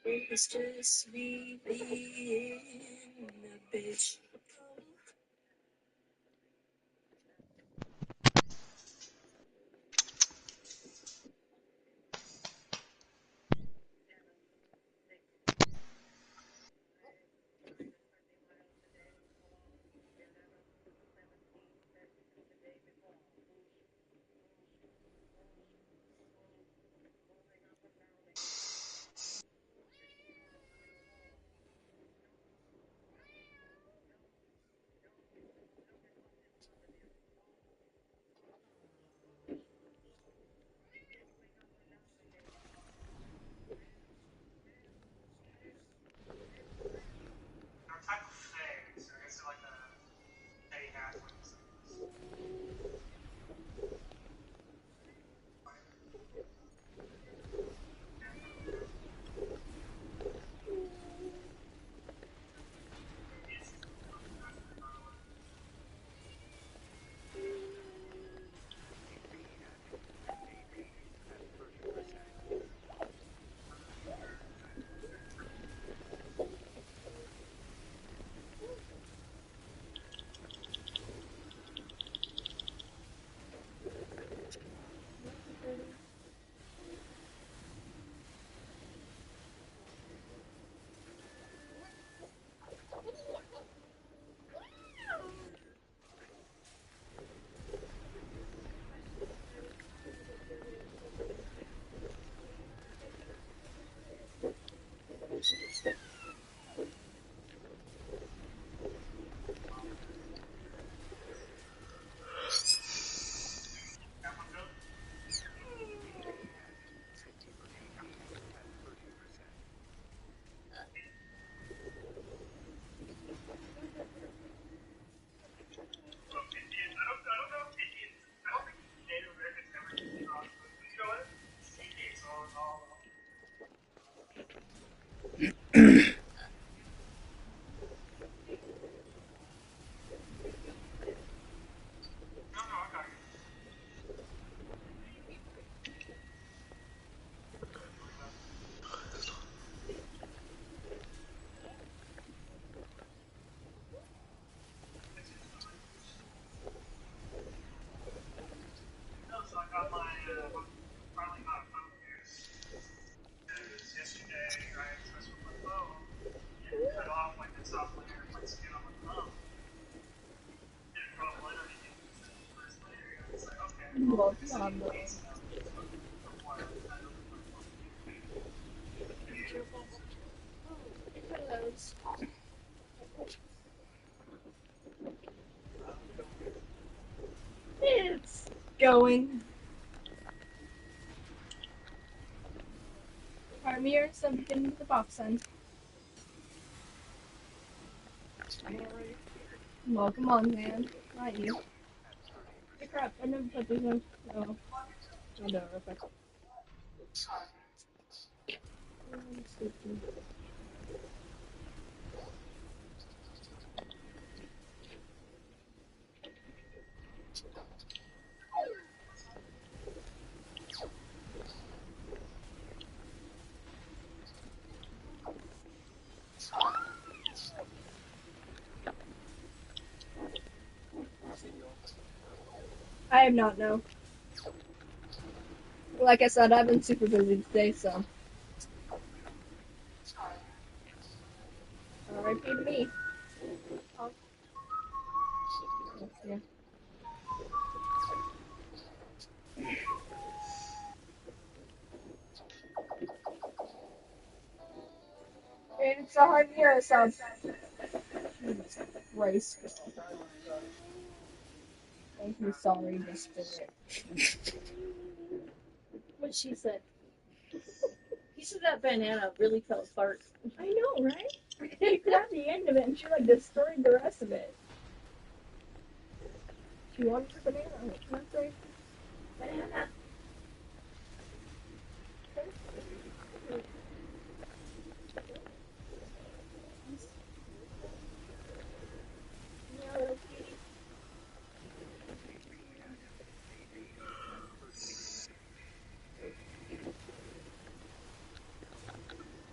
It's just me being a bitch. Well, come on, boy. It's going. Premier something with the box end. Well, come on, man. Not you. Hey, crap. I never put these in. Oh. I know, okay. I have not, no. Like I said, I've been super busy today, so. R.I.P. to me. Oh. Yeah. It's a hard year, so. Jesus Christ. Thank you, sorry, the spirit. What she said. He said that banana really fell apart. I know, right? He grabbed the end of it and she like destroyed the rest of it. She wanted her banana. That's right. Banana.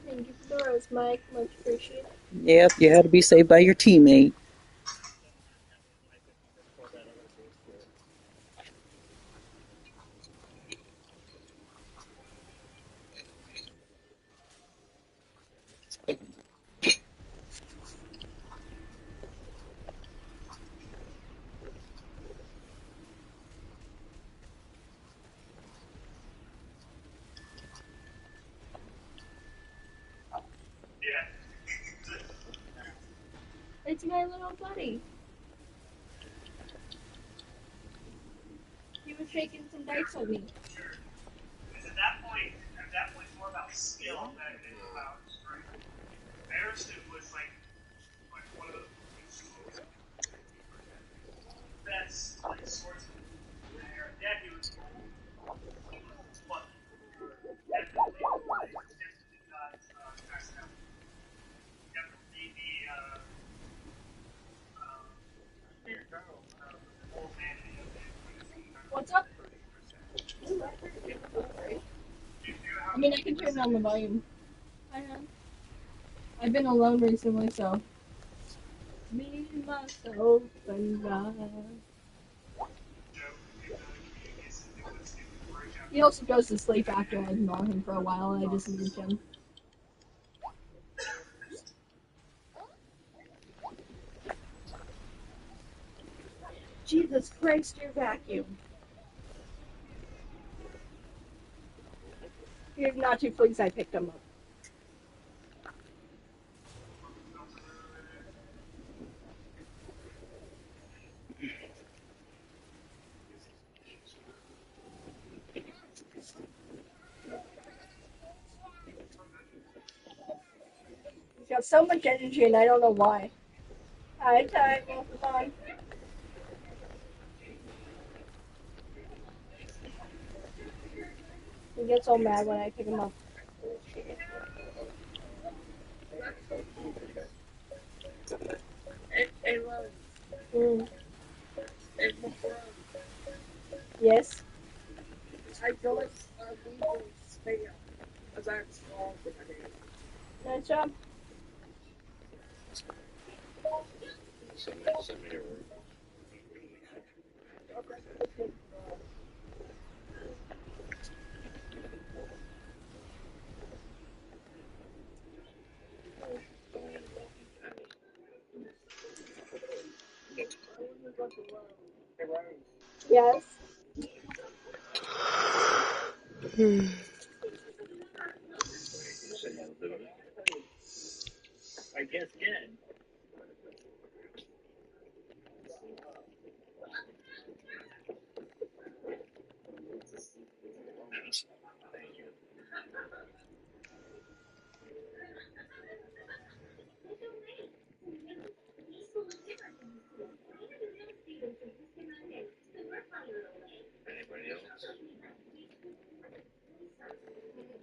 Thank you for the rose, Mike. Much appreciated. Yep, you had to be saved by your teammate. It's my little buddy. He was shaking some dice on me. Because at that point, it's more about skill than it is about strength. Barristan was like one of the best like swordsmen there. Yeah, he was but definitely got passed out. Definitely the old man. What's up? I mean, I can turn down the volume. I am. I've been alone recently, so. Me, myself, and God. He also goes to sleep after I ignore him for a while and I just mute him. Jesus Christ, your vacuum. You're not too pleased I picked him up. He's got so much energy and I don't know why. Hi, Ty, welcome on. He gets all mad when I pick him up. Mm. Yes. Nice job. Yes. I guess dead.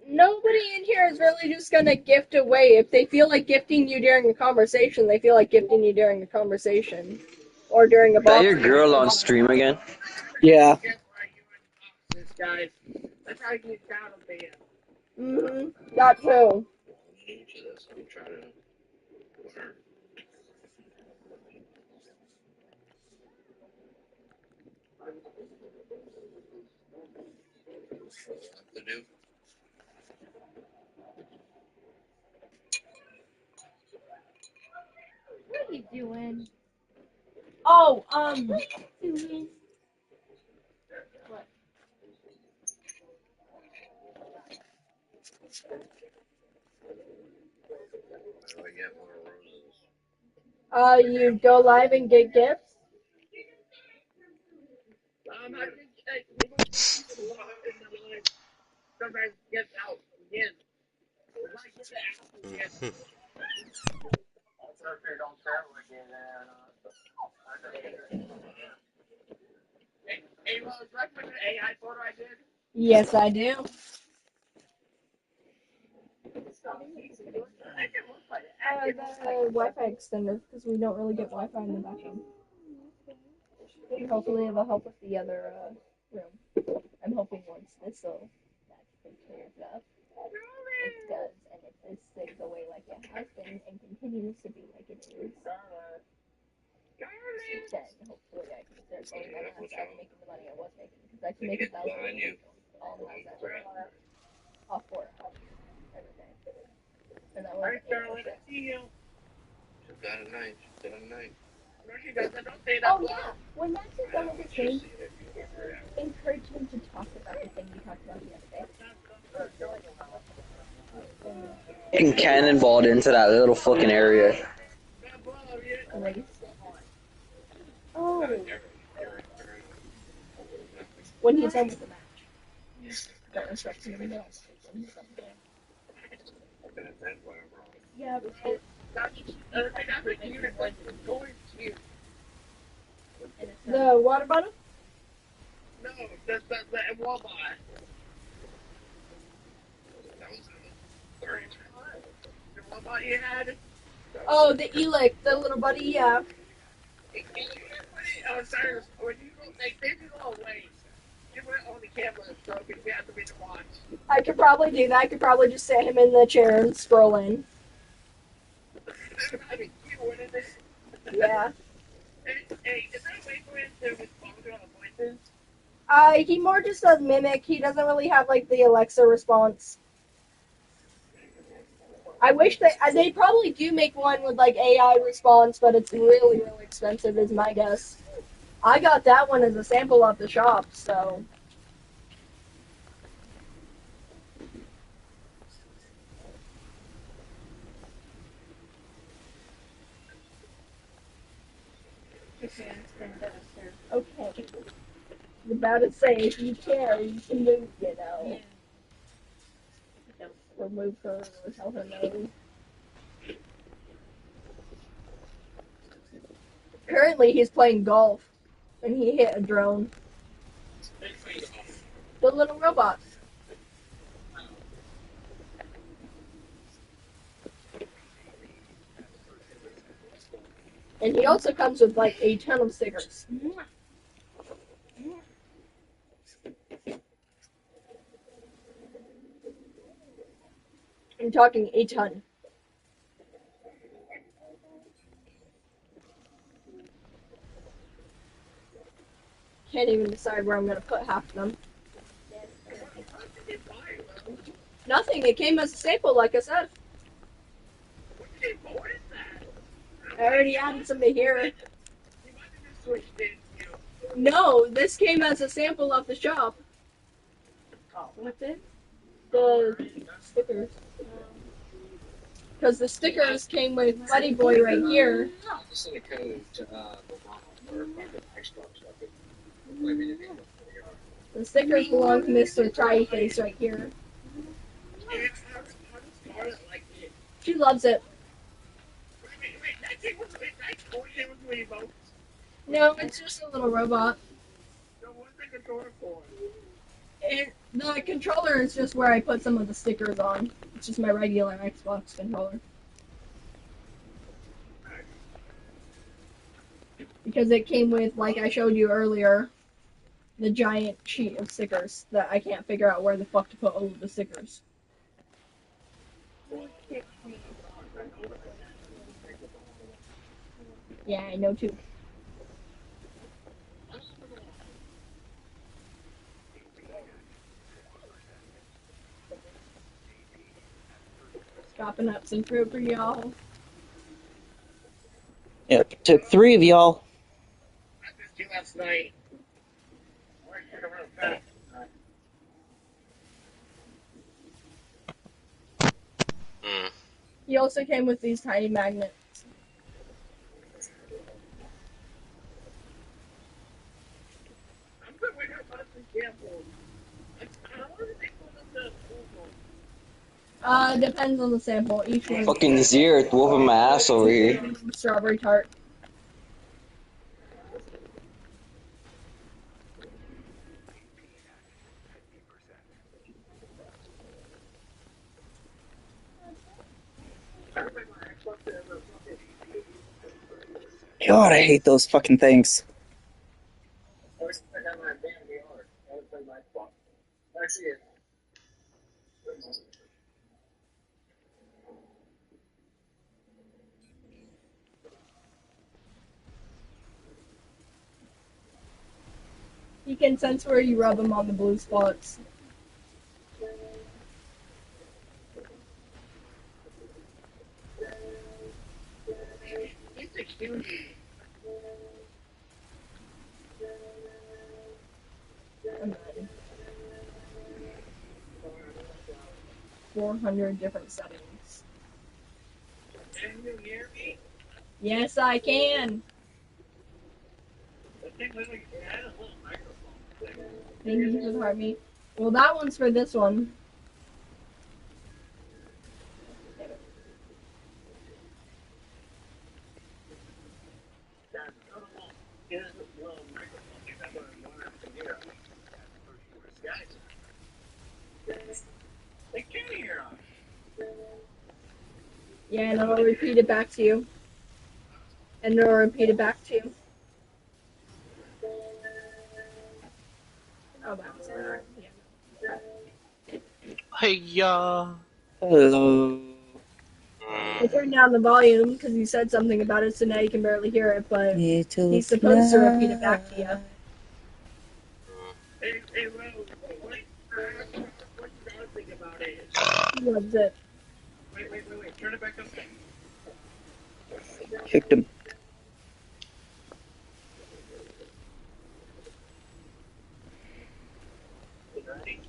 Nobody in here is really just gonna gift away. If they feel like gifting you during a conversation, they feel like gifting you during a conversation. Or during a Is that box. your girl on stream again? Yeah. Guys, that's how you found me. Mm-hmm. That too. What are you doing? Oh, What? You go live and get gifts? Yes, I do. The Wi-Fi extender, because we don't really get Wi-Fi in the bathroom. Hopefully it'll help with the other room. I'm hoping once this will magically clears up, it does, and if this stays away like it has been and continues to be like it is, then hopefully I can start going on outside and making the money I was making, because I can make $1,000 all the off for every day. And that was Oh yeah, when Max is done with his game, encourage him to talk about the thing we talked about the other day. Getting cannonballed into that little fucking area. Race. Oh. When he's done with the match. Don't instruct him in the Yeah, the water bottle? No, the Walmart. The Walmart you had? Oh, the Elic, the little buddy, yeah. Oh, sorry, when you go, they do all ways. You went on the camera, so you have to be the watch. I could probably do that. I could probably just sit him in the chair and scroll in. I mean, cute, wouldn't it? Yeah. Hey, is there a way for him to respond to our voices? He more just does mimic. He doesn't really have like the Alexa response. I wish they probably do make one with like AI response, but it's really expensive, is my guess. I got that one as a sample off the shop, so. Okay. I'm about to say, if you care, you can move, you know. Remove her or tell her no. Currently, he's playing golf, and he hit a drone. The little robot. And he also comes with like a ton of stickers. I'm talking a ton. Can't even decide where I'm gonna put half of them. Nothing. It came as a sample, like I said. I already added some to here. No, this came as a sample of the shop. What did? The stickers. Because the stickers came with Buddy Boy right here. The stickers belong to Mr. Try Face right here. She loves it. No, it's just a little robot. The controller is just where I put some of the stickers on. It's just my regular Xbox controller. Because it came with, like I showed you earlier, the giant sheet of stickers that I can't figure out where the fuck to put all of the stickers. Yeah, I know too. Chopping up some fruit for y'all. Yep, took 3 of y'all. I missed you last night. He also came with these tiny magnets. I'm good with her monthly sample. How do they put up the approval? Depends on the sample. Each one. Fucking Zero whooping my ass over here. Strawberry tart. God, I hate those fucking things. You can sense where you rub them on the blue spots. He's a cutie. I'm not. 400 different settings. Can you hear me? Yes, I can. I think it had a little microphone thing. Thank you for the heartbeat. Well, that one's for this one. Here's a little microphone. You have one to hear. Guys, they can hear us. Yeah, and I'll repeat it back to you. And I'll repeat it back to you. Oh, that's it. Yeah. Hey, y'all. Hello. I turned down the volume because you said something about it, so now you can barely hear it, but Little he's supposed to repeat it back to you. Hey, Rose, what you guys think about it? He loves it. Wait. Turn it back up. Kicked him. Ready?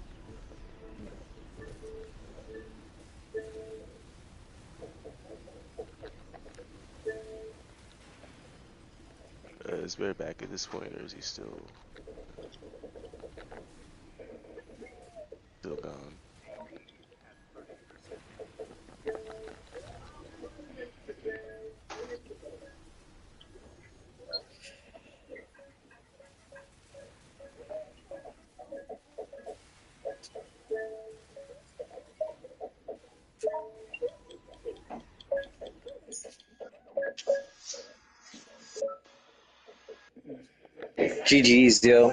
Is Bear back at this point, or is he still gone? GG's, yo.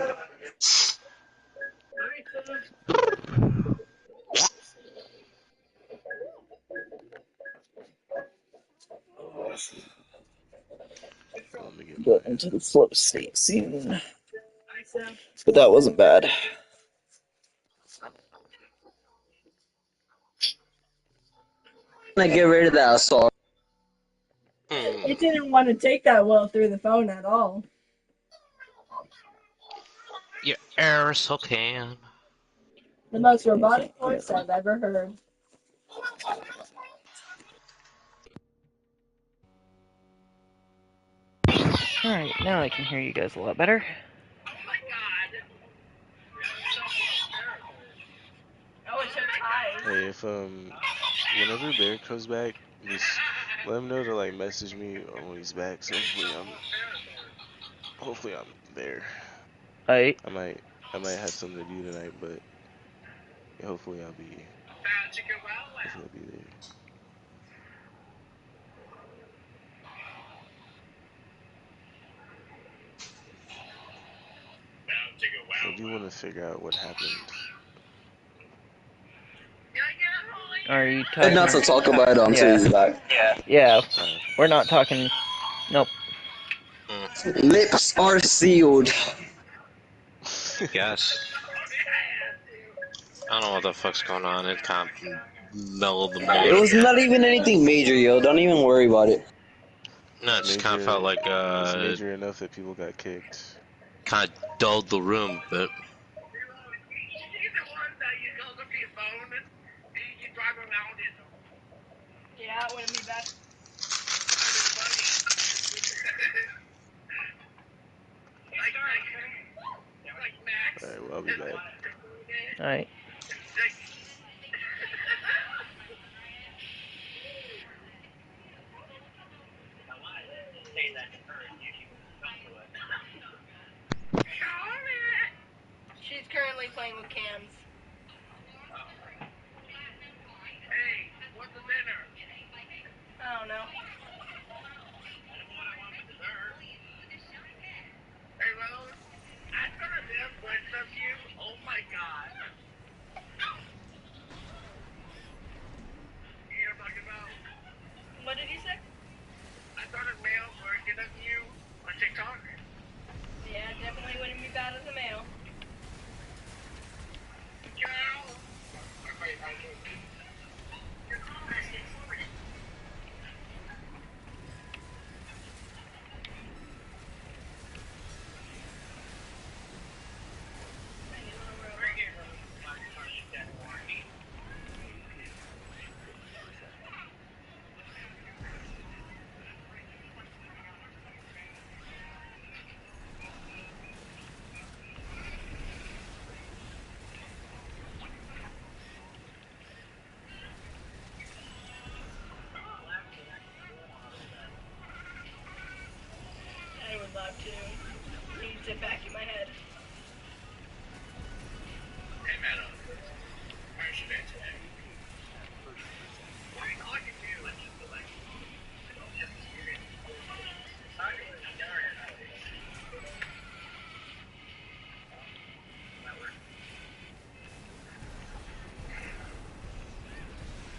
Let me get Got my. into the flow state soon. But that wasn't bad. I get rid of that assault. It didn't want to take that well through the phone at all. Your aerosol can. The most robotic voice I've ever heard. Alright, now I can hear you guys a lot better. Oh my god! Oh, it's your tie. Hey, if whenever Bear comes back, just let him know to like message me when he's back. So hopefully I'm there. Alright. I might have something to do tonight, but hopefully I'll be there. I do want to figure out what happened. Are you And talking? not to talk about it until he's back. Yeah. We're not talking. Nope. Lips are sealed. Yes. I don't know what the fuck's going on. It kind of mellowed the mood. It was not even anything major, yo. Don't even worry about it. No, it just kind of felt like it's major enough that people got kicked. kind of dulled the room a bit. Yeah, it wouldn't be bad. Alright, well, I'll be back. Alright. She's currently playing with cams. Hey, what's the dinner? I don't know. Hey, Rose, I got a damn question of you. Oh my god. You know what I'm talking about? What did you say? I started male version of you on TikTok. Yeah, definitely wouldn't be bad as a male. Girl. I would love to. Need to vacuum my head. Hey, madam. How should I today? Why are you calling me?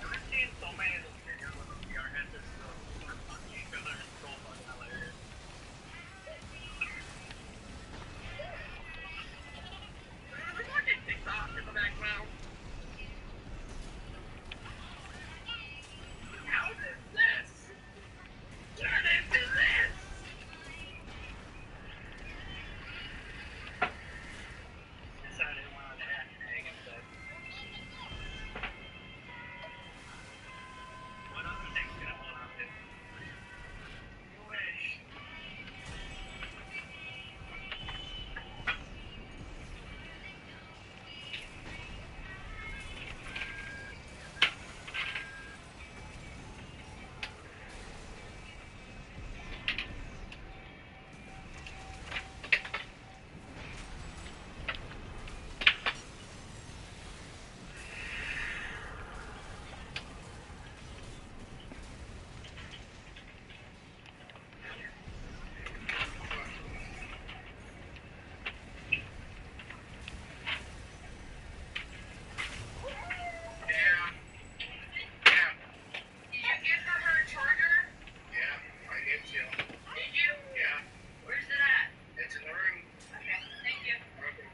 I've seen so many of those videos of the VR headsets talking to each other. It's so fucking hilarious. We're watching TikTok in the background. How did this turn into this? Decided to want to hang instead. What other things can I hold on to? You wish.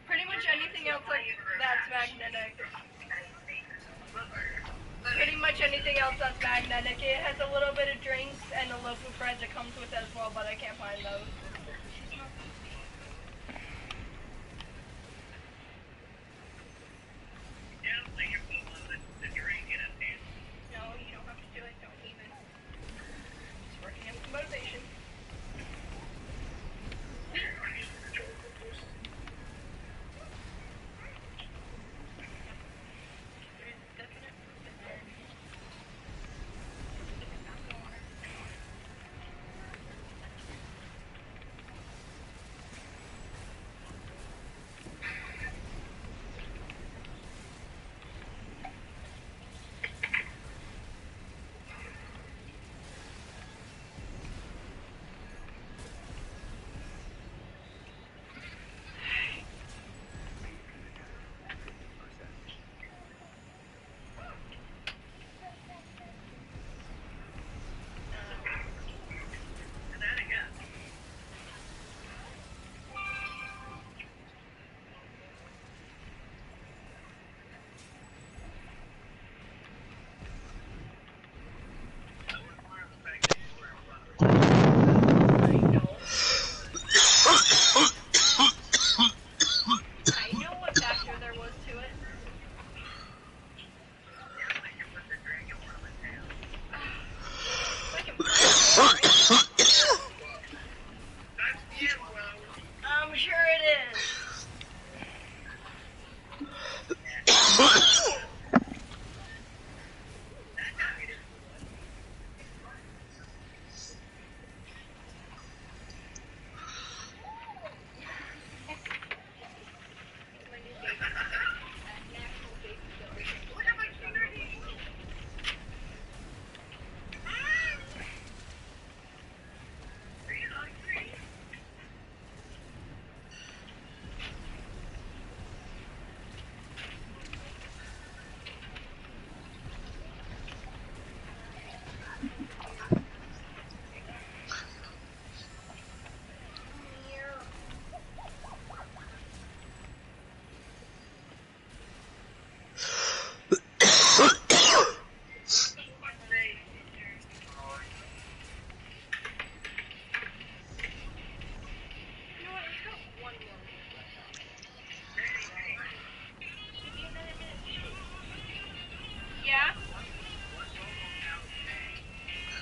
Pretty much anything else like that's magnetic. Pretty much anything else that's magnetic. It has a little bit of drinks and the local friends it comes with as well, but I can't find those. No, you don't have to do it. Don't even. It's working up the motivation. Yeah?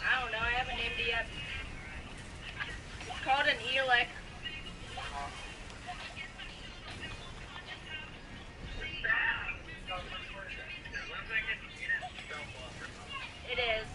I don't know, I haven't named it yet. It's called an Elec. It is.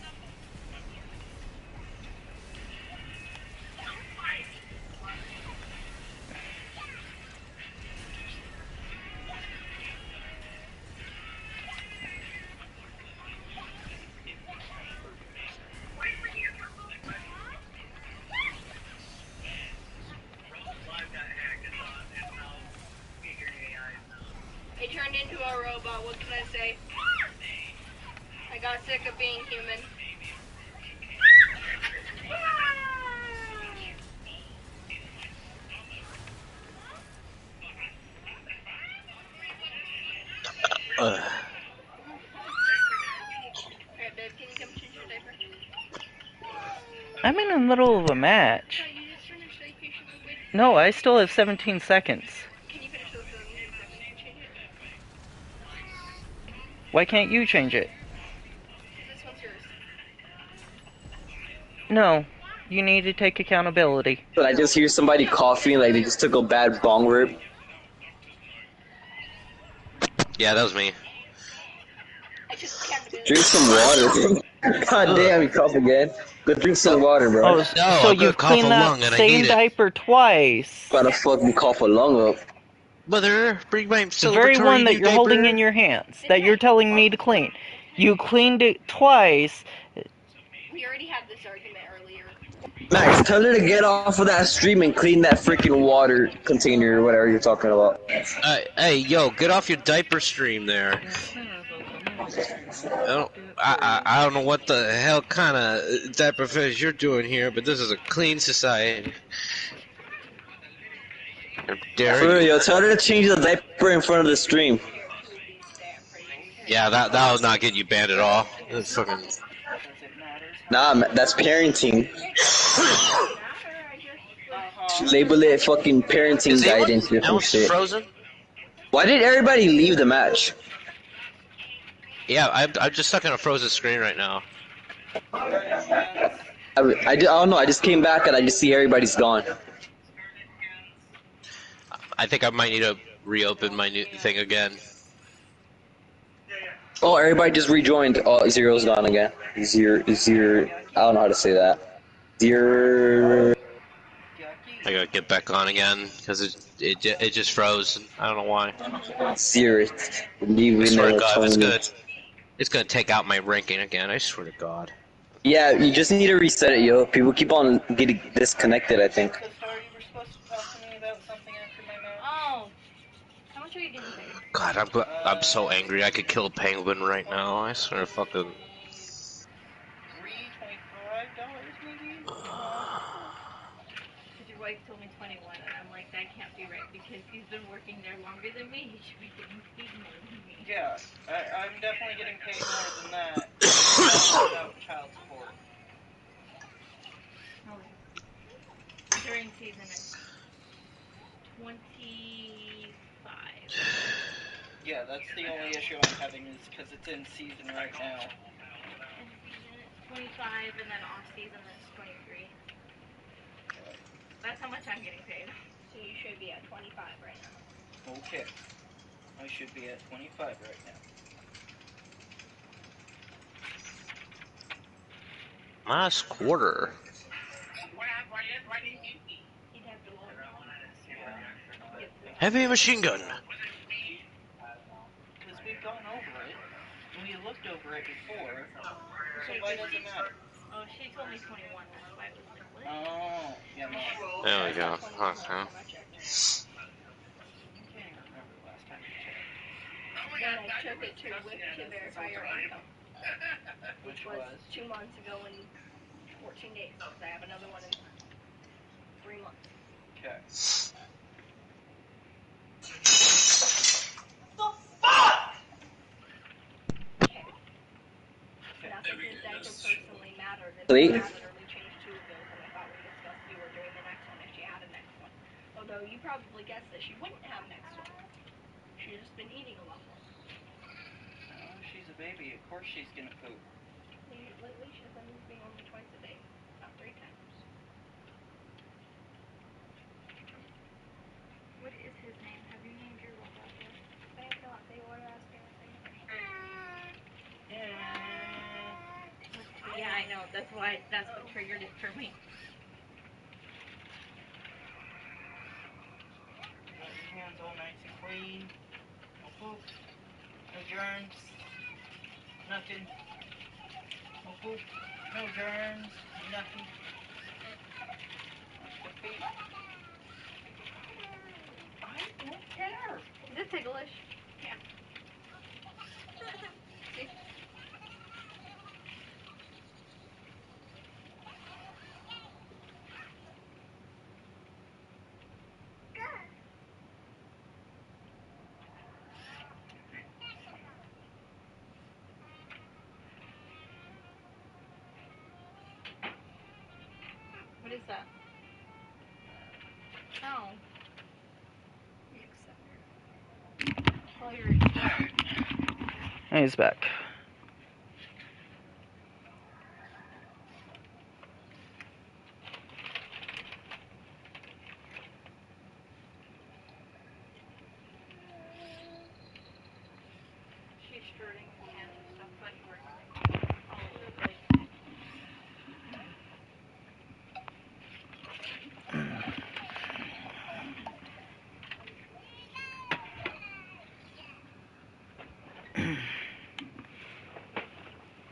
I turned into a robot, what can I say? I got sick of being human. Ugh. Alright, babe, can you come change your diaper? I'm in the middle of a match. You just finished like patiently wait. No, I still have 17 seconds. Can you finish those change it? Why can't you change it? This one's yours. No, you need to take accountability. But I just hear somebody coughing like they just took a bad bong rip. Yeah, that was me. I just accountability. Drink some water. God damn, you cough again. Go drink some water, bro. Oh, No, so I'm gonna you've cough a cleaned lung that and I same need it. diaper twice. Gotta fucking cough a lung up. Mother, bring my The celebratory very one that new you're holding diaper. in your hands, that you're telling me to clean. You cleaned it twice. We already had this argument earlier. Max, tell her to get off of that stream and clean that freaking water container or whatever you're talking about. Hey, yo, get off your diaper stream there. I don't know what the hell kind of diaper fetish you're doing here, but this is a clean society. How dare For real, you? yo, tell her to change the diaper in front of the stream. Yeah, that will not get you banned at all. That's fucking. Nah, that's parenting. Label it fucking parenting Is anyone guidance or some else shit. frozen? Why did everybody leave the match? Yeah, I'm just stuck on a frozen screen right now. I don't know, I just came back and I just see everybody's gone. I think I might need to reopen my new thing again. Oh, everybody just rejoined. Oh, Zero's gone again. Zero, I don't know how to say that. Zero. I gotta get back on again because it just froze. I don't know why. Zero. I Leave swear to God, melatonin. it's gonna take out my ranking again. I swear to God. Yeah, you just need to reset it, yo. People keep on getting disconnected, I think. You were supposed to talk to me about something after my match. Oh. How much are you getting paid? God, I'm so angry. I could kill a penguin right now. I swear to fucking. $25 maybe? Because your wife told me 21, and I'm like, that can't be right because he's been working there longer than me. He should be getting paid more than me. Yeah, I'm definitely getting paid more than that without child support. During season, it's 25. Yeah, that's the only issue I'm having is because it's in season right now. In season, it's 25, and then off season, it's 23. That's how much I'm getting paid. So you should be at 25 right now. Okay. I should be at 25 right now. Last quarter. He'd have to look. Heavy machine gun. Because we've gone over it. We looked over it before. So why does it matter? Oh, she told me 21, that's why I was like, what? Oh, yeah, no. There we go. Okay. I can't remember the last time we checked. Then I took it to WIC to verify your income. Which was 2 months ago and 14 days. Because I have another one in 3 months. Okay. Nothing his diaper personally mattered. It Wait. literally changed 2 of those, and I thought we discussed we were doing the next one if she had a next one. Although you probably guessed that she wouldn't have next one. She's just been eating a lot more. Oh, she's a baby Of course she's gonna poop. Lately she's been moving only twice a day, not 3 times. What is his name? Have you named your robot yet? I have not. They were asking the same question. Yeah, I know. That's what triggered it for me. Got your hands all nice and clean. No poop. No germs. Nothing. No poop. No germs. Nothing. Wash the feet. I don't care. Is it ticklish? Yeah. See? What is that? Oh. Oh, you're excited. Hey, he's back. She's strutting his hands and stuff, but you were all over the place.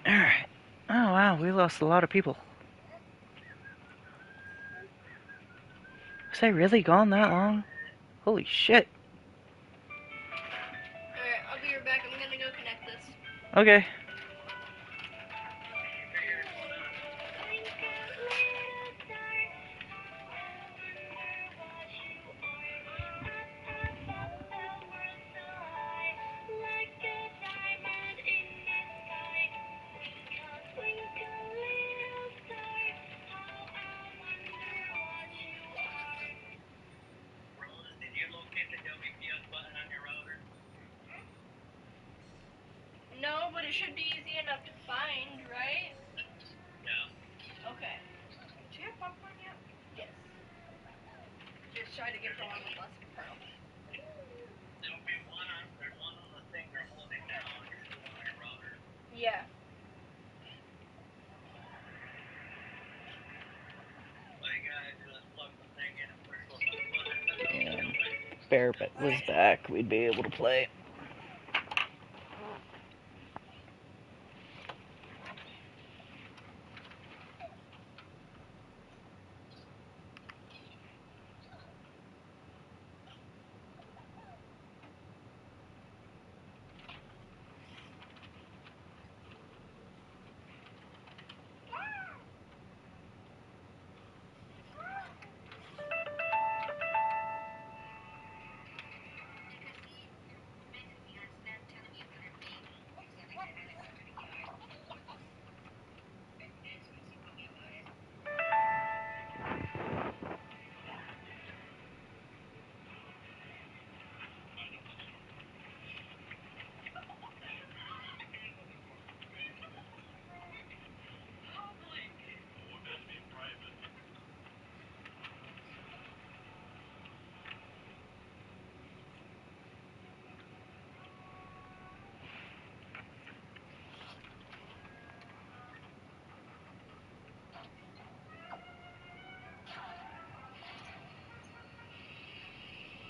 Alright. Oh, wow, we lost a lot of people. Was I really gone that long? Holy shit. Alright, I'll be right back. I'm gonna go connect this. Okay. Rose, did you locate the WPS button on your router? No, but it should be easy enough to find, right? Yeah. Okay. Do you have popcorn yet? Yes. Just try to get the one with less pearl. There'll be there's one on the thing you're holding now, and you're still on your router. Yeah. All you gotta do is plug the thing in and push those two buttons. And Bear was back. We'd be able to play.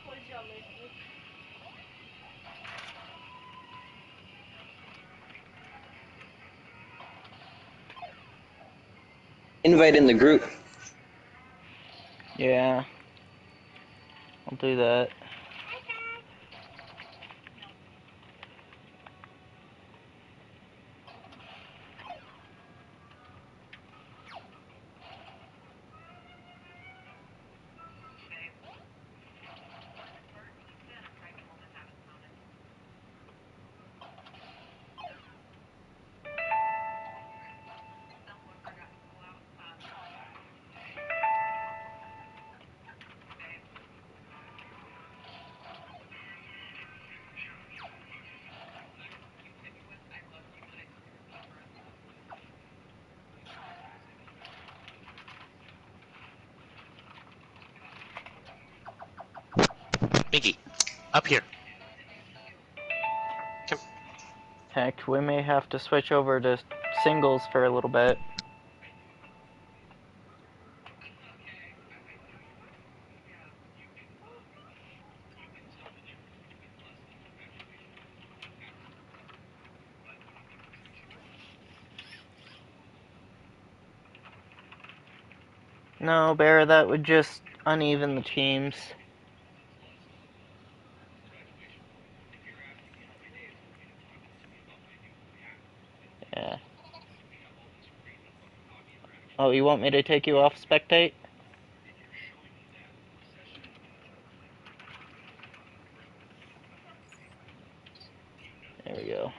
What did y'all make me? Invite in the group. Yeah. I'll do that. Mickey, up here. Heck, we may have to switch over to singles for a little bit. No, Bear, that would just uneven the teams. Yeah. Oh, you want me to take you off spectate? There we go.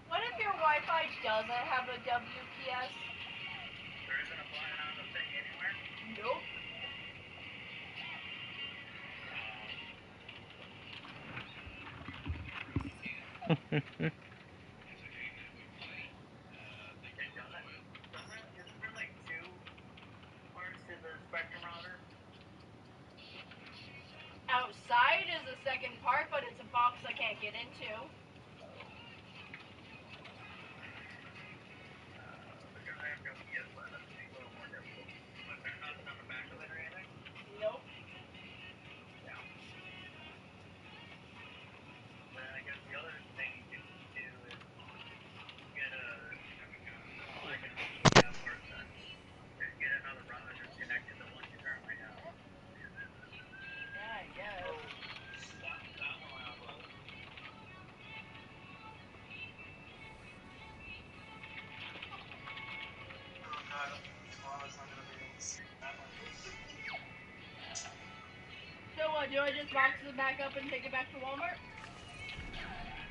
What if your Wi-Fi doesn't have a WPS? There isn't a button on the thing anywhere? Nope. Isn't there like two parts to the Spectrum router? Outside is the second part, but it's a box I can't get into. They're gonna have WPS button. That's a little more difficult. But there's nothing on the back of it or anything? Nope. Then I guess the other thing you can do is get a like an EDF or get another router just connected to one you currently have. Yeah, I guess. So what, do I just box it back up and take it back to Walmart?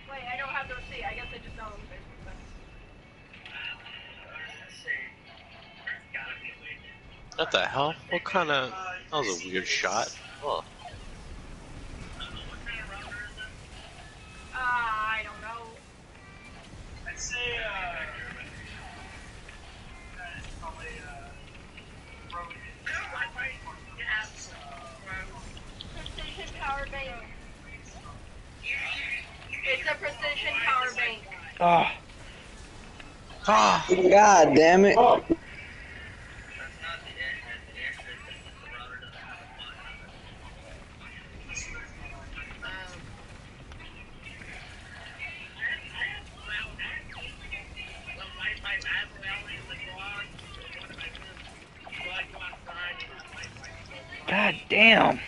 Wait, I don't have the receipt. I guess I just sell them on Facebook then. What the hell? What kind of... That was a weird shot. Oh. I don't know. I'd say, it's probably, Rogan. Precision power bank. It's a precision power bank. Ah. Ah. God damn it. God damn.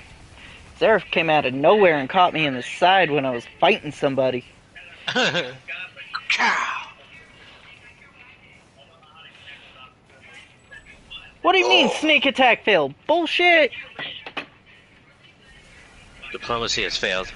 Zeref came out of nowhere and caught me in the side when I was fighting somebody. What do you mean sneak attack failed? Bullshit! Diplomacy has failed.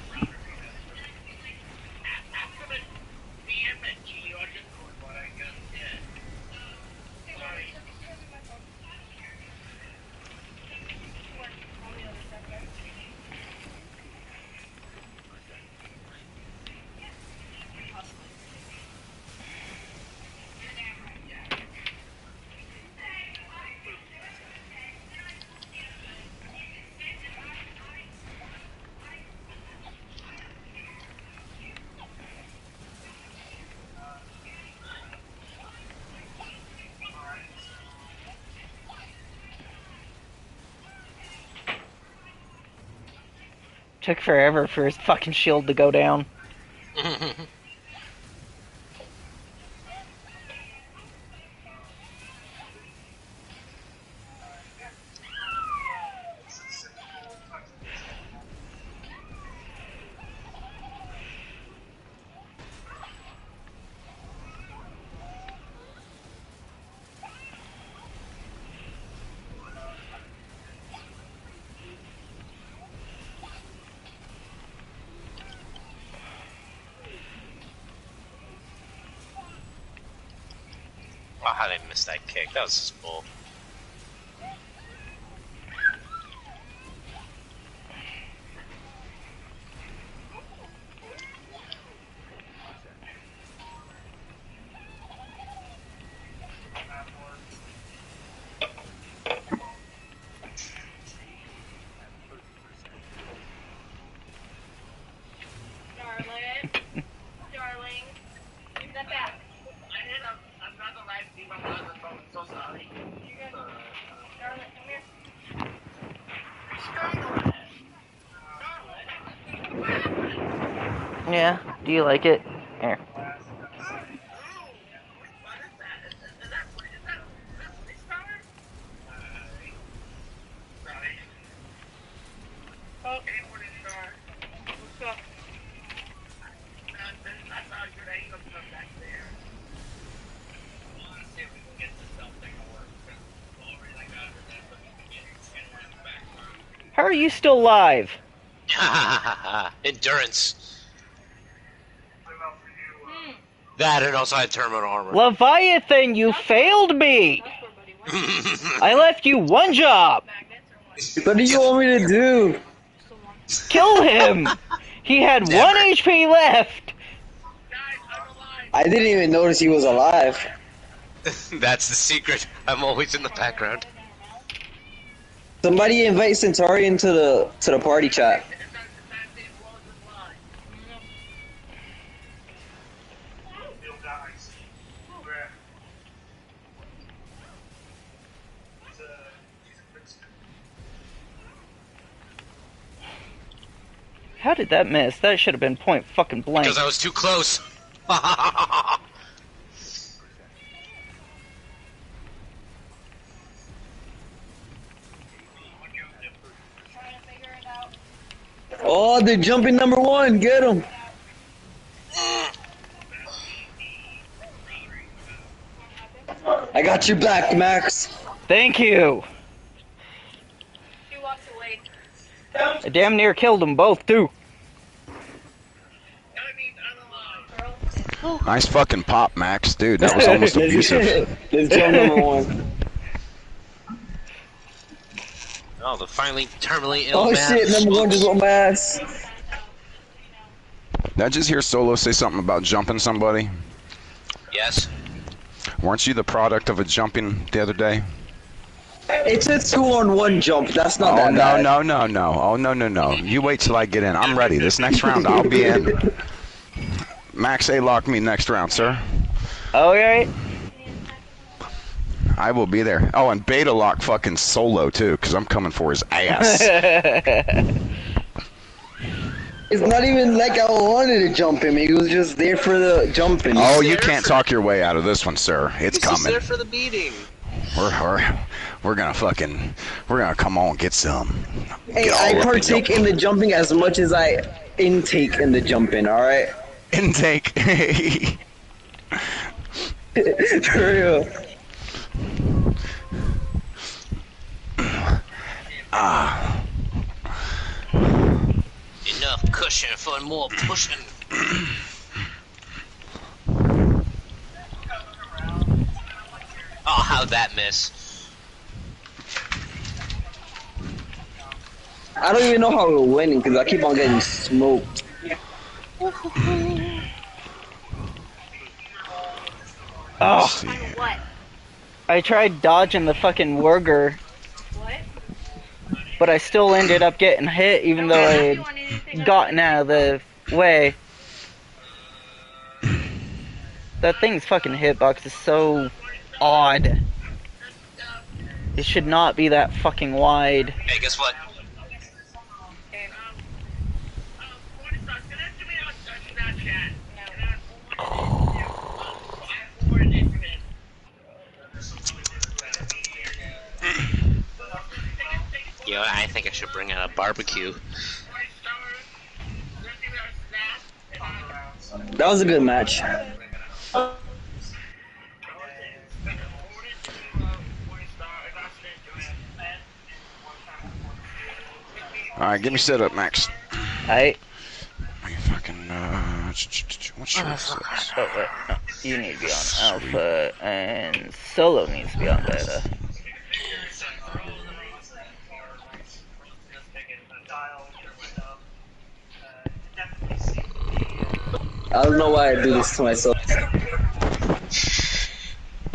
Took forever for his fucking shield to go down. how did I miss that kick? That was just bull. Darling, give that back. I'm not the live team. I'm on the phone. So sorry. You're good. Darling, come here. Yeah. Do you like it? Here. Oh, what's up? How are you still live? Endurance. That and also I had terminal armor. Leviathan, you failed me! I left you one job! What do you want me to do? Kill him! He had Never. 1 HP left! I didn't even notice he was alive. That's the secret. I'm always in the background. Somebody invite Centauri into the party chat. How did that miss? That should have been point fucking blank. Because I was too close. Oh, they're jumping number one. Get him. I got your back, Max. Thank you! She walks away. I damn near killed them both, too. Nice fucking pop, Max. Dude, that was almost abusive. Let's jump number one. Oh, the finally terminally ill Oh man. shit, number one just went my ass. Did I just hear Solo say something about jumping somebody? Yes. Weren't you the product of a jumping the other day? It's a 2-on-1 jump. That's not Oh, that no, bad. no, no, no. Oh, no, no, no. You wait till I get in. I'm ready. This next round, I'll be in. Max A-lock me next round, sir. Okay. I will be there. Oh, and beta lock fucking Solo, too, because I'm coming for his ass. It's not even like I wanted to jump him. He was just there for the jumping. Oh, you can't talk your way out of this one, sir. It's He's just coming. there for the beating. We're gonna come on and get some. Hey, Get all I up in partake your- in the jumping as much as I intake in the jumping, alright? Intake. For real. Ah. Enough cushion for more pushing. Oh, how'd that miss? I don't even know how we're winning because I keep on getting smoked. Oh, See. What? I tried dodging the fucking Wurger, What? but I still ended up getting hit even though I had gotten out of the way. That thing's fucking hitbox is so odd. It should not be that fucking wide. Hey, guess what? You know, I think I should bring out a barbecue. That was a good match. Alright, get me set up, Max. Alright. Fucking, What's your six? Oh, wait. No. You need to be on Alpha, and Solo needs to be on Beta. I don't know why I do this to myself.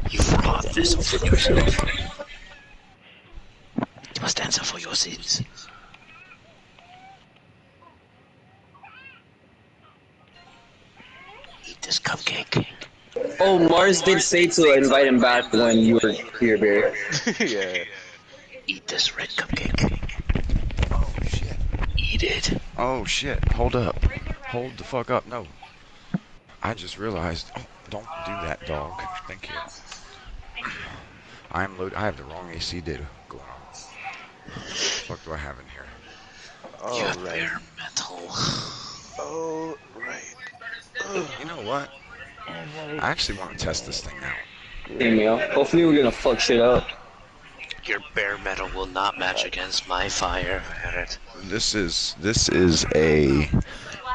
You brought this upon yourself. You must answer for your sins. Eat this cupcake. Oh, Mars did say to invite him back when you were here, Barry. Yeah. Eat this red cupcake. Oh shit. Eat it. Oh shit. Hold up. Hold the fuck up. No. I just realized. Oh, don't do that, dog. Thank you. I have the wrong AC data going on. What the fuck do I have in here? You have Alright. bare metal. Alright. You know what? I actually want to test this thing out. Email. Hopefully we're gonna fuck shit up. Your bare metal will not match against my fire, Barrett. This is a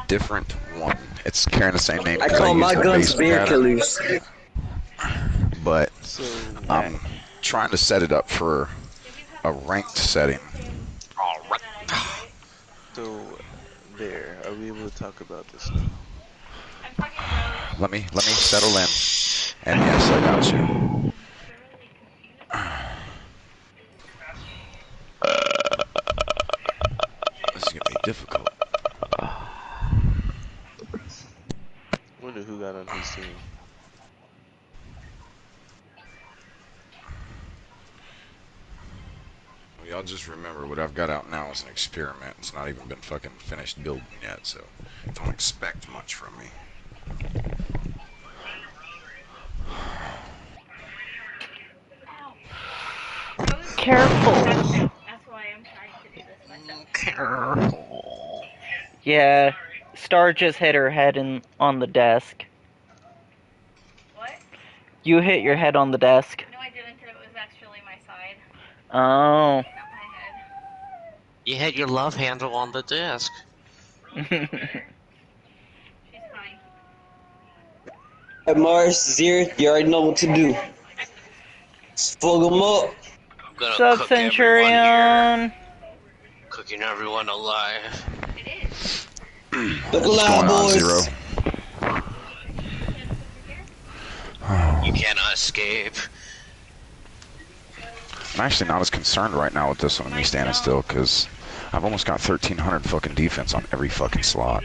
different one. It's carrying the same name. I 'cause call use my the guns base bear pattern, killers. but So, I'm trying to set it up for a ranked setting. so, there. Are we able to talk about this now? Let me settle in. And yes, I got you. This is gonna be difficult. Wonder who got on his team. Y'all just remember what I've got out now is an experiment. It's not even been fucking finished building yet, so don't expect much from me. Careful. That's why I'm trying to do this myself. Careful. Yeah, Star just hit her head on the desk. What? You hit your head on the desk. No, I didn't. It was actually my side, Oh. not my head. You had your love handle on the desk. She's fine. Hey, Mars, Zir, you already know what to do. Fuck them up. I'm gonna Sub cook everyone here. Centurion. Cooking everyone alive. It is. Look What's alive, going on, boys. Zero? You cannot escape. I'm actually not as concerned right now with this one, me standing still, because I've almost got 1,300 fucking defense on every fucking slot.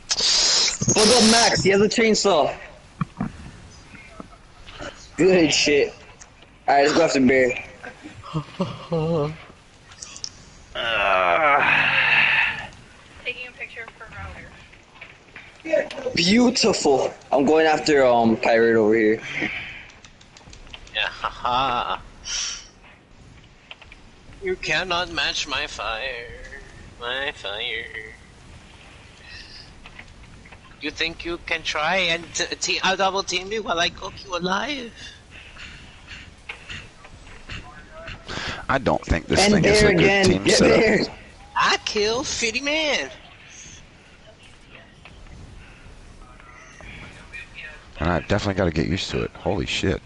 Fuck up Max, he has a chainsaw. Good shit. Alright, let's go after Bear. Taking a picture for router. Beautiful. I'm going after Pirate over here. Yeah, haha. You cannot match my fire. My fire. You think you can try and double team me while I cook you alive? I don't think this And thing is there a good again. team Get setup. there. I kill 50 man. And I've definitely got to get used to it. Holy shit.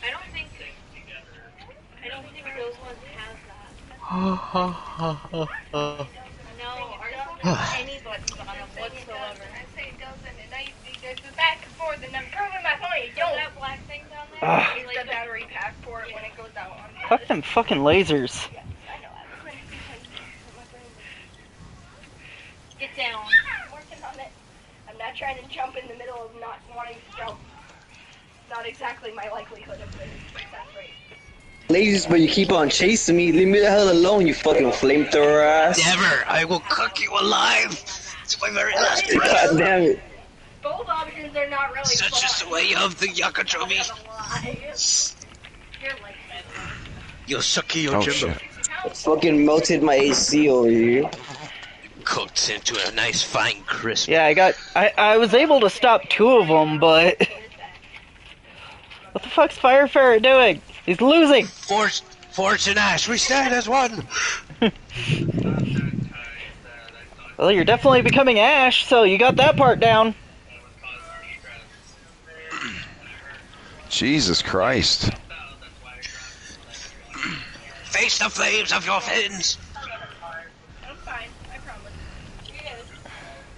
I don't think those ones have that. No, ours don't have any buttons on them whatsoever. I say it doesn't, and I there's the back and forth, and I'm proving my point. It Don't don't. that black thing down there? Ugh. It's the battery pack for it when it goes out on. Fuck them fucking lasers. Yes, I know. I'm Get down. working on it. I'm not trying to jump in the middle of not wanting to jump. Not exactly my likelihood of winning success rate. Ladies, but you keep on chasing me. Leave me the hell alone, you fucking flamethrower ass. Never. I will cook you alive. It's my very last God breath. damn it. Both options are not really Such fun. is the way of the Yakatrobi. Not gonna lie. You're like Yo sucky yo Oh Jimbo. shit. Fucking melted my AC over here. Cooked into a nice fine crisp. Yeah, I was able to stop 2 of them, but what the fuck's Fire Ferret doing? He's losing! Force and Ash, we stand as one! Well, you're definitely becoming Ash, so you got that part down. Jesus Christ. Face the flames of your fins! I'm fine, I promise.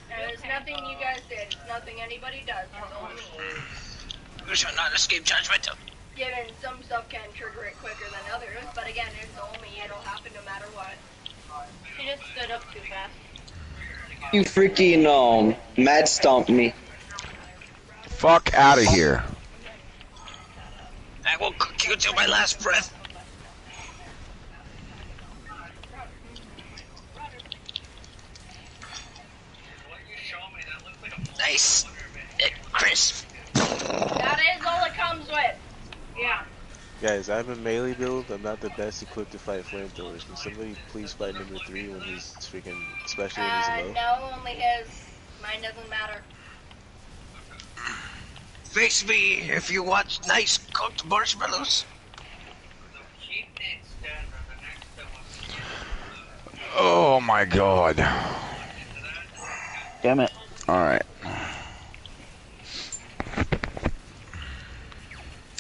There's nothing you guys did. It's nothing anybody does. It's all me. You shall not escape judgment. Given some stuff can trigger it quicker than others, but again, it's all me. It'll happen no matter what. She just stood up too fast. You freaking mad stomped me. Fuck out of here. I will cook you till my last breath. Nice. Crisp. That is all it comes with. Yeah. Guys, I'm a melee build. I'm not the best equipped to fight flamethrowers. Can somebody please fight number 3 when he's freaking, especially when he's low? No, only his. Mine doesn't matter. Face me if you want nice cooked marshmallows. Oh my god. Damn it. Alright.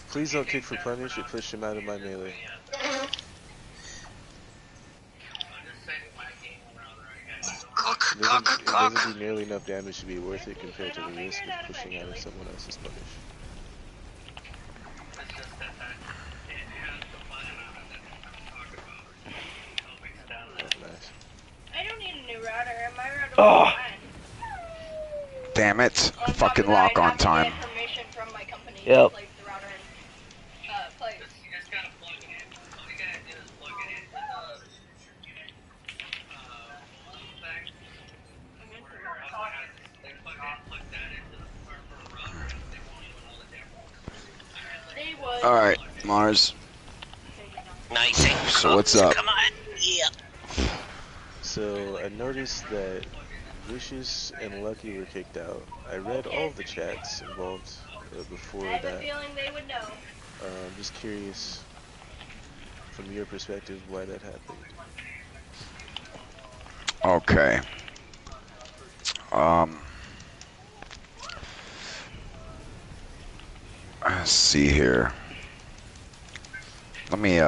Please don't kick for punish or push him out of my melee. It doesn't do nearly enough damage to be worth it compared to the risk of pushing out of someone else's punish. Nice. I don't need a new router. My router Oh. is fine. Damn it. On top Fucking of that, lock I on have to time. get permission from my company Yep. to place the router in place. You just gotta plug it in. All you gotta do is plug it into the thing. They plug that into the purple router and they won't even know the difference. They would. Alright, Mars. Nice and cooked. So what's up? Come on. Yeah. So I noticed that Vicious and Lucky were kicked out. I read all of the chats involved before I have a that. feeling they would know. I'm just curious, from your perspective, why that happened. Okay. Let's see here. Let me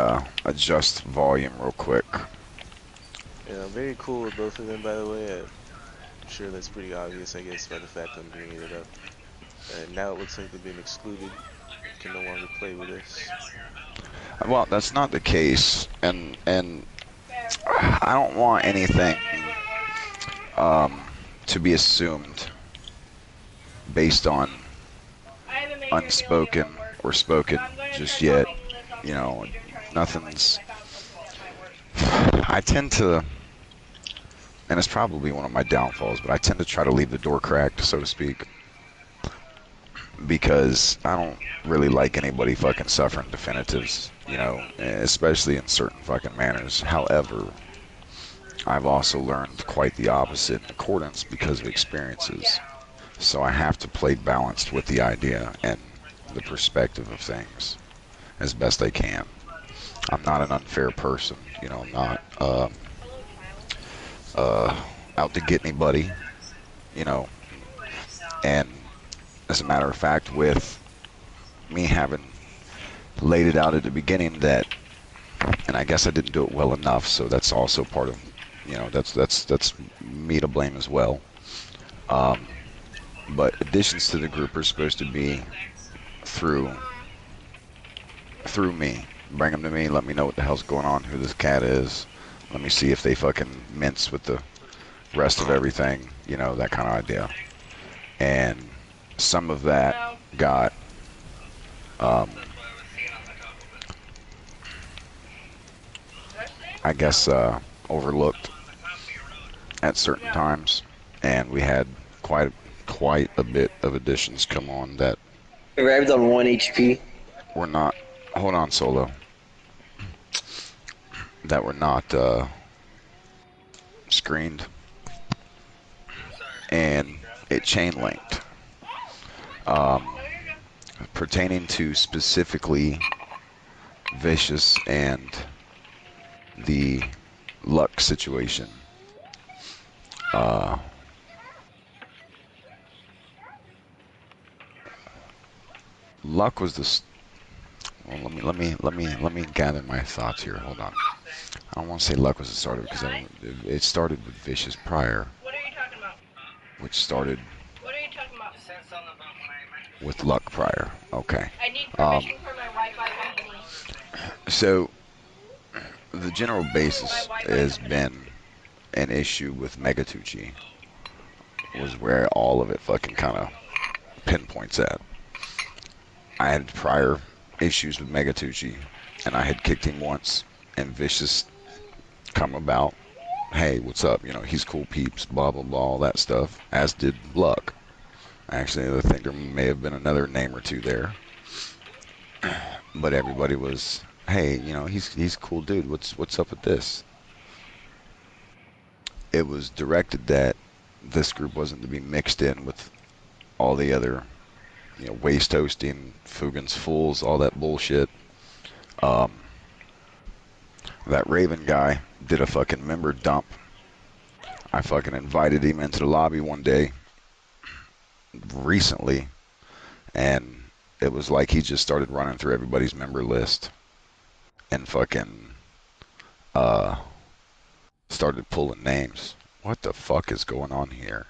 adjust volume real quick. Yeah, I'm very cool with both of them, by the way. I'm sure that's pretty obvious, I guess, by the fact I'm bringing it up. And now it looks like they've been excluded. Can no longer play with us. Well, that's not the case, and I don't want anything to be assumed based on I have a major unspoken failure at work, or spoken so I'm going to just start yet. copying this off You my know, computer and trying to nothing's. find something that might work. I tend to, and it's probably one of my downfalls, but I tend to try to leave the door cracked, so to speak, because I don't really like anybody fucking suffering definitives, you know, especially in certain fucking manners. However, I've also learned quite the opposite in accordance because of experiences. So I have to play balanced with the idea and the perspective of things as best I can. I'm not an unfair person, you know, I'm not out to get anybody, you know, and as a matter of fact, with me having laid it out at the beginning that, and I guess I didn't do it well enough, so that's also part of, you know, that's me to blame as well. But additions to the group are supposed to be through me. Bring them to me, let me know what the hell's going on, who this cat is. Let me see if they fucking mince with the rest of everything, you know, that kind of idea. And some of that got I guess overlooked at certain times, and we had quite a bit of additions come on that Arrived on 1 HP. were not, hold on, Solo, that were not screened, and it chain linked, pertaining to specifically Vicious and the Luck situation. Luck was the. Well, let me gather my thoughts here. Hold on. I don't want to say Luck was the starter because it started with Vicious prior, What are you talking about? which started What are you talking about? with Luck prior. Okay. I need permission for my Wi-Fi company. So the general basis has been an issue with Megatucci. Was where all of it fucking kind of pinpoints at. I had prior issues with Megatucci, and I had kicked him once, and Vicious come about. Hey, what's up? You know, he's cool peeps, blah, blah, blah, all that stuff, as did Luck. Actually, I think there may have been another name or two there. But everybody was, hey, you know, he's a cool dude. What's up with this? It was directed that this group wasn't to be mixed in with all the other, you know, waste hosting, Fugan's Fools, all that bullshit. That Raven guy did a fucking member dump. I fucking invited him into the lobby one day recently, and it was like he just started running through everybody's member list and fucking started pulling names. What the fuck is going on here?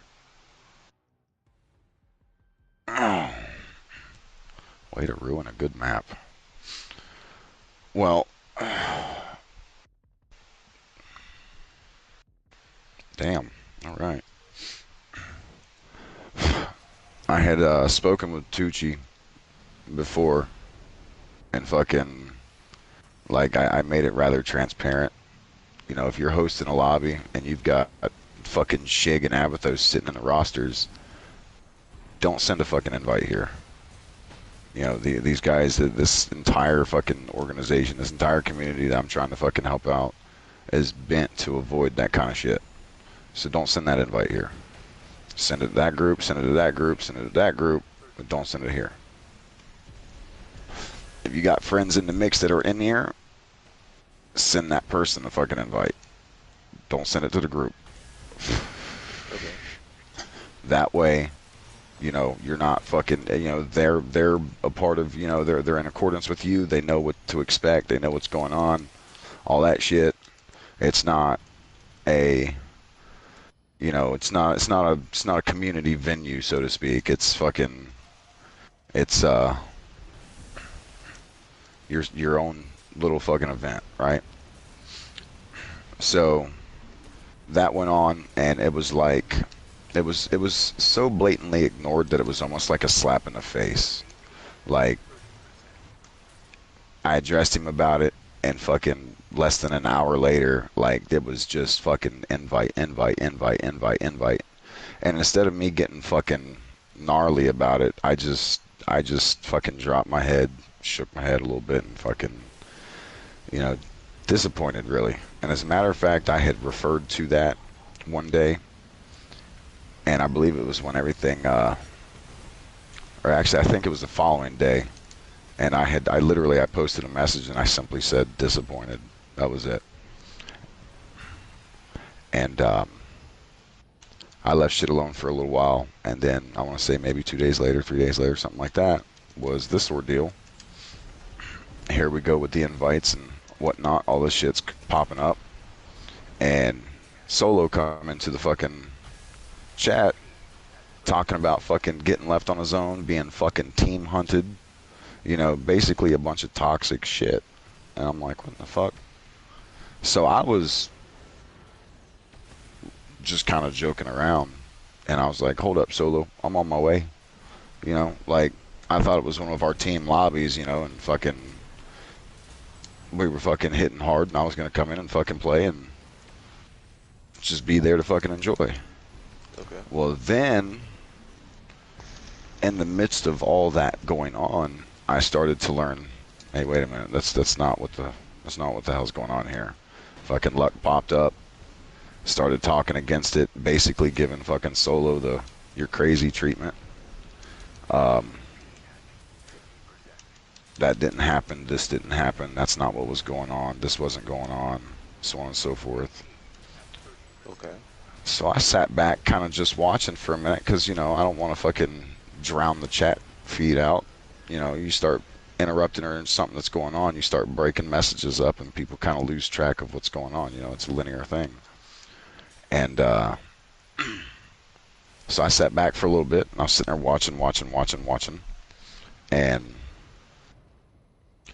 Way to ruin a good map. Well, damn. All right. I had spoken with Tucci before, and fucking, like, I made it rather transparent. You know, if you're hosting a lobby and you've got fucking Shig and Abathos sitting in the rosters, don't send a fucking invite here. You know, these guys, this entire fucking organization, this entire community that I'm trying to fucking help out is bent to avoid that kind of shit. So don't send that invite here. Send it to that group, send it to that group, send it to that group, but don't send it here. If you got friends in the mix that are in here, send that person a fucking invite. Don't send it to the group. Okay. That way, you know, you're not fucking, you know, they're a part of, you know, they're in accordance with you. They know what to expect. They know what's going on. All that shit. It's not a, you know, it's not a community venue, so to speak. It's fucking, it's your own little fucking event, right? So that went on, and it was like, it was so blatantly ignored that it was almost like a slap in the face. Like, I addressed him about it, and fucking less than an hour later, like, it was just fucking invite. And instead of me getting fucking gnarly about it, I just fucking dropped my head, shook my head a little bit, and fucking, you know, disappointed, really. And as a matter of fact, I had referred to that one day, and I believe it was when everything, or actually I think it was the following day, and I posted a message and I simply said disappointed. That was it. And I left shit alone for a little while, and then I want to say maybe 2 days later, 3 days later, something like that, was this ordeal. Here we go with the invites and whatnot. All this shit's popping up, and Solo come into the fucking chat talking about fucking getting left on his own, being fucking team hunted, you know, basically a bunch of toxic shit. And I'm like, what the fuck? So I was just kind of joking around, and I was like, hold up, Solo, I'm on my way. You know, like, I thought it was one of our team lobbies, you know, and fucking we were fucking hitting hard, and I was gonna come in and fucking play and just be there to fucking enjoy. Okay. Well, then, in the midst of all that going on, I started to learn, hey, wait a minute, that's not what the hell's going on here. Fucking Luck popped up, started talking against it, basically giving fucking Solo the "you're crazy" treatment. that didn't happen, this didn't happen, that's not what was going on, this wasn't going on, so on and so forth. Okay. So I sat back kind of just watching for a minute because, you know, I don't want to fucking drown the chat feed out. You know, you start interrupting or something that's going on, you start breaking messages up and people kind of lose track of what's going on. You know, it's a linear thing. And so I sat back for a little bit and I was sitting there watching. And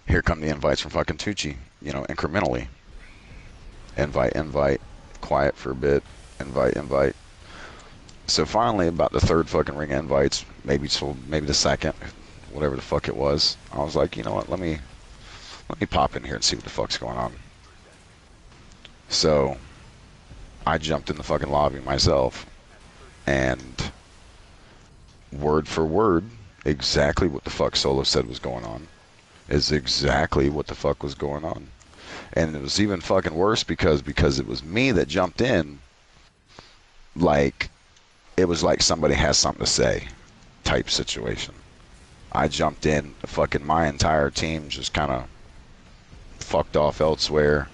here come the invites from fucking Tucci, you know, incrementally. Invite, quiet for a bit, invite. So finally, about the third fucking ring of invites, maybe the second, whatever the fuck it was, I was like, you know what, let me pop in here and see what the fuck's going on. So I jumped in the fucking lobby myself, and word for word, exactly what the fuck Solo said was going on is exactly what the fuck was going on. And it was even fucking worse because it was me that jumped in, like, it was like somebody has something to say type situation. I jumped in, fucking my entire team just kind of fucked off elsewhere,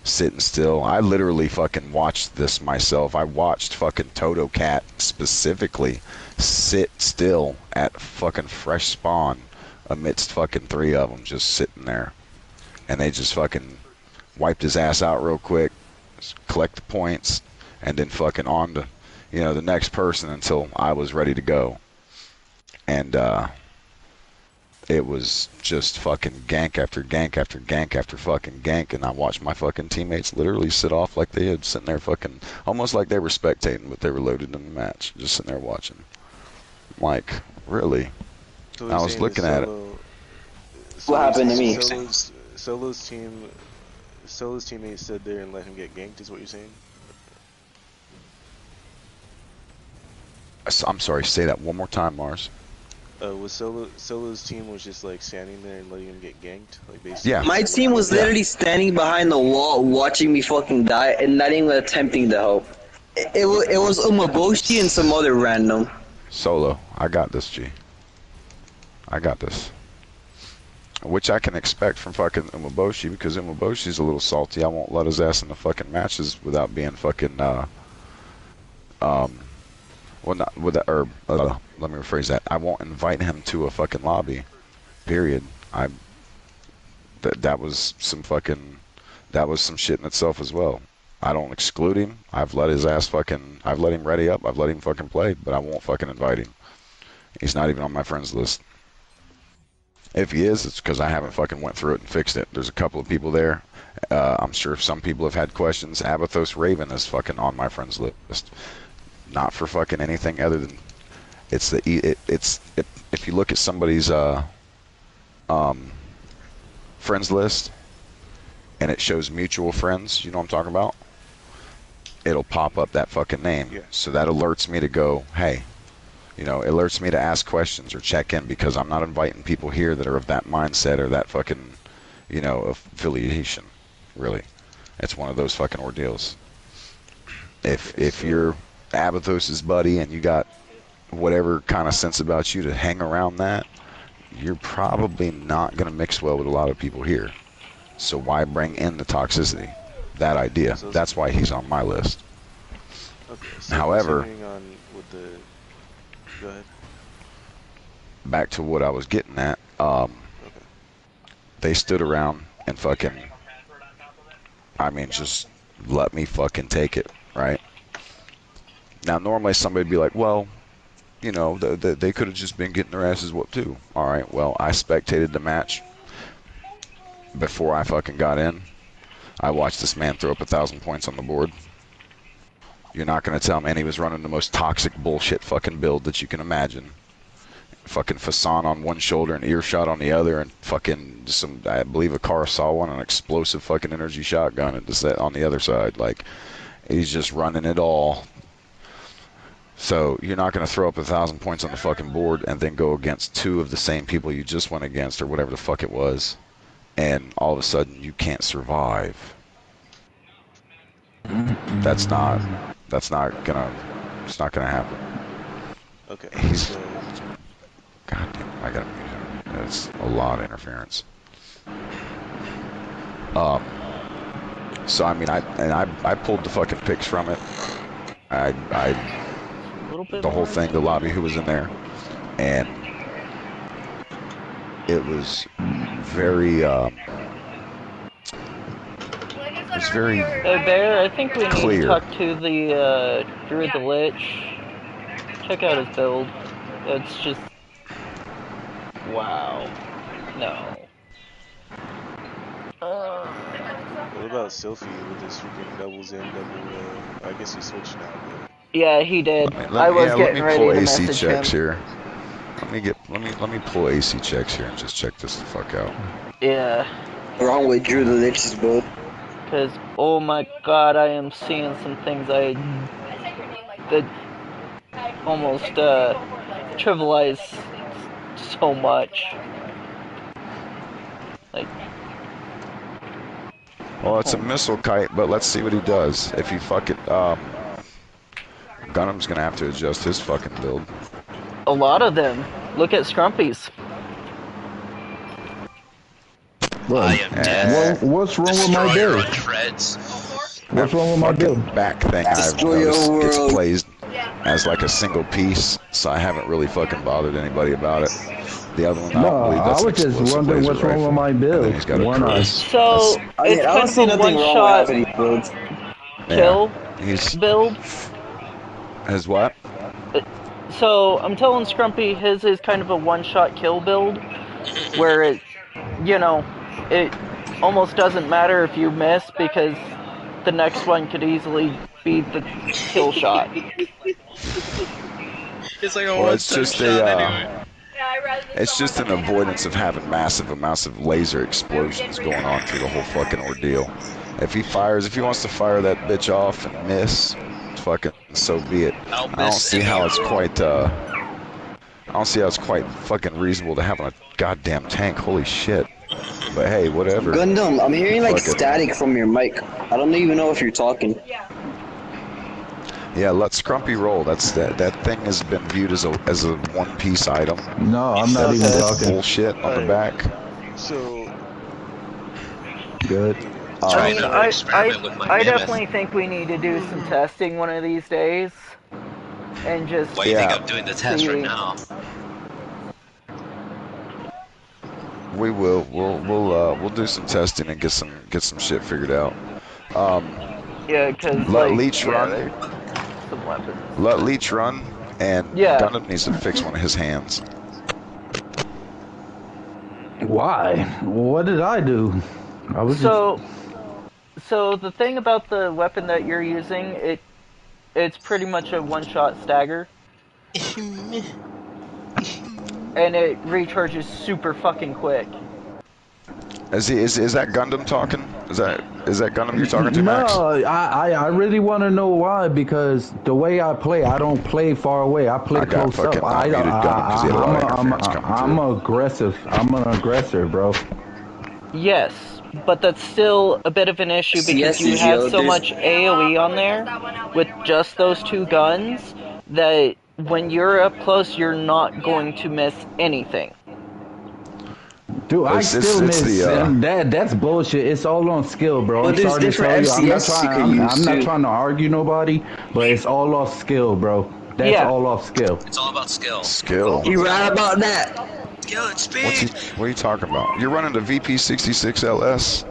sitting still. I literally fucking watched this myself. I watched fucking Toto Cat specifically sit still at fucking fresh spawn amidst fucking 3 of them just sitting there. And they just fucking wiped his ass out real quick, collect the points, and then fucking on to, you know, the next person until I was ready to go. And it was just fucking gank after gank after gank after fucking gank, and I watched my fucking teammates literally sit off like they had sitting there fucking, almost like they were spectating, but they were loaded in the match, just sitting there watching. Like, really? So I was looking at it. What happened to me? Solo's teammate stood there and let him get ganked, is what you're saying? I'm sorry, say that one more time, Mars. Was Solo's team was just like standing there and letting him get ganked? Like basically. Yeah. My team was literally standing behind the wall watching me fucking die and not even attempting to help. It was Umaboshi and some other random. Solo, I got this, G. I got this. Which I can expect from fucking Umaboshi, because Umaboshi's a little salty. I won't let his ass in the fucking matches without being fucking, well, not with that, or let me rephrase that. I won't invite him to a fucking lobby. Period. That was some shit in itself as well. I don't exclude him. I've let his ass fucking, I've let him ready up. I've let him fucking play, but I won't fucking invite him. He's not even on my friends list. If he is, it's because I haven't fucking went through it and fixed it. There's a couple of people there. I'm sure some people have had questions. Abathos Raven is fucking on my friends list. Not for fucking anything other than if you look at somebody's friends list and it shows mutual friends, you know what I'm talking about? It'll pop up that fucking name. Yeah. So that alerts me to go, hey, you know, it alerts me to ask questions or check in, because I'm not inviting people here that are of that mindset or that fucking, you know, affiliation, really. It's one of those fucking ordeals. If you're Abathos' buddy and you got whatever kind of sense about you to hang around that, you're probably not going to mix well with a lot of people here. So why bring in the toxicity? That idea. That's why he's on my list. Okay, so However, continuing on with the, go ahead. Back to what I was getting at, they stood around and fucking, I mean, just let me fucking take it, right? Now, normally somebody would be like, well, you know, they could have just been getting their asses whooped too. All right, well, I spectated the match before I fucking got in. I watched this man throw up 1,000 points on the board. You're not going to tell me, and he was running the most toxic bullshit fucking build that you can imagine. Fucking Fasan on one shoulder and Earshot on the other, and fucking some, I believe a car saw one, an explosive fucking energy shotgun on the other side. Like, he's just running it all. So you're not going to throw up 1,000 points on the fucking board and then go against 2 of the same people you just went against or whatever the fuck it was, and all of a sudden you can't survive. It's not gonna happen. Okay. He's, So, God damn, I gotta mute him. It's a lot of interference. So I mean, I pulled the fucking pics from it. I A little bit the whole more. thing, the lobby, who was in there, and it was very Hey Bear, I think we need Clear. to talk to the Druid the Lich. Check out his build. It's just wow. No. What about Sylphie with this freaking doubles in, double, I guess he switched now, but... Yeah, he did. I was let getting me ready pull to AC message checks him. here. Let me pull AC checks here and just check this the fuck out. Yeah. Wrong with Drew the Lich's build. Cause oh my god, I am seeing some things that almost trivialize so much. Like, Well, it's a missile kite, but let's see what he does. If he fucking Gunham's gonna have to adjust his fucking build. a lot of them. Look at Scrumpy's. I am dead. What's wrong with my Destroyer build? on shreds. What's wrong with my Fucking build? back thing I've Destroy your noticed gets world. plays as like a single piece, so I haven't really fucking bothered anybody about it. The other one, I No, don't believe that's I an was just explosive wondering laser what's wrong rifle. with my And build. then he's got a One eye. cruise. So it's I don't kind see of a nothing wrong with one-shot any builds. kill He's build. his what? So I'm telling Scrumpy his is kind of a one-shot kill build, where it, you know, it almost doesn't matter if you miss because the next one could easily be the kill shot. It's like a Well, it's one-time just shot a anyway. it's just an avoidance of having massive amounts of laser explosions going on through the whole fucking ordeal. If he wants to fire that bitch off and miss, fucking so be it. I don't see how it's quite fucking reasonable to have on a goddamn tank. Holy shit. But hey, whatever. Gundam, I'm hearing like Fuck it. static from your mic. I don't even know if you're talking. Yeah, let Scrumpy roll. That thing has been viewed as a one-piece item. No, I'm not even talking. Bullshit on the back. So... Good. I mean, to experiment with my I mammoth. definitely think we need to do some testing one of these days, and just Why do you think I'm doing the test see- right now? We will. We'll do some testing and get some shit figured out. Yeah, because Let like, Leech run. there's some weapons. Let Leech run, and Yeah. Gundam needs to fix one of his hands. Why? What did I do? I was So the thing about the weapon that you're using, it's pretty much a one-shot stagger, and it recharges super fucking quick. Is that Gundam talking? Is that Gundam you're talking to, Max? No, I really want to know why, because the way I play, I don't play far away. I play I got close up. fucking unmuted Gundam 'cause he had a lot of interference coming I'm through. aggressive. I'm an aggressor, bro. Yes, but that's still a bit of an issue because Yes, you have Gio, so there's- much AoE on there with just those two guns that when you're up close, you're not going to miss anything. Dude, I It's still miss, the, and that's bullshit. It's all on skill, bro. But I'm there's sorry to different tell you, FCS you can use, I'm not too. trying to argue nobody, but it's all off skill, bro. That's Yeah. all off skill. It's all about skill. Skill. You right about that? Skill and speed. What are you talking about? You're running the VP66 LS.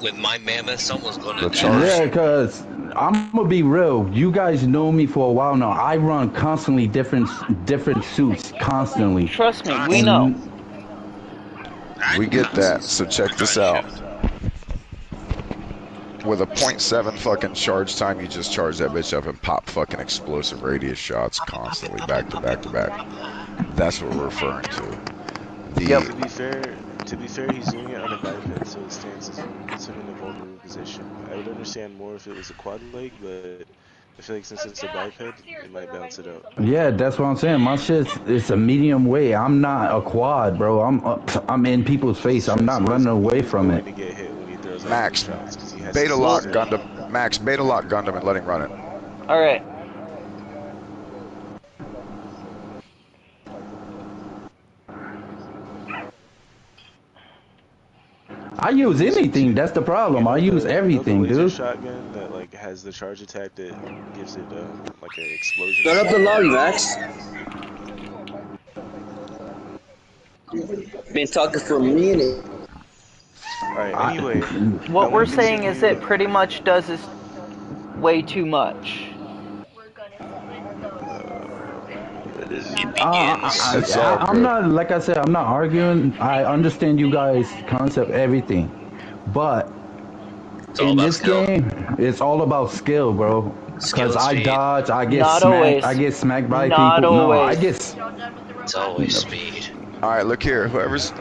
With my mammoth, someone's gonna The die. charge. Yeah, because I'm gonna be real. You guys know me for a while now. I run constantly different suits, constantly. Trust me, we know. We get that. So check this out. With a 0.7 fucking charge time, you just charge that bitch up and pop fucking explosive radius shots constantly, back to back to back. That's what we're referring to. To be fair, he's doing it on a biped, so his stance puts him in a vulnerable position. I would understand more if it was a quad leg, but I feel like since it's a biped, it might balance it out. Yeah, that's what I'm saying. My shit is a medium weight. I'm not a quad, bro. I'm in people's face. I'm not running away from it. To get hit when he throws out Max, shots, 'cause he has beta to lock sit. Gundam. Max, beta lock Gundam and let him run it. Alright. I use anything. That's the problem. I use everything, the laser dude. shotgun that like has the charge attack that gives it like an explosion. Start up the lobby, Max. Been talking for a minute. Alright, anyway. What we're saying is it pretty much does is way too much. I'm not, like I said, I'm not arguing. I understand you guys' concept, everything. But in this game, it's all about skill, bro. Because I dodge, I get Not smacked, always. I get smacked by Not people. No, I always. get. It's always speed. All right, look here. Whoever's.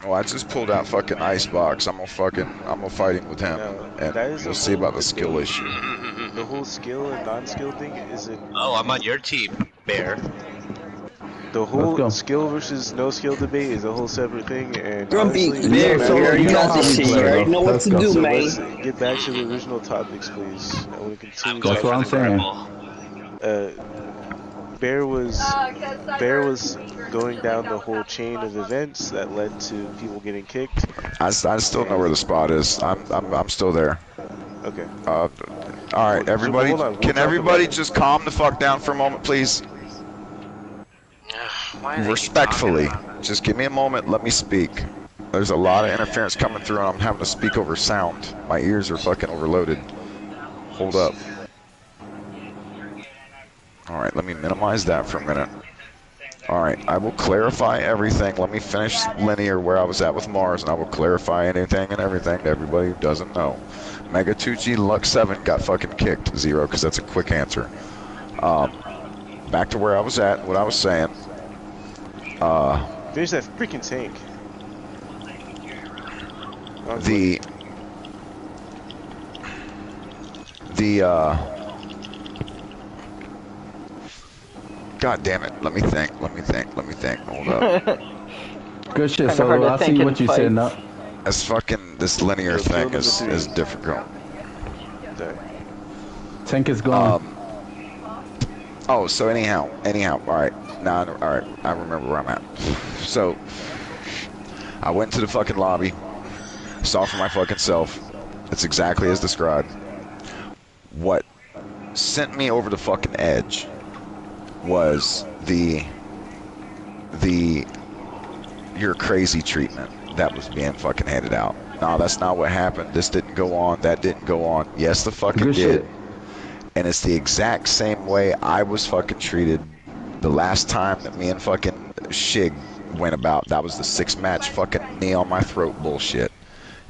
Oh, I just pulled out fucking Icebox. I'm gonna fight him with him, and we'll see about the skill issue. The whole skill and non-skill thing isn't. Oh, I'm on your team, Bear. The whole skill versus no skill debate is a whole separate thing, and Grumpy, honestly, Bear, you already got this shit. You already know what to do, so man. let's get back to the original topics, please. I want to continue. That's what I'm saying. Bear was going down the whole chain of events that led to people getting kicked. I still know where the spot is. I'm still there. Okay. All right, everybody. So, hold on, Can everybody just calm the fuck down for a moment, please? Respectfully, just give me a moment. Let me speak. There's a lot of interference coming through, and I'm having to speak over sound. My ears are fucking overloaded. Hold up. All right, let me minimize that for a minute. All right, I will clarify everything. Let me finish linear where I was at with Mars, and I will clarify anything and everything to everybody who doesn't know. Mega 2G Lux 7 got fucking kicked 0 because that's a quick answer. Back to where I was at, what I was saying. There's that freaking tank. God damn it, let me think. Hold up. Good shit, Solo. I see what you said now. This linear thing is difficult. Tank is gone. Oh, so anyhow, alright. Alright, I remember where I'm at. So, I went to the fucking lobby, saw for my fucking self. It's exactly as described. What sent me over the fucking edge was the you're crazy treatment that was being fucking handed out. No, that's not what happened. This didn't go on, that didn't go on. Yes, the fucking Good did. shit. And it's the exact same way I was fucking treated the last time that me and fucking Shig went about. That was the 6-match fucking knee on my throat bullshit.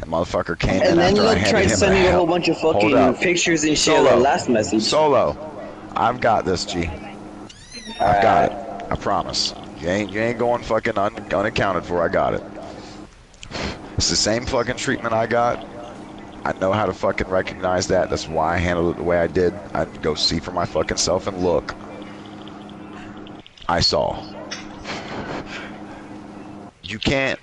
And motherfucker came in And then after I look, handed tried him sending you a hell. whole bunch of Hold fucking up. pictures and shit Solo. on the last message. Solo, I've got this, G. I've got it. I promise. You ain't going fucking unaccounted for. I got it. It's the same fucking treatment I got. I know how to fucking recognize that. That's why I handled it the way I did. I'd go see for my fucking self and look. I saw. You can't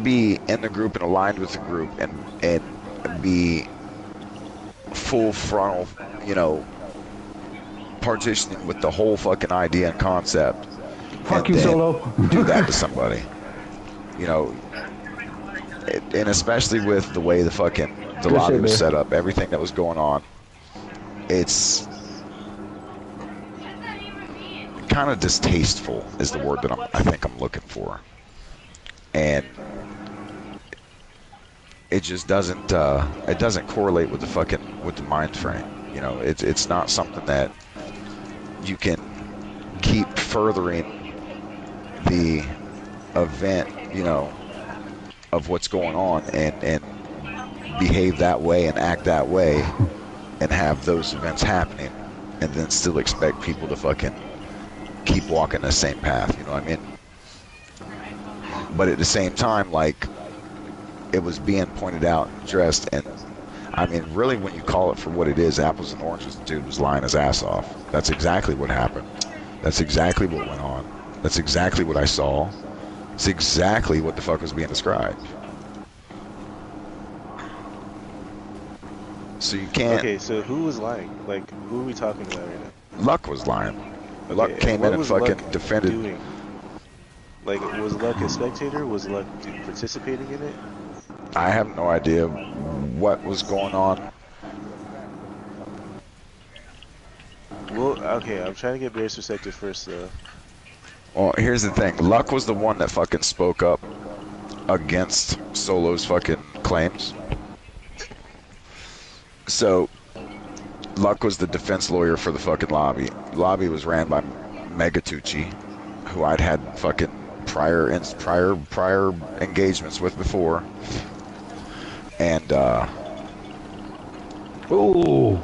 be in the group and aligned with the group and be full frontal, you know, partitioning with the whole fucking idea and concept. Fuck you, Solo. Do that to somebody. You know, and especially with the way the lobby was set up, everything that was going on, it's kind of distasteful is the word that I think I'm looking for. And it just doesn't correlate with the mind frame. You know, it's not something that you can keep furthering the event, you know, of what's going on and behave that way and act that way and have those events happening and then still expect people to fucking keep walking the same path, you know what I mean? But at the same time, like, it was being pointed out and addressed, and I mean, really, when you call it for what it is, apples and oranges, the dude was lying his ass off. That's exactly what happened. That's exactly what went on. That's exactly what I saw. It's exactly what the fuck was being described. So you can't. Okay, so who was lying? Like, who are we talking about right now? Luck was lying. Okay, Luck came what in and was fucking Luck defended. doing? Like, was Luck a spectator? Was Luck participating in it? I have no idea what was going on. Well, okay, I'm trying to get Bear's perspective first, though. Well, here's the thing. Luck was the one that fucking spoke up against Solo's fucking claims. So, Luck was the defense lawyer for the fucking lobby. Lobby was ran by Megatucci, who I'd had fucking prior engagements with before. And, Ooh.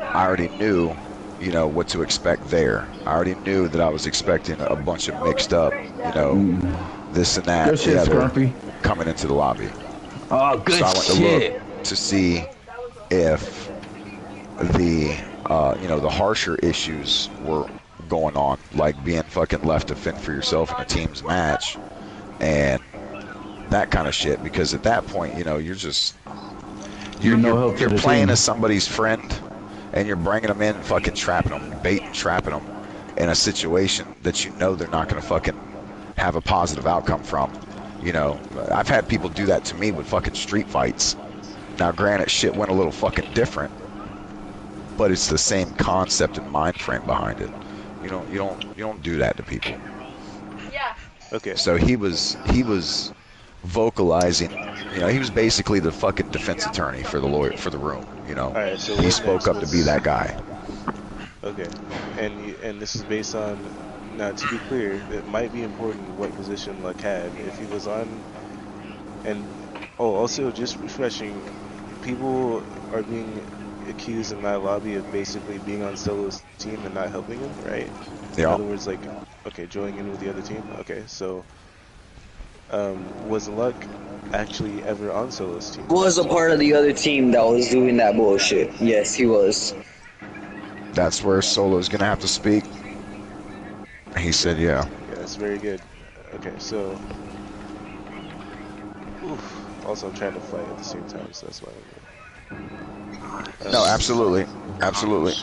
I already knew, you know, what to expect there. I already knew that I was expecting a bunch of mixed up, you know, this and that, Good shit, Scrumpy. coming into the lobby. Oh, good so I went shit. to look to see if the, you know, the harsher issues were going on, like being fucking left to fend for yourself in a team's match, and that kind of shit. Because at that point, you know, you're just you're playing as somebody's friend, and you're bringing them in and fucking trapping them, bait and trapping them in a situation that you know they're not going to fucking have a positive outcome from. You know, I've had people do that to me with fucking street fights. Now, granted, shit went a little fucking different, but it's the same concept and mind frame behind it. You don't do that to people. Yeah. Okay. So he was vocalizing. You know, he was basically the fucking defense attorney for the lawyer for the room. You know, Alright, so he spoke up to be that guy. Okay, and this is based on. Now, to be clear, it might be important what position Luck had. If he was on, and also just refreshing, people are being accused in that lobby of basically being on Solo's team and not helping him, right? Yeah. In other words, like, okay, joining in with the other team. Okay, so was Luck actually ever on Solo's team? Was a part of the other team that was doing that bullshit. Yes, he was. That's where Solo's gonna have to speak. He said, yeah. Yeah, that's very good. Okay, so. Oof. Also, I'm trying to fight at the same time, so that's why I'm. No, absolutely. Absolutely.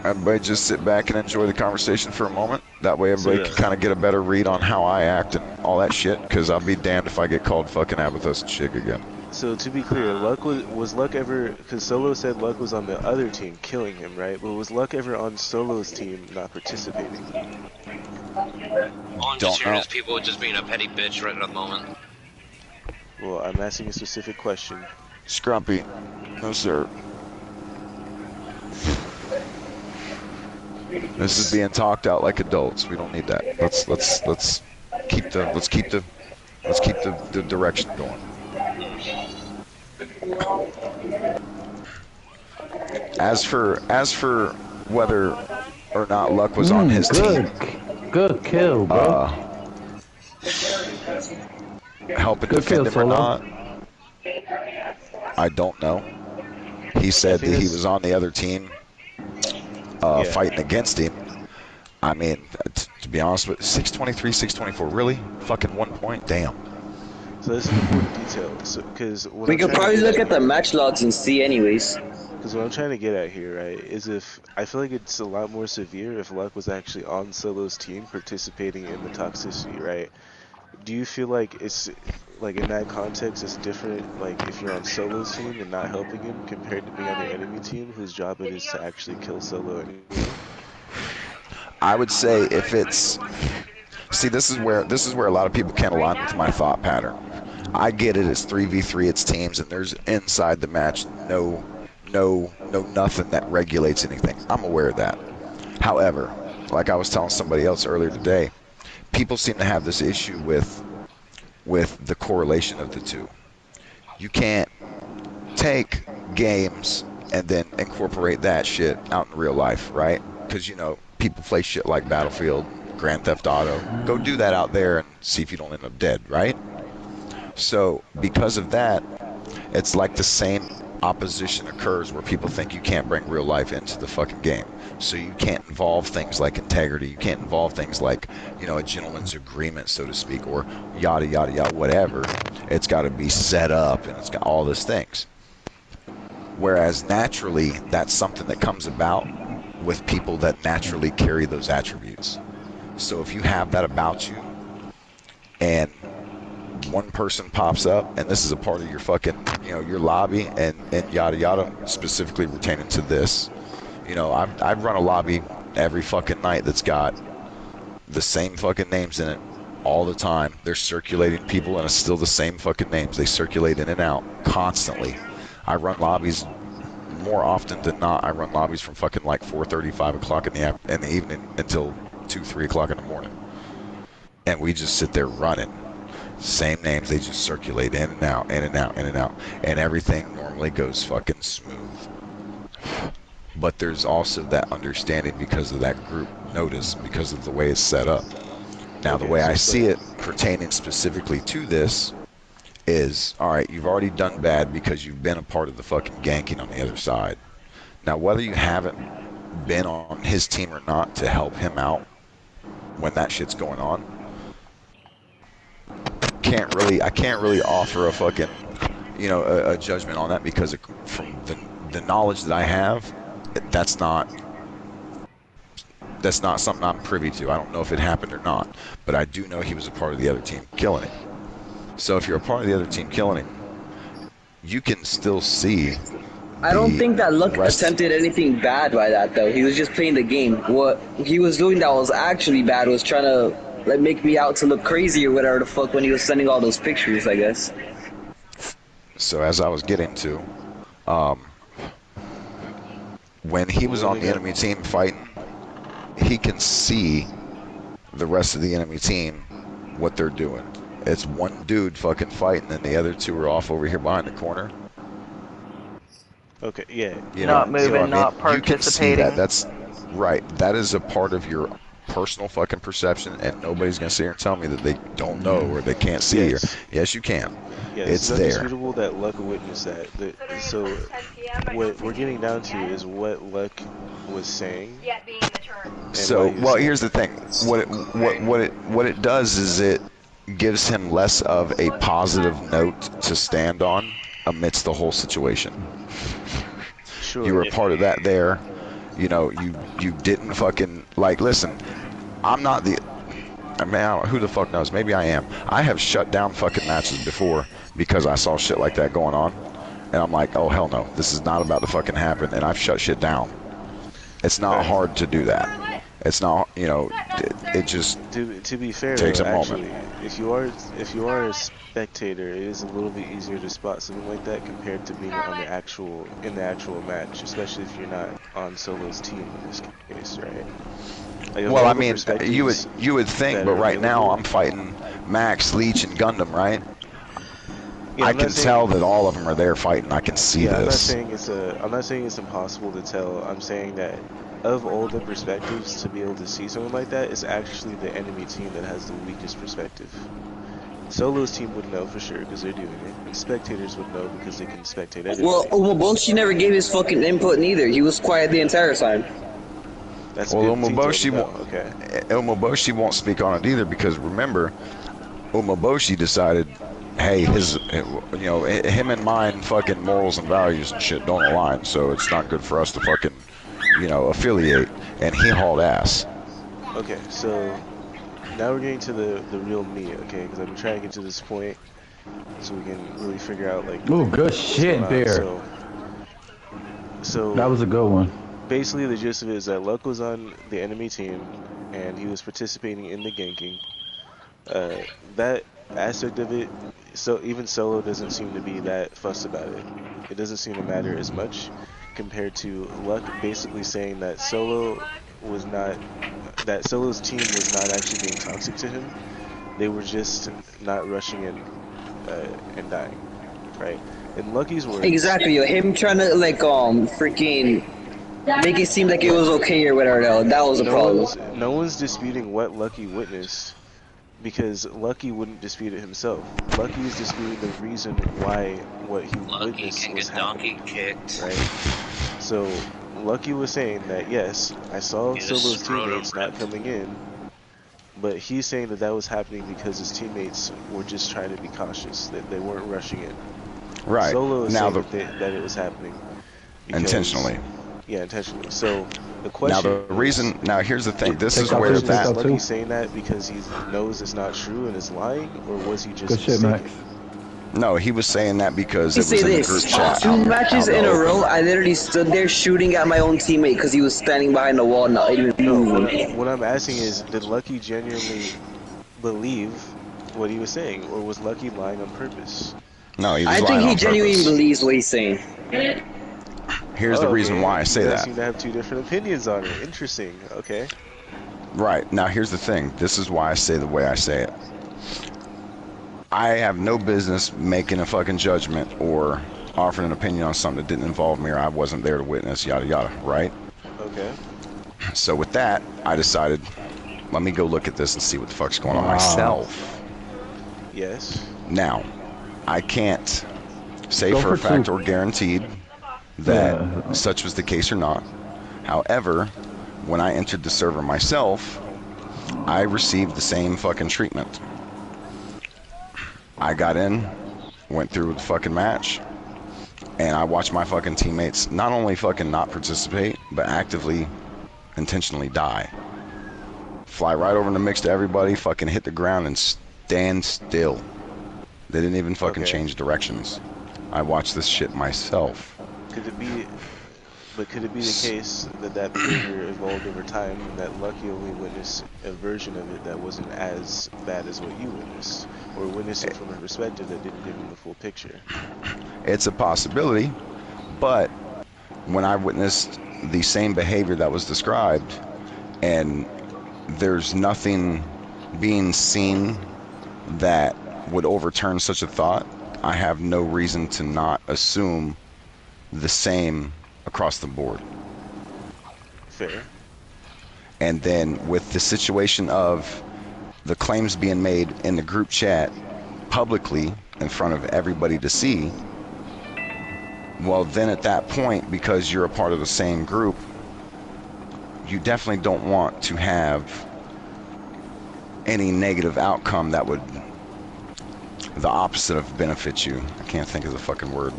Everybody just sit back and enjoy the conversation for a moment. That way everybody can kind of get a better read on how I act and all that shit, because I'll be damned if I get called fucking Abathos and shit again. So, to be clear, Luck was Luck ever, because Solo said Luck was on the other team killing him, right? But was Luck ever on Solo's team not participating? All I'm just hearing is people just being a petty bitch right at the moment. Well, I'm asking a specific question. Scrumpy. No, sir. This is being talked out like adults. We don't need that. Let's keep the direction going. As for whether or not Luck was on his team, good kill, bro. Helping defend him or not, I don't know. He said that he was on the other team, fighting against him. I mean, to be honest with you, 623, 624, really? Fucking 1 point? Damn. So this is an important detail. So, because we could probably look at the match logs and see, anyways. Because what I'm trying to get at here, right, is if I feel like it's a lot more severe if Luck was actually on Solo's team participating in the toxicity, right? Do you feel like it's like in that context it's different, like if you're on Solo's team and not helping him compared to being on the enemy team whose job it is to actually kill Solo anyway? I would say if it's this is where a lot of people can't align with my thought pattern. I get it, it's 3v3, it's teams, and there's inside the match no nothing that regulates anything. I'm aware of that. However, like I was telling somebody else earlier today, people seem to have this issue with the correlation of the two. You can't take games and then incorporate that shit out in real life, right? Because, you know, people play shit like Battlefield, Grand Theft Auto. Go do that out there and see if you don't end up dead, right? So, because of that, it's like the same opposition occurs where people think you can't bring real life into the fucking game. So you can't involve things like integrity. You can't involve things like, you know, a gentleman's agreement, so to speak, or yada, yada, yada, whatever. It's got to be set up, and it's got all these things. Whereas naturally, that's something that comes about with people that naturally carry those attributes. So if you have that about you, and one person pops up, and this is a part of your fucking, your lobby, and yada yada, specifically pertaining to this, I've run a lobby every fucking night that's got the same fucking names in it all the time. They're circulating people, and it's still the same fucking names. They circulate in and out constantly. I run lobbies more often than not. I run lobbies from fucking like 4:30, 5 o'clock in the evening until 2, 3 o'clock in the morning. And we just sit there running. Same names, they just circulate in and out, in and out, in and out. And everything normally goes fucking smooth. But there's also that understanding because of that group notice, because of the way it's set up. Now, the way I see it pertaining specifically to this is, all right, you've already done bad because you've been a part of the fucking ganking on the other side. Now, whether you haven't been on his team or not to help him out when that shit's going on, I can't really offer a fucking, a judgment on that, because from the knowledge that I have, that's not something I'm privy to. I don't know if it happened or not, but I do know he was a part of the other team killing it. So if you're a part of the other team killing it, you can still see. I don't think that Luck attempted anything bad by that, though. He was just playing the game. What he was doing that was actually bad was trying to make me out to look crazy or whatever the fuck when he was sending all those pictures, I guess. So as I was getting to, when he was on the enemy team fighting, he can see the rest of the enemy team, what they're doing. It's one dude fucking fighting, and the other two are off over here behind the corner. Okay, yeah. Not moving, not participating. You can see that. That's right. That is a part of your personal fucking perception, and nobody's gonna sit here and tell me that they don't know or they can't see. Yes. Yes, you can. Yeah, it's there. there. It's indisputable that Luck witnessed that. So what we're getting down to is what Luck was saying. Yeah, being the term. So, well, here's the thing. What it does is it gives him less of a positive note to stand on amidst the whole situation. Sure. You were a part of that there. You didn't fucking, listen, I'm not the, who the fuck knows? Maybe I am. I have shut down fucking matches before because I saw shit like that going on. And I'm like, oh, hell no. This is not about to fucking happen. And I've shut shit down. It's not hard to do that. It's not, it just to be fair, takes though, a moment. Actually, if you are a spectator, it is a little bit easier to spot something like that compared to being on in the actual match, especially if you're not on Solo's team in this case, right? Well, I mean, you would think, but right now I'm fighting Max, Leech, and Gundam, right? Yeah, I can tell that all of them are there fighting. I can see this. I'm not saying it's impossible to tell. I'm saying that of all the perspectives, to be able to see something like that, it's actually the enemy team that has the weakest perspective. Solo's team would know for sure because they're doing it, and spectators would know because they can spectate everything. Well, Umaboshi never gave his fucking input neither. He was quiet the entire time. That's well, good. Umaboshi won't speak on it either, because remember, Umaboshi decided, hey, him and mine fucking morals and values and shit don't align, so it's not good for us to fucking, affiliate, and he hauled ass. Okay, so now we're getting to the real meat, okay? Because I've been trying to get to this point so we can really figure out, ooh, good shit, Bear. So that was a good one. Basically, the gist of it is that Luck was on the enemy team, and he was participating in the ganking. That aspect of it, so even Solo doesn't seem to be that fussed about it. It doesn't seem to matter as much compared to Luck basically saying that Solo's team was not actually being toxic to him. They were just not rushing in and dying, right? In Lucky's words, exactly. Him trying to freaking make it seem like it was okay or whatever. That was a problem. No one's disputing what Lucky witnessed, because Lucky wouldn't dispute it himself. Lucky is disputing the reason why what he witnessed was happening. Kicked. Right? So Lucky was saying that yes, I saw Solo's teammates not coming in, but he's saying that was happening because his teammates were just trying to be cautious, that they weren't rushing in. Right. Solo is saying that it was happening. Because, Intentionally. Yeah, intentionally. So the question. Now the reason. Now here's the thing. This is out where two, take that. out two. Lucky saying that because he knows it's not true and is lying, or was he just Good shit, mistaken? Max. No, he was saying that because You it was say in the this, group chat. 2 matches out in a the row, open. I literally stood there shooting at my own teammate because he was standing behind the wall, not even No, moving. what I'm asking is, did Lucky genuinely believe what he was saying, or was Lucky lying on purpose? No, he was I think lying he on genuinely purpose. believes what he's saying. Here's the reason why I say You guys that. seem to have two different opinions on it. Interesting. Okay. Right. Now, here's the thing. This is why I say the way I say it. I have no business making a fucking judgment or offering an opinion on something that didn't involve me or I wasn't there to witness, yada yada, right? Okay. So with that, I decided, let me go look at this and see what the fuck's going on myself. Yes. Now, I can't say Go for a for fact two. or guaranteed that such was the case or not. However, when I entered the server myself, I received the same fucking treatment. I got in, went through the fucking match, and I watched my fucking teammates not only fucking not participate, but actively, intentionally die. Fly right over in the mix to everybody, fucking hit the ground and stand still. They didn't even fucking change directions. I watched this shit myself. Could it be the case that behavior evolved over time and that Lucky only witnessed a version of it that wasn't as bad as what you witnessed? Or witnessed it from a perspective that didn't give him the full picture? It's a possibility, but when I witnessed the same behavior that was described, and there's nothing being seen that would overturn such a thought, I have no reason to not assume the same across the board. Fair. And then with the situation of the claims being made in the group chat publicly in front of everybody to see, well then at that point, because you're a part of the same group, you definitely don't want to have any negative outcome that would the opposite of benefit you. I can't think of the fucking word.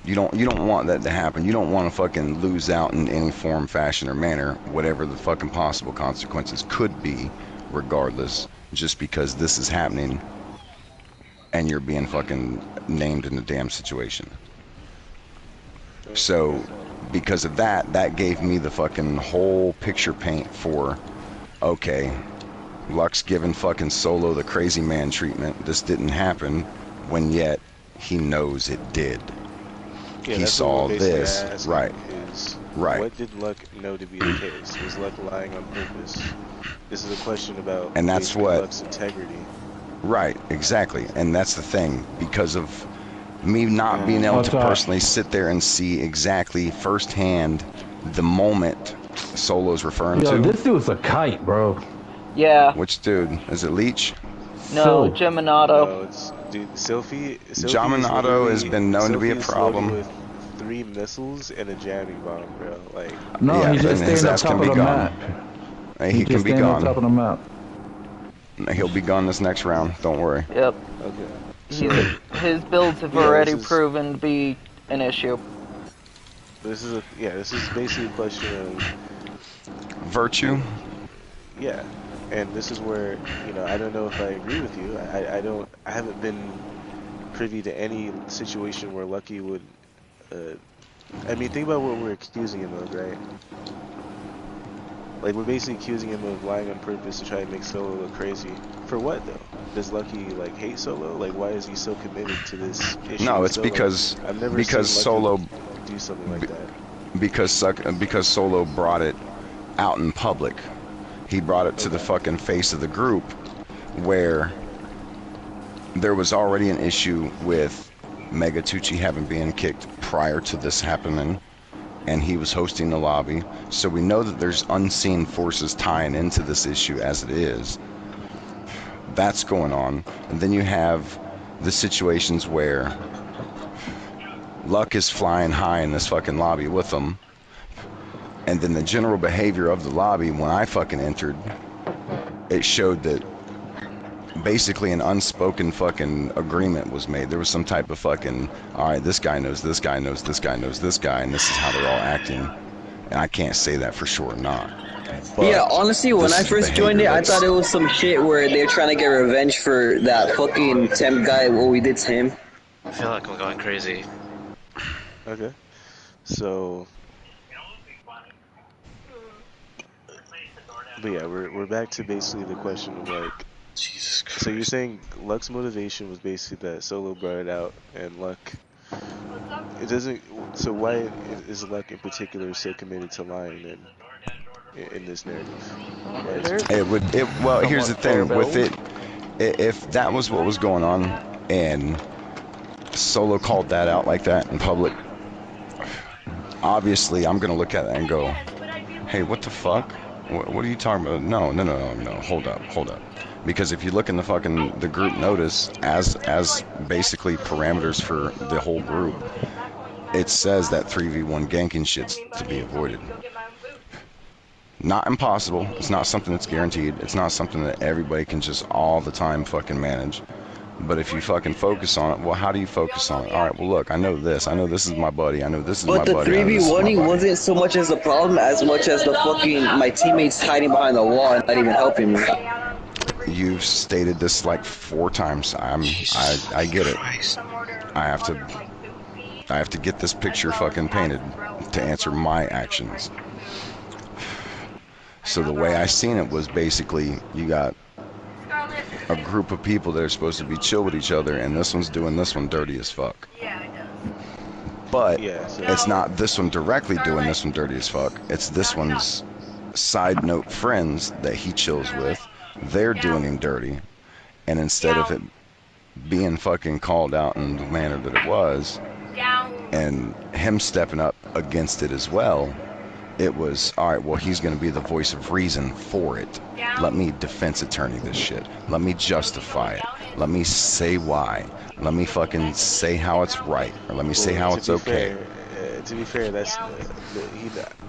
You don't want that to happen. You don't want to fucking lose out in any form, fashion, or manner, whatever the fucking possible consequences could be, regardless, just because this is happening and you're being fucking named in the damn situation. So, because of that, that gave me the fucking whole picture paint for, okay, Luck's giving fucking Solo the crazy man treatment. This didn't happen, when yet he knows it did. Yeah, he saw this, right? Right. What did Luck know to be the case? Was Luck lying on purpose? This is a question about and that's what Luck's integrity. Right, exactly, and that's the thing, because of me not being able to personally sit there and see exactly firsthand the moment Solo's referring to. This dude's a kite, bro. Yeah. Which dude? Is it Leech? No, Geminato. No, it's dude. Sylphie Geminato has been known to be a problem. With 3 missiles and a jamming bomb, bro. Like no, yeah, he's just staying on top of the map. He can be gone. On top of the map. He'll be gone this next round. Don't worry. Yep. Okay. His builds have already proven to be an issue. This is basically a question of virtue. Yeah, and this is where I don't know if I agree with you. I haven't been privy to any situation where Lucky would. I mean, think about what we're accusing him of, right? Like, we're basically accusing him of lying on purpose to try and make Solo look crazy. For what, though? Does Lucky, hate Solo? Like, why is he so committed to this issue? No, it's because Solo do something like that. Because Solo brought it out in public. He brought it to the fucking face of the group, where there was already an issue with Megatucci having been kicked prior to this happening, and he was hosting the lobby. So we know that there's unseen forces tying into this issue as it is. That's going on. And then you have the situations where Luck is flying high in this fucking lobby with them. And then the general behavior of the lobby when I fucking entered, it showed that basically an unspoken fucking agreement was made. There was some type of fucking, all right, this guy knows this guy knows this guy knows this guy, and this is how they're all acting. And I can't say that for sure or not. But yeah, honestly, when I first joined it, I thought it was some shit where they're trying to get revenge for that fucking temp guy, what we did to him. I feel like I'm going crazy. Okay. So, but yeah, we're back to basically the question of like, Jesus Christ. so you're saying Luck's motivation was basically that Solo brought it out, and Luck, it doesn't. So why is Luck in particular so committed to lying in this narrative? Well, here's the thing with it. If that was what was going on, and Solo called that out like that in public, obviously I'm gonna look at it and go, hey, what the fuck? What are you talking about? No, hold up. Because if you look in the group notice as basically parameters for the whole group, it says that 3v1 ganking shit's to be avoided. Not impossible. It's not something that's guaranteed. It's not something that everybody can just all the time fucking manage. But if you fucking focus on it, well, how do you focus on it? All right, well, look, I know this is my buddy. I know this is my buddy. But the 3v1ing wasn't so much as a problem as much as the fucking my teammates hiding behind the wall and not even helping me. You've stated this like 4 times. I get it. I have to get this picture fucking painted to answer my actions. So the way I seen it was basically you got a group of people that are supposed to be chill with each other, and this one's doing this one dirty as fuck. But it's not this one directly doing this one dirty as fuck. It's this one's side note friends that he chills with. They're doing him dirty, and instead of it being fucking called out in the manner that it was, and him stepping up against it as well, it was, all right, well, he's going to be the voice of reason for it. Let me defense attorney this shit. Let me justify it. Let me say why. Let me fucking say how it's right. Or let me say how it's okay. To be fair, that's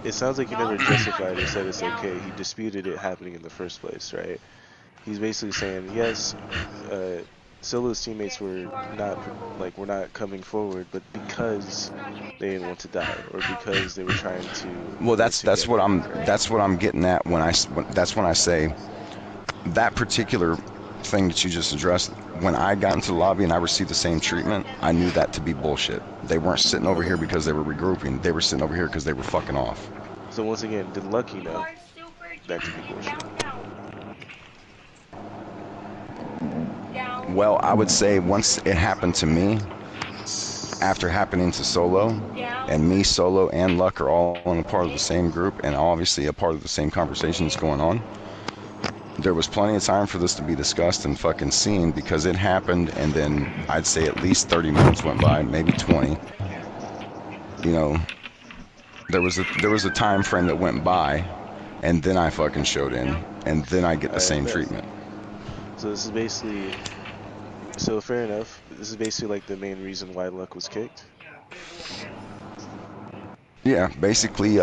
it sounds like he never justified or said it's okay. He disputed it happening in the first place, right? He's basically saying, yes, Solo's teammates were not coming forward, but because they didn't want to die, or because they were trying to. Well, that's what I'm getting at when I say that particular thing that you just addressed. When I got into the lobby and I received the same treatment, I knew that to be bullshit. They weren't sitting over here because they were regrouping. They were sitting over here because they were fucking off. So once again, did Lucky know that to be bullshit? Well, I would say once it happened to me, after happening to Solo, and me, Solo, and Luck are all on a part of the same group, and obviously a part of the same conversation that's going on, there was plenty of time for this to be discussed and fucking seen, because it happened, and then I'd say at least 30 minutes went by, maybe 20. You know, there was a time frame that went by, and then I fucking showed in, and then I get the same treatment. So this is basically, so fair enough. This is basically like the main reason why Luck was kicked. Yeah, basically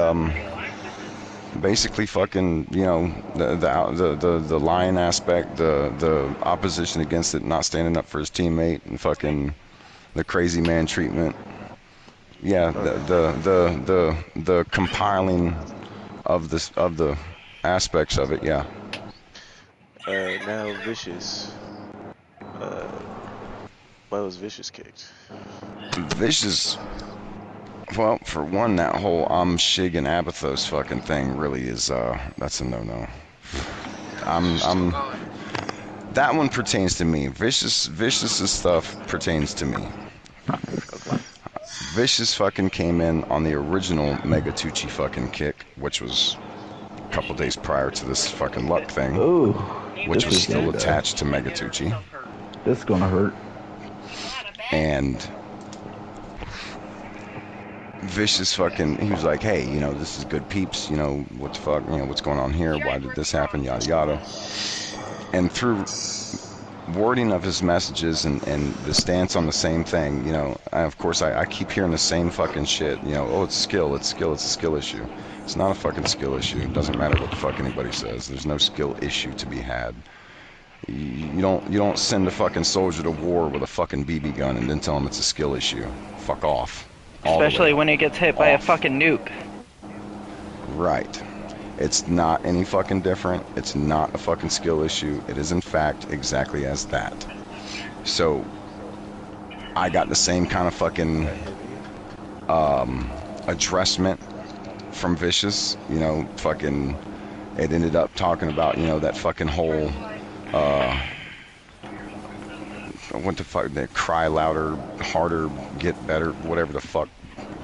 fucking, you know, the lying aspect, the opposition against it, not standing up for his teammate, and fucking the crazy man treatment. Yeah, the compiling of the aspects of it. Yeah. Now Vicious. Why was Vicious kicked? Vicious. Well, for one, that whole Shig and Abathos fucking thing really is that's a no-no. That one pertains to me. Vicious's stuff pertains to me. Vicious fucking came in on the original Megatucci fucking kick, which was a couple days prior to this fucking Luck thing. Ooh, which was still attached to Megatucci. This is gonna hurt. And Vicious fucking, he was like, hey, you know, this is good peeps, you know, what the fuck, you know, what's going on here, why did this happen, yada yada. And through wording of his messages and the stance on the same thing, you know, of course I keep hearing the same fucking shit, you know, oh, it's a skill issue. It's not a fucking skill issue. It doesn't matter what the fuck anybody says. There's no skill issue to be had. You don't send a fucking soldier to war with a fucking BB gun and then tell him it's a skill issue. Fuck off. Especially when he gets hit by a fucking nuke. Right. It's not any fucking different. It's not a fucking skill issue. It is in fact exactly as that. So I got the same kind of fucking addressment from Vicious. You know, fucking it ended up talking about, you know, that fucking whole what the fuck, that cry louder, harder, get better, whatever the fuck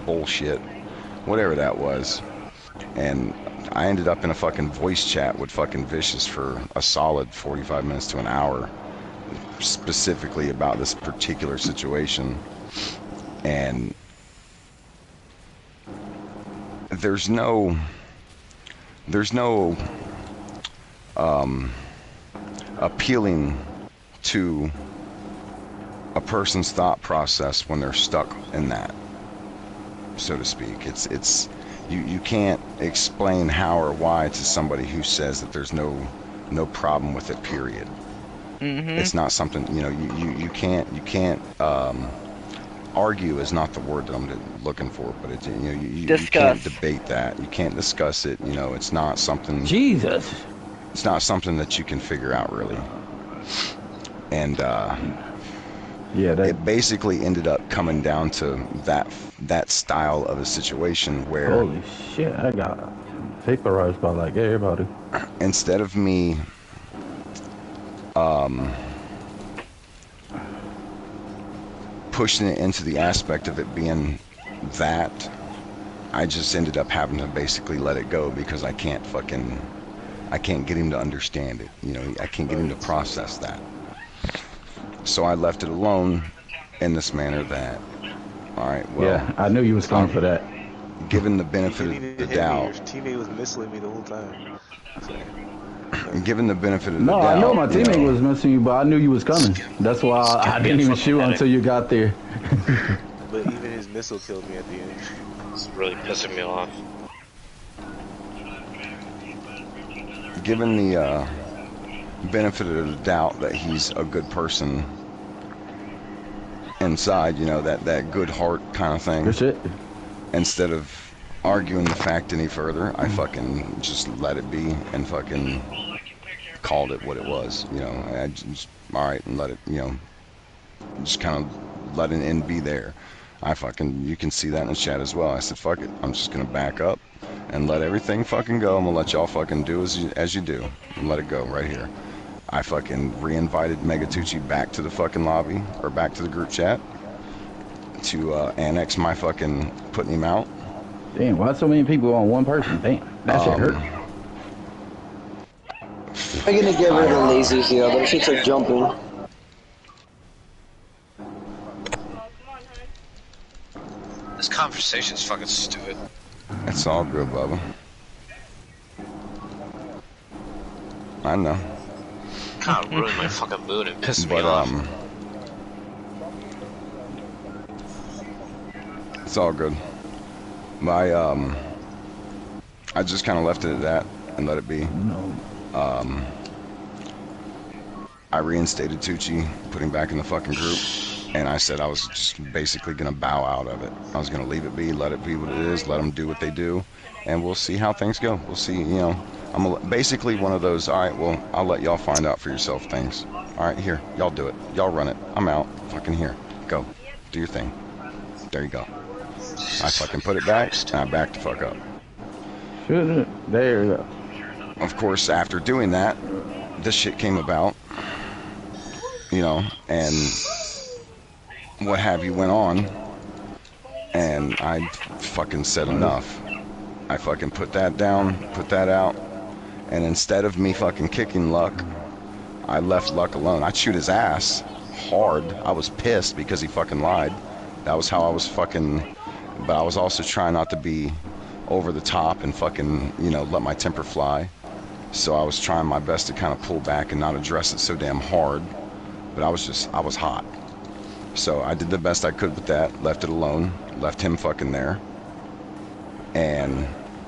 bullshit, whatever that was. And I ended up in a fucking voice chat with fucking Vicious for a solid 45 minutes to an hour, specifically about this particular situation. And there's no appealing to a person's thought process when they're stuck in that, so to speak. It's you can't explain how or why to somebody who says that there's no problem with it, period. It's not something, you know, you can't argue is not the word that I'm looking for, but it, you know, you can't debate that. You can't discuss it. You know, it's not something. Jesus. It's not something that you can figure out really. And yeah, it basically ended up coming down to that style of a situation where. Holy shit! I got vaporized by like everybody. Instead of me. Pushing it into the aspect of it being that, I just ended up having to basically let it go because I can't get him to understand it. You know, I can't get him to process that. So I left it alone in this manner that, all right, well. Yeah, I knew you was coming for that. Given the benefit of the doubt. Your teammate was missing me the whole time. Given the benefit of the doubt. No, I know my teammate was missing you, but I knew you was coming. That's why I didn't even shoot until you got there. But even his missile killed me at the end. It's really pissing me off. Given the benefit of the doubt that he's a good person inside, you know, that good heart kind of thing. That's it. Instead of arguing the fact any further, I fucking just let it be and fucking called it what it was, you know. I just, all right, and let it, you know, just kind of let it in, be there. You can see that in the chat as well. I said, fuck it, I'm just gonna back up and let everything fucking go. I'm gonna let y'all fucking do as you do and let it go right here. I fucking re-invited Megatucci back to the fucking lobby, or back to the group chat, to annex my fucking putting him out. Damn, why so many people on one person? Damn, that shit hurt. I'm gonna get rid of lazy here, but shit's like jumping. This conversation's fucking stupid. It's all good, Bubba. I know. Kind of ruined my fucking mood and pissed me off. It's all good. I just kind of left it at that and let it be. I reinstated Tucci, put him back in the fucking group, and I said I was just basically gonna bow out of it. I was gonna leave it be, let it be what it is, let them do what they do, and we'll see how things go. We'll see, you know. I'm basically one of those, all right, well, I'll let y'all find out for yourself things. All right, here, y'all do it. Y'all run it. I'm out. Fucking here. Go. Do your thing. There you go. I fucking put it back, and I backed the fuck up. There you go. Of course, after doing that, this shit came about, you know, and what have you went on, and I fucking said enough. I fucking put that down, put that out, and instead of me fucking kicking Luck, I left Luck alone. I'd shoot his ass hard. I was pissed because he fucking lied. That was how I was fucking, but I was also trying not to be over the top and fucking, you know, let my temper fly. So I was trying my best to kind of pull back and not address it so damn hard. But I was hot. So I did the best I could with that, left it alone, left him fucking there. And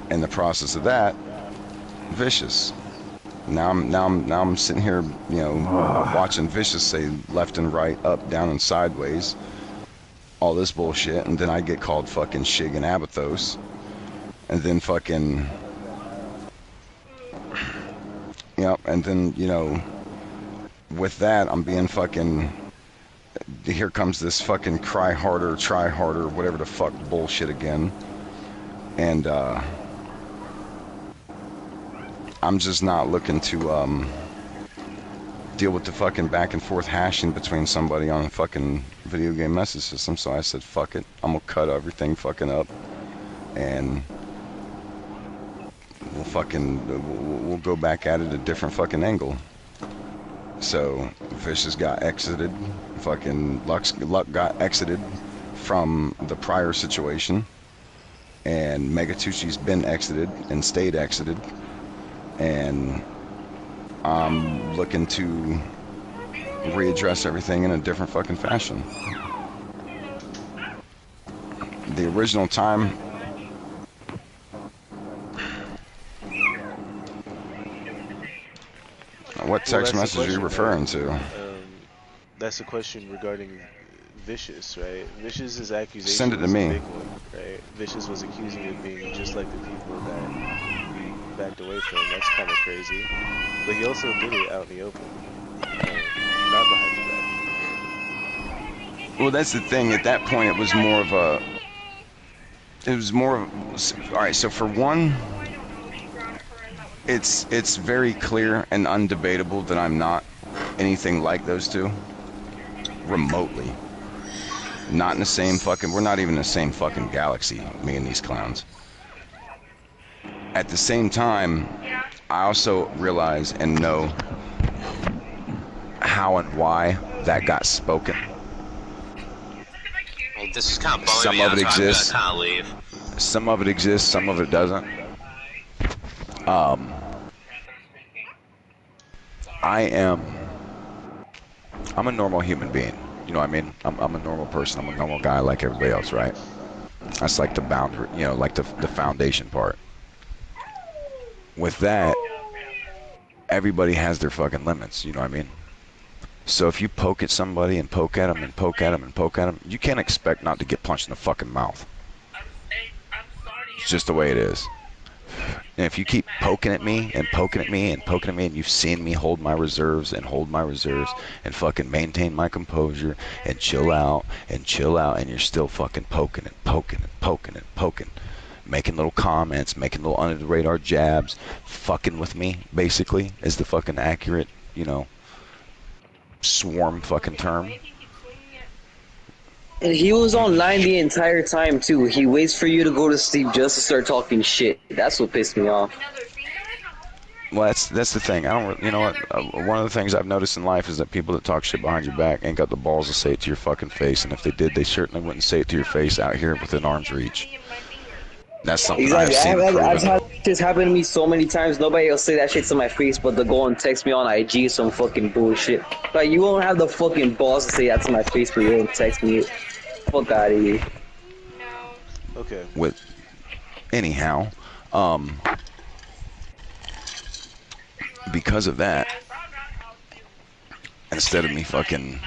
in the process of that, Vicious. Now I'm sitting here, you know, watching Vicious say left and right, up, down, and sideways, all this bullshit, and then I get called fucking Shig and Abathos, and then fucking, yep, and then, you know, with that I'm being fucking, here comes this fucking cry harder, try harder, whatever the fuck bullshit again, and I'm just not looking to deal with the fucking back and forth hashing between somebody on a fucking video game message system. So I said, fuck it. I'm gonna cut everything fucking up, and we'll go back at it a different fucking angle. So Vicious got exited. Fucking Luck got exited from the prior situation, and Megatucci's been exited and stayed exited. And I'm looking to readdress everything in a different fucking fashion. The original time, what text message are you referring to? That's a question regarding Vicious, right? Vicious's accusation Send it to was me. a big one, right? Vicious was accusing him of being just like the people that we backed away from. That's kind of crazy. But he also did it out in the open, not behind the back. Well, that's the thing. At that point, it was more of a... Alright, so for one, it's very clear and undebatable that I'm not anything like those two. Remotely. Not in the same fucking... We're not even in the same fucking galaxy, me and these clowns. At the same time, I also realize and know how and why that got spoken. Hey, this is kind of bumming Some me of out, it so I'm gonna exists. kind of leave. Some of it exists, some of it doesn't. I'm a normal human being. You know what I mean? I'm a normal person. I'm a normal guy like everybody else, right? That's like the boundary, you know, like the foundation part. With that, everybody has their fucking limits, you know what I mean? So if you poke at somebody and poke at them and poke at them and poke at them, you can't expect not to get punched in the fucking mouth. It's just the way it is. And if you keep poking at me and poking at me and poking at me, and you've seen me hold my reserves and fucking maintain my composure and chill out, and you're still fucking poking and poking and poking and poking, making little comments, making little under the radar jabs, fucking with me, basically, is the fucking accurate, you know, swarm fucking term. And he was online the entire time too. He waits for you to go to sleep just to start talking shit. That's what pissed me off. Well, that's the thing. I don't, you know what? One of the things I've noticed in life is that people that talk shit behind your back ain't got the balls to say it to your fucking face. And if they did, they certainly wouldn't say it to your face out here within arm's reach. That's something I've seen I've had this happen to me so many times. Nobody will say that shit to my face, but they'll go and text me on IG some fucking bullshit. Like, you won't have the fucking balls to say that to my face, but you won't text me. Fuck out of here. Okay. Anyhow, because of that, instead of me fucking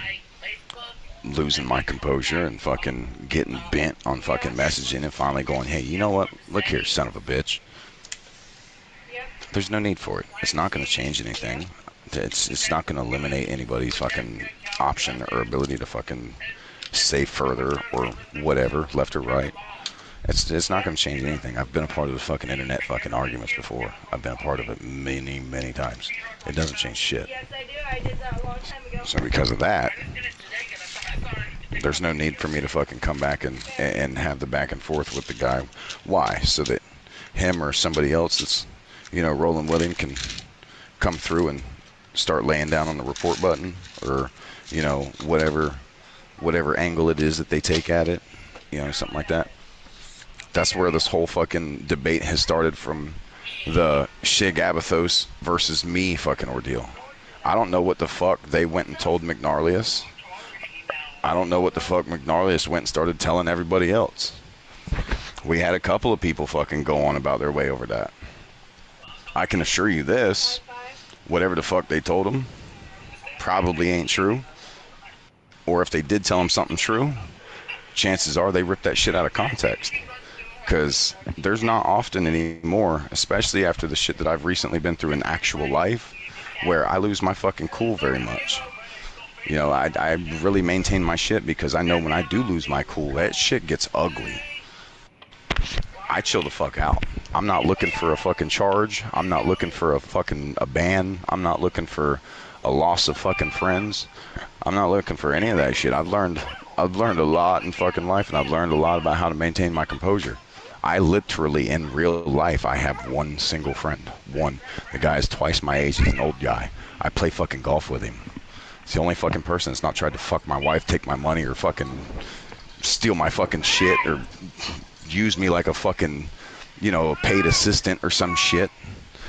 losing my composure and fucking getting bent on fucking messaging and finally going, hey, you know what? Look here, son of a bitch. There's no need for it. It's not going to change anything. It's not going to eliminate anybody's fucking option or ability to fucking say further or whatever, left or right. It's not going to change anything. I've been a part of the fucking internet fucking arguments before. I've been a part of it many, many times. It doesn't change shit. Yes, I do. I did that a long time ago. So because of that, there's no need for me to fucking come back and have the back and forth with the guy. Why? So that him or somebody else that's, you know, rolling with him can come through and start laying down on the report button, or, you know, whatever angle it is that they take at it, you know, something like that. That's where this whole fucking debate has started, from the Shig Abathos versus me fucking ordeal. I don't know what the fuck they went and told McNarlius. I don't know what the fuck McNarlius went and started telling everybody else. We had a couple of people fucking go on about their way over that. I can assure you this. whatever the fuck they told him probably ain't true. Or if they did tell him something true, chances are they ripped that shit out of context. Because there's not often anymore, especially after the shit that I've recently been through in actual life, where I lose my fucking cool very much. You know, I really maintain my shit because I know when I do lose my cool, that shit gets ugly. I chill the fuck out. I'm not looking for a fucking charge. I'm not looking for a ban. I'm not looking for a loss of fucking friends. I'm not looking for any of that shit. I've learned a lot in fucking life, and I've learned a lot about how to maintain my composure. I literally, in real life, I have one single friend. One. The guy is twice my age. He's an old guy. I play fucking golf with him. It's the only fucking person that's not tried to fuck my wife, take my money, or fucking steal my fucking shit, or use me like a fucking, you know, a paid assistant or some shit.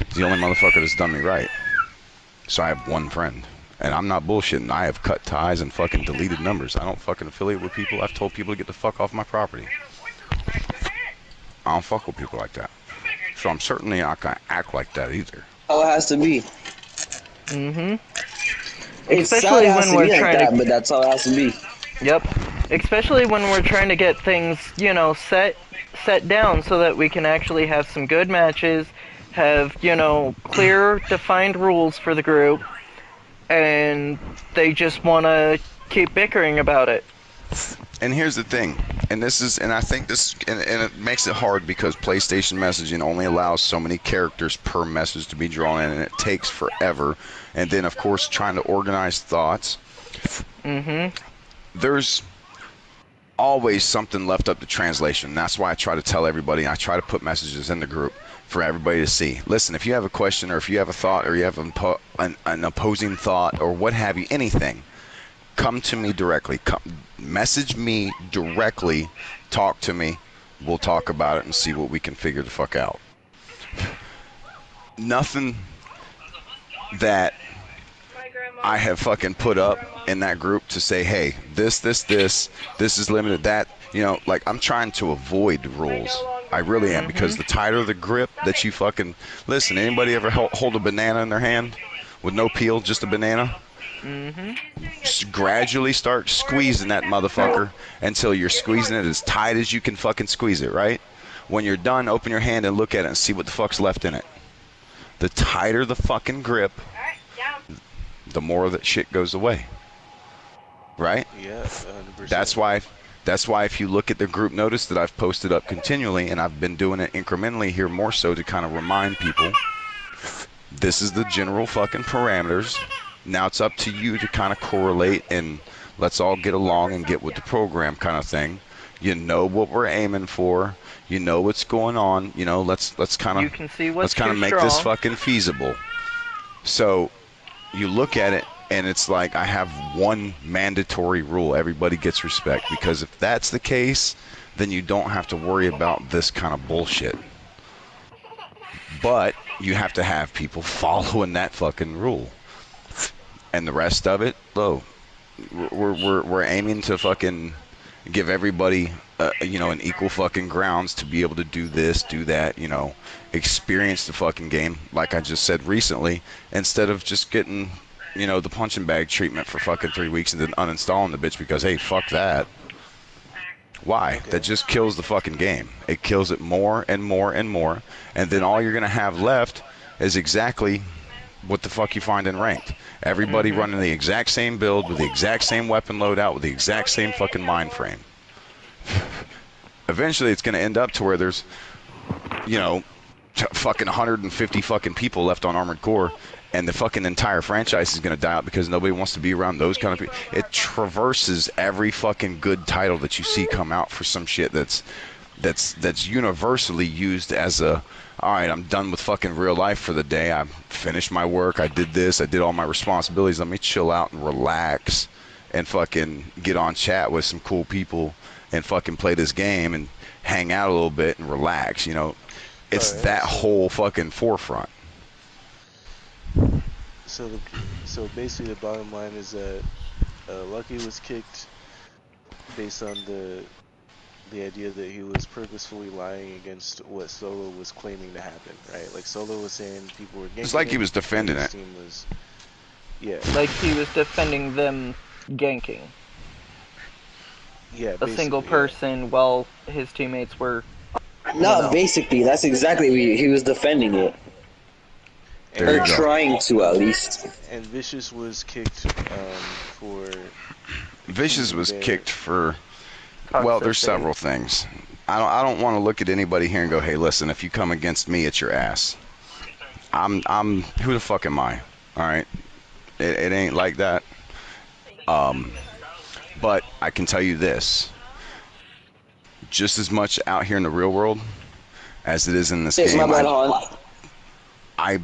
He's the only motherfucker that's done me right. So I have one friend. And I'm not bullshitting. I have cut ties and fucking deleted numbers. I don't fucking affiliate with people. I've told people to get the fuck off my property. I don't fuck with people like that. So I'm certainly not gonna act like that either. How it has to be. Mm-hmm. It's Especially sad it has when to be we're like trying that, to... but that's how it has to be. Yep. Especially when we're trying to get things, you know, set down so that we can actually have some good matches, have, you know, clear, defined rules for the group, and they just want to keep bickering about it. And here's the thing, and I think this, and it makes it hard because PlayStation messaging only allows so many characters per message to be drawn in, and it takes forever. And then, of course, trying to organize thoughts. Mm-hmm. There's always something left up to translation. That's why I try to tell everybody, I try to put messages in the group for everybody to see. Listen, if you have a question, or if you have a thought, or you have an opposing thought, or what have you, anything, come to me directly. Message me directly. Talk to me. We'll talk about it and see what we can figure the fuck out. Nothing that I have fucking put up in that group to say, hey, this is limited, that, you know, like, I'm trying to avoid rules. I really am, because the tighter the grip that you fucking... Listen, anybody ever hold a banana in their hand with no peel, just a banana? Mm-hmm. Just gradually start squeezing that motherfucker until you're squeezing it as tight as you can fucking squeeze it, right? When you're done, open your hand and look at it and see what the fuck's left in it. The tighter the fucking grip, the more that shit goes away. Right? Yeah, 100%. That's why if you look at the group notice that I've posted up continually, and I've been doing it incrementally here more so to kind of remind people, this is the general fucking parameters. Now it's up to you to kind of correlate and let's all get along and get with the program kind of thing. You know what we're aiming for. You know what's going on. You know, let's kind of make this fucking feasible. So you look at it and it's like, I have one mandatory rule. Everybody gets respect, because if that's the case, then you don't have to worry about this kind of bullshit. But you have to have people following that fucking rule. And the rest of it, though, we're aiming to fucking give everybody, you know, an equal fucking grounds to be able to do this, do that, you know, experience the fucking game, like I just said recently, instead of just getting, you know, the punching bag treatment for fucking 3 weeks and then uninstalling the bitch because, hey, fuck that. Why? Okay. That just kills the fucking game. It kills it more and more and more, and then all you're gonna have left is exactly what the fuck you find in ranked. Everybody running the exact same build with the exact same weapon loadout with the exact same fucking mind frame. Eventually it's going to end up to where there's, you know, fucking 150 fucking people left on Armored Core, and the fucking entire franchise is going to die out because nobody wants to be around those kind of people. It traverses every fucking good title that you see come out for some shit that's universally used as a, all right, I'm done with fucking real life for the day. I finished my work. I did this. I did all my responsibilities. Let me chill out and relax and fucking get on chat with some cool people and fucking play this game and hang out a little bit and relax. You know, it's that whole fucking forefront. So basically the bottom line is that Lucky was kicked based on the the idea that he was purposefully lying against what Solo was claiming to happen, right? Like Solo was saying people were ganking. It's like he was defending it. Team was, yeah. Like he was defending them ganking. Yeah. A single person while his teammates were. No, basically, that's exactly what he was defending it. Or trying to, at least. And Vicious was kicked for. Vicious was kicked for. Well, there's several things. I don't want to look at anybody here and go, hey, listen, if you come against me, it's your ass. I'm who the fuck am I? All right, it ain't like that. But I can tell you this: just as much out here in the real world as it is in this game, I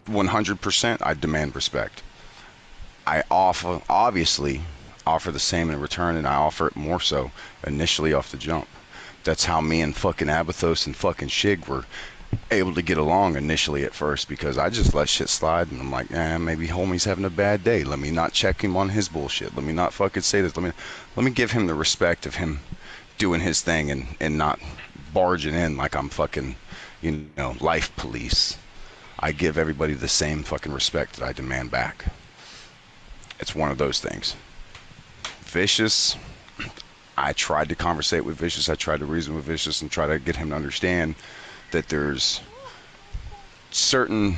100% I demand respect. I obviously offer the same in return, and I offer it more so initially off the jump. That's how me and fucking Abathos and fucking Shig were able to get along initially at first, because I just let shit slide, and I'm like, maybe homie's having a bad day. Let me not check him on his bullshit. Let me not fucking say this. Let me give him the respect of him doing his thing and not barging in like I'm fucking, life police. I give everybody the same fucking respect that I demand back. It's one of those things. Vicious, I tried to conversate with Vicious. I tried to reason with Vicious and try to get him to understand that there's certain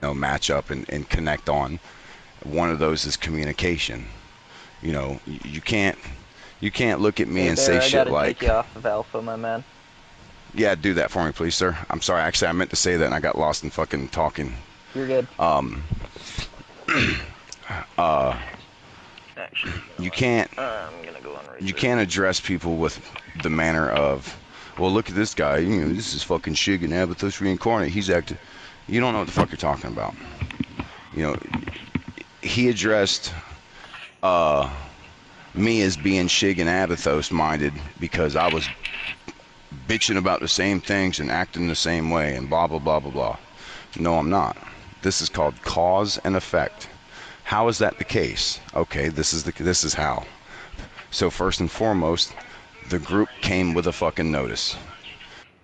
match up and connect on. One of those is communication. You can't look at me and say shit like, take you off of Alpha, my man. Yeah, do that for me, please, sir. I'm sorry. Actually, I meant to say that, and I got lost in fucking talking. You're good. You can't. I'm gonna go on research. You can't address people with the manner of, well, look at this guy. This is fucking Shig and Abathos reincarnate. He's acting. You don't know what the fuck you're talking about. He addressed me as being Shig and Abathos minded because I was bitching about the same things and acting the same way and blah blah blah blah blah. No, I'm not. This is called cause and effect. How is that the case? Okay, this is how. So first and foremost, the group came with a fucking notice.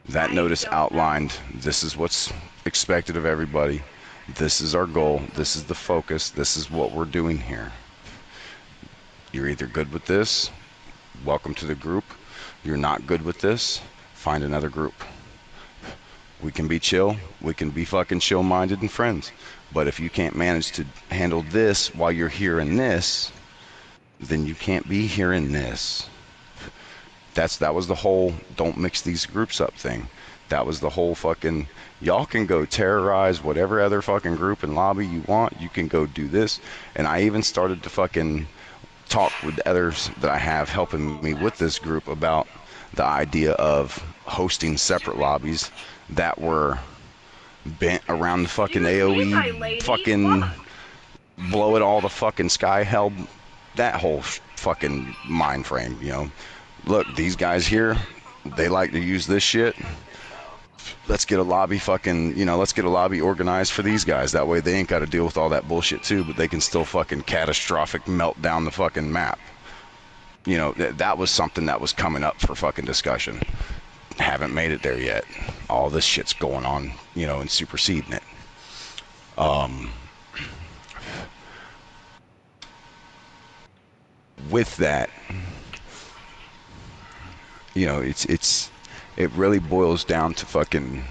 That notice outlined, this is what's expected of everybody. This is our goal. This is the focus. This is what we're doing here. You're either good with this, welcome to the group. You're not good with this, find another group. We can be chill. We can be fucking chill-minded and friends. But if you can't manage to handle this while you're here in this, then you can't be here in this. That was the whole don't mix these groups up thing. That was the whole fucking, y'all can go terrorize whatever other fucking group and lobby you want. You can go do this. And I even started to fucking talk with others that I have helping me with this group about the idea of hosting separate lobbies that were bent around the fucking AoE, fucking blow it all the fucking sky hell, that whole fucking mind frame, Look, these guys here, they like to use this shit. Let's get a lobby fucking, let's get a lobby organized for these guys. That way they ain't got to deal with all that bullshit too, but they can still fucking catastrophic melt down the fucking map. That was something that was coming up for fucking discussion. Haven't made it there yet. All this shit's going on, and superseding it. With that, it really boils down to fucking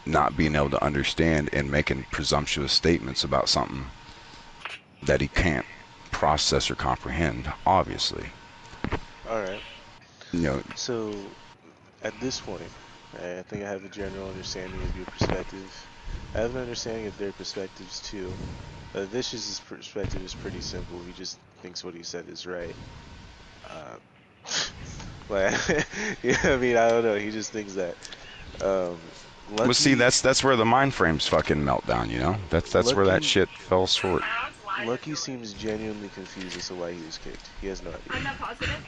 not being able to understand and making presumptuous statements about something that he can't process or comprehend, obviously. Alright. So, at this point, I think I have a general understanding of your perspective. I have an understanding of their perspectives too. Vicious's perspective is pretty simple. He just thinks what he said is right. I don't know. He just thinks that. Well, see, that's where the mind frames fucking melt down. That's Lucky, where that shit fell short. Lucky seems genuinely confused as to why he was kicked. He has no idea. I'm not positive.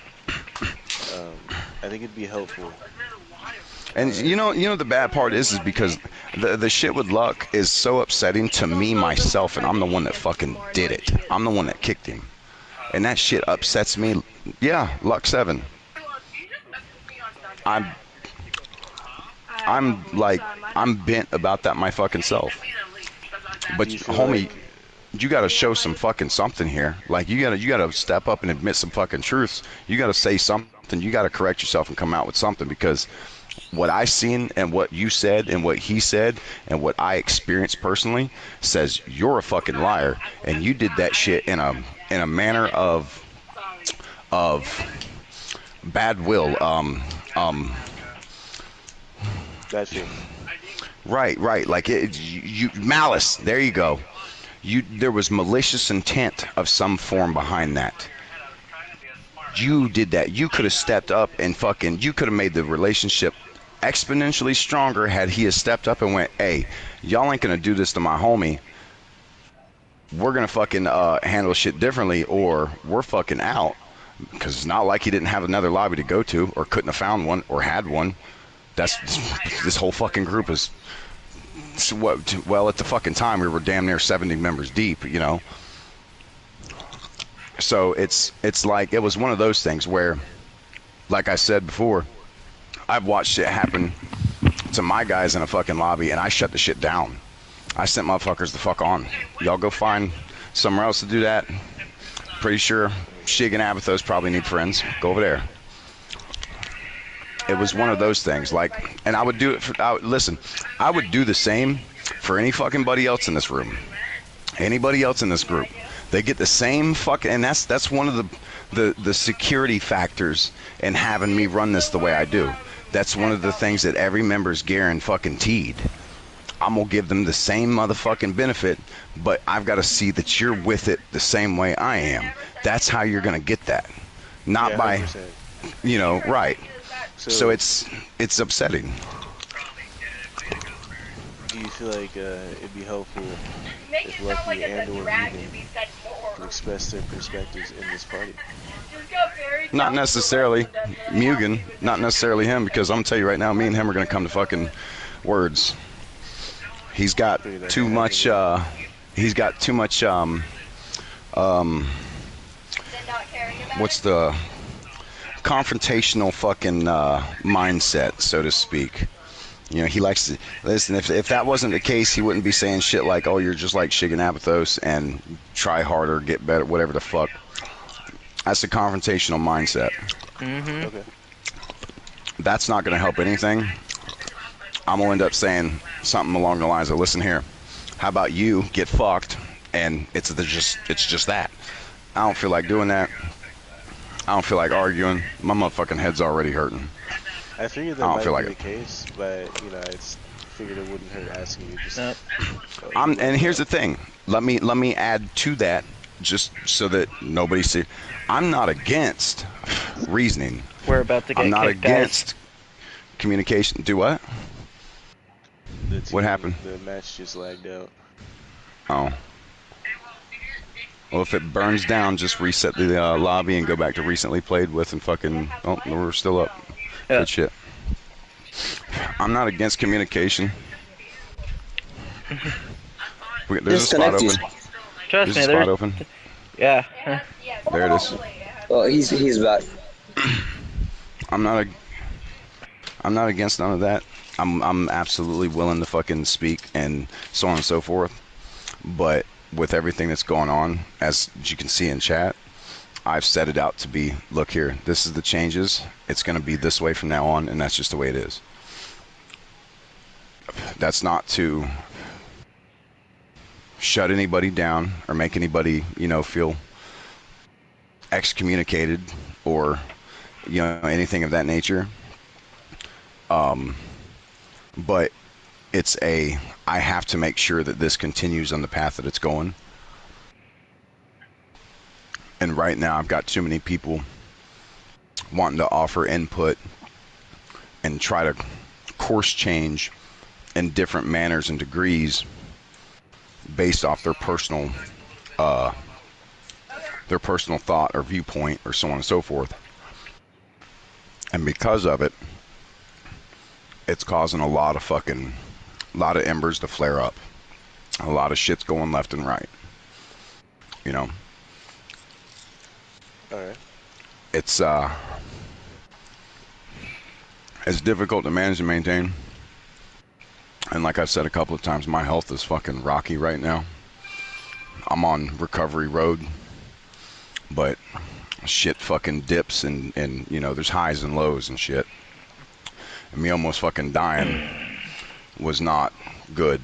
I think it'd be helpful And you know the bad part is because the shit with Luck is so upsetting to me myself, and I'm the one that fucking did it. I'm the one that kicked him, and that shit upsets me. Yeah, Luck 7. I'm like I'm bent about that my fucking self. But homie, you gotta show some fucking something here. Like you gotta step up and admit some fucking truths. You gotta say something. You gotta correct yourself and come out with something, because what I seen and what you said and what he said and what I experienced personally says you're a fucking liar, and you did that shit in a manner of bad will. That's it. Right. Like you malice. There you go. There was malicious intent of some form behind that. You did that. You could have stepped up and you could have made the relationship exponentially stronger had he have stepped up and went, hey, y'all ain't gonna do this to my homie. We're gonna fucking handle shit differently, or we're fucking out. Because it's not like he didn't have another lobby to go to, or couldn't have found one, or had one. This whole fucking group is, well, at the fucking time we were damn near 70 members deep, you know. So it's like, it was one of those things where, like I said before, I've watched shit happen to my guys in a fucking lobby, and I shut the shit down. I sent motherfuckers the fuck on. Y'all go find somewhere else to do that. Pretty sure Shig and Abathos probably need friends. Go over there. It was one of those things, like, and I would do it listen, I would do the same for any fucking buddy else in this room. Anybody else in this group. They get the same fucking, and that's one of the security factors in having me run this the way I do. That's one of the things that every member's guaranteed. I'm gonna give them the same motherfucking benefit, but I've got to see that you're with it the same way I am. That's how you're gonna get that, not by, 100%. you know, right. So it's upsetting. Do you feel like it'd be helpful if Lucky and or Mugen could express their perspectives in this party? Not necessarily Mugen, not necessarily him, because I'm gonna tell you right now, me and him are gonna come to fucking words. He's got too much. He's got too much. What's the confrontational fucking mindset, so to speak? You know, he likes to listen. If that wasn't the case, he wouldn't be saying shit like, "Oh, you're just like Shig and Abathos and try harder, get better, whatever the fuck." That's a confrontational mindset. Mm-hmm. Okay. That's not going to help anything. I'm gonna end up saying something along the lines of, "Listen here, how about you get fucked?" And it's just that. I don't feel like doing that. I don't feel like arguing. My motherfucking head's already hurting. I figured that might be the case, but you know, I figured it wouldn't hurt asking you. Just and here's the thing. Let me add to that, just so that nobody see. I'm not against reasoning. We're about to get I'm not kicked, against guys. communication. Do what? What happened? The match just lagged out. Oh. Well, if it burns down, just reset the lobby and go back to recently played with and fucking. Oh, we're still up. Yeah. Good shit. I'm not against communication. There's a spot open. Trust There's me, a spot open. Yeah. There it is. Oh, he's back. I'm not against none of that. I'm absolutely willing to fucking speak and so on and so forth. But with everything that's going on, as you can see in chat, I've set it out to be, look here, this is the changes. It's going to be this way from now on, and that's just the way it is. That's not to shut anybody down or make anybody, you know, feel excommunicated or, you know, anything of that nature. But it's I have to make sure that this continues on the path that it's going. And right now I've got too many people wanting to offer input and try to course change in different manners and degrees based off their personal thought or viewpoint or so on and so forth. And because of it, it's causing a lot of embers to flare up. A lot of shit's going left and right. You know. All right. It's difficult to manage and maintain. And like I've said a couple of times, my health is fucking rocky right now. I'm on recovery road, but shit fucking dips and you know, there's highs and lows and shit. And me almost fucking dying was not good.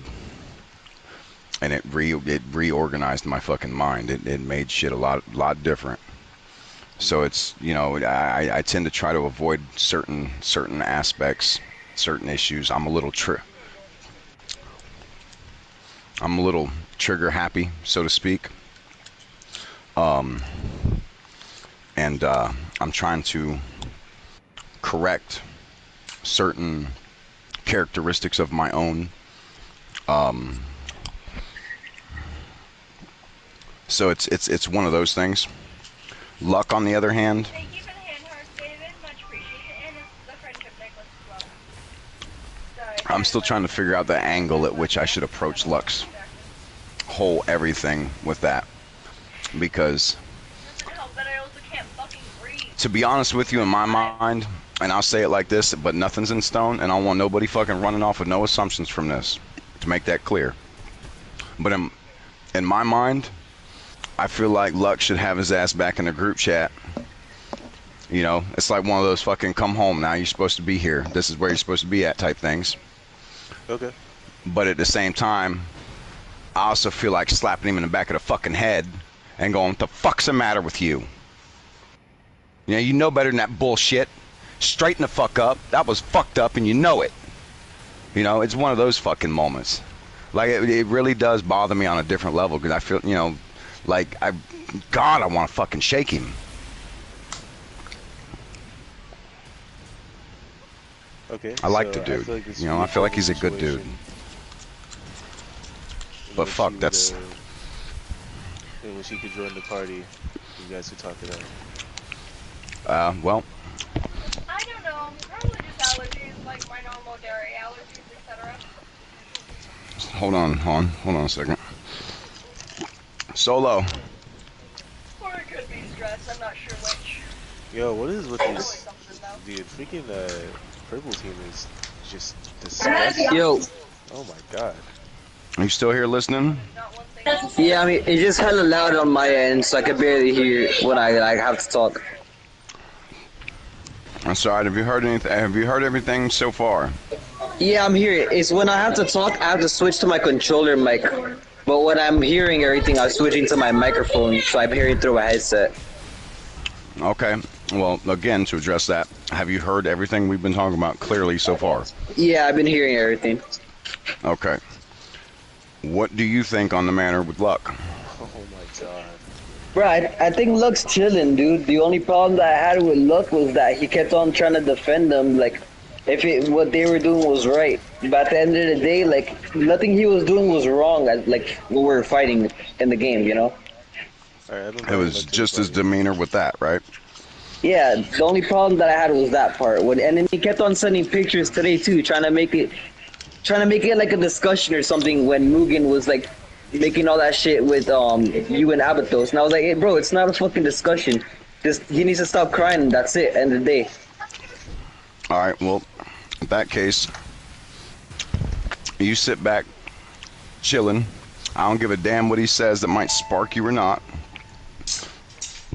And it reorganized my fucking mind. It made shit a lot different. So it's, you know, I tend to try to avoid certain aspects, certain issues. I'm a little trigger happy, so to speak. And I'm trying to correct certain characteristics of my own. So it's one of those things. Luck, on the other hand. Thank you for the hand hearts, David. Much appreciated. And the friendship necklace as well. Sorry, I'm still trying to figure out the angle at which I should approach Luck's whole everything with that. Because, to be honest with you, in my mind, and I'll say it like this, but nothing's in stone, and I don't want nobody fucking running off with no assumptions from this, to make that clear. But in my mind, I feel like Luck should have his ass back in the group chat. You know, it's like one of those fucking come home now, you're supposed to be here. This is where you're supposed to be at type things. Okay. But at the same time, I also feel like slapping him in the back of the fucking head and going, what the fuck's the matter with you? You know better than that bullshit. Straighten the fuck up. That was fucked up and you know it. You know, it's one of those fucking moments. Like, it really does bother me on a different level because I feel, you know, like, God, I want to fucking shake him. Okay. I like the dude. I feel like he's a good dude. But fuck, that's... And when she could join the party, you guys could talk it out. Well... I don't know. Probably just allergies, like my normal dairy allergies, etc. Hold on a second. Solo. Or it could be stress, I'm not sure which. Yo, what is with this? The freaking purple team is just disgusting. Yo. Oh my god. Are you still here listening? Yeah, I mean, it's just hella loud on my end, so I can barely hear when I have to talk. I'm sorry, have you heard anything? Have you heard everything so far? Yeah, I'm here. It's when I have to talk, I have to switch to my controller mic. But when I'm hearing everything, I'm switching to my microphone, so I'm hearing through a headset. Okay. Well, again, to address that, have you heard everything we've been talking about clearly so far? Yeah, I've been hearing everything. Okay. What do you think on the matter with Luck? Oh my god. Bro, I think Luck's chilling, dude. The only problem that I had with Luck was that he kept on trying to defend them, like, what they were doing was right. But at the end of the day, like, nothing he was doing was wrong, like, when we were fighting in the game, you know? It was just his demeanor with that, right? Yeah, the only problem that I had was that part. And then he kept on sending pictures today, too, trying to make it like a discussion or something when Mugen was, like, making all that shit with you and Abathos. And I was like, hey, bro, it's not a fucking discussion. Just, he needs to stop crying, and that's it, end of the day. Alright, well, in that case, you sit back, chilling. I don't give a damn what he says that might spark you or not.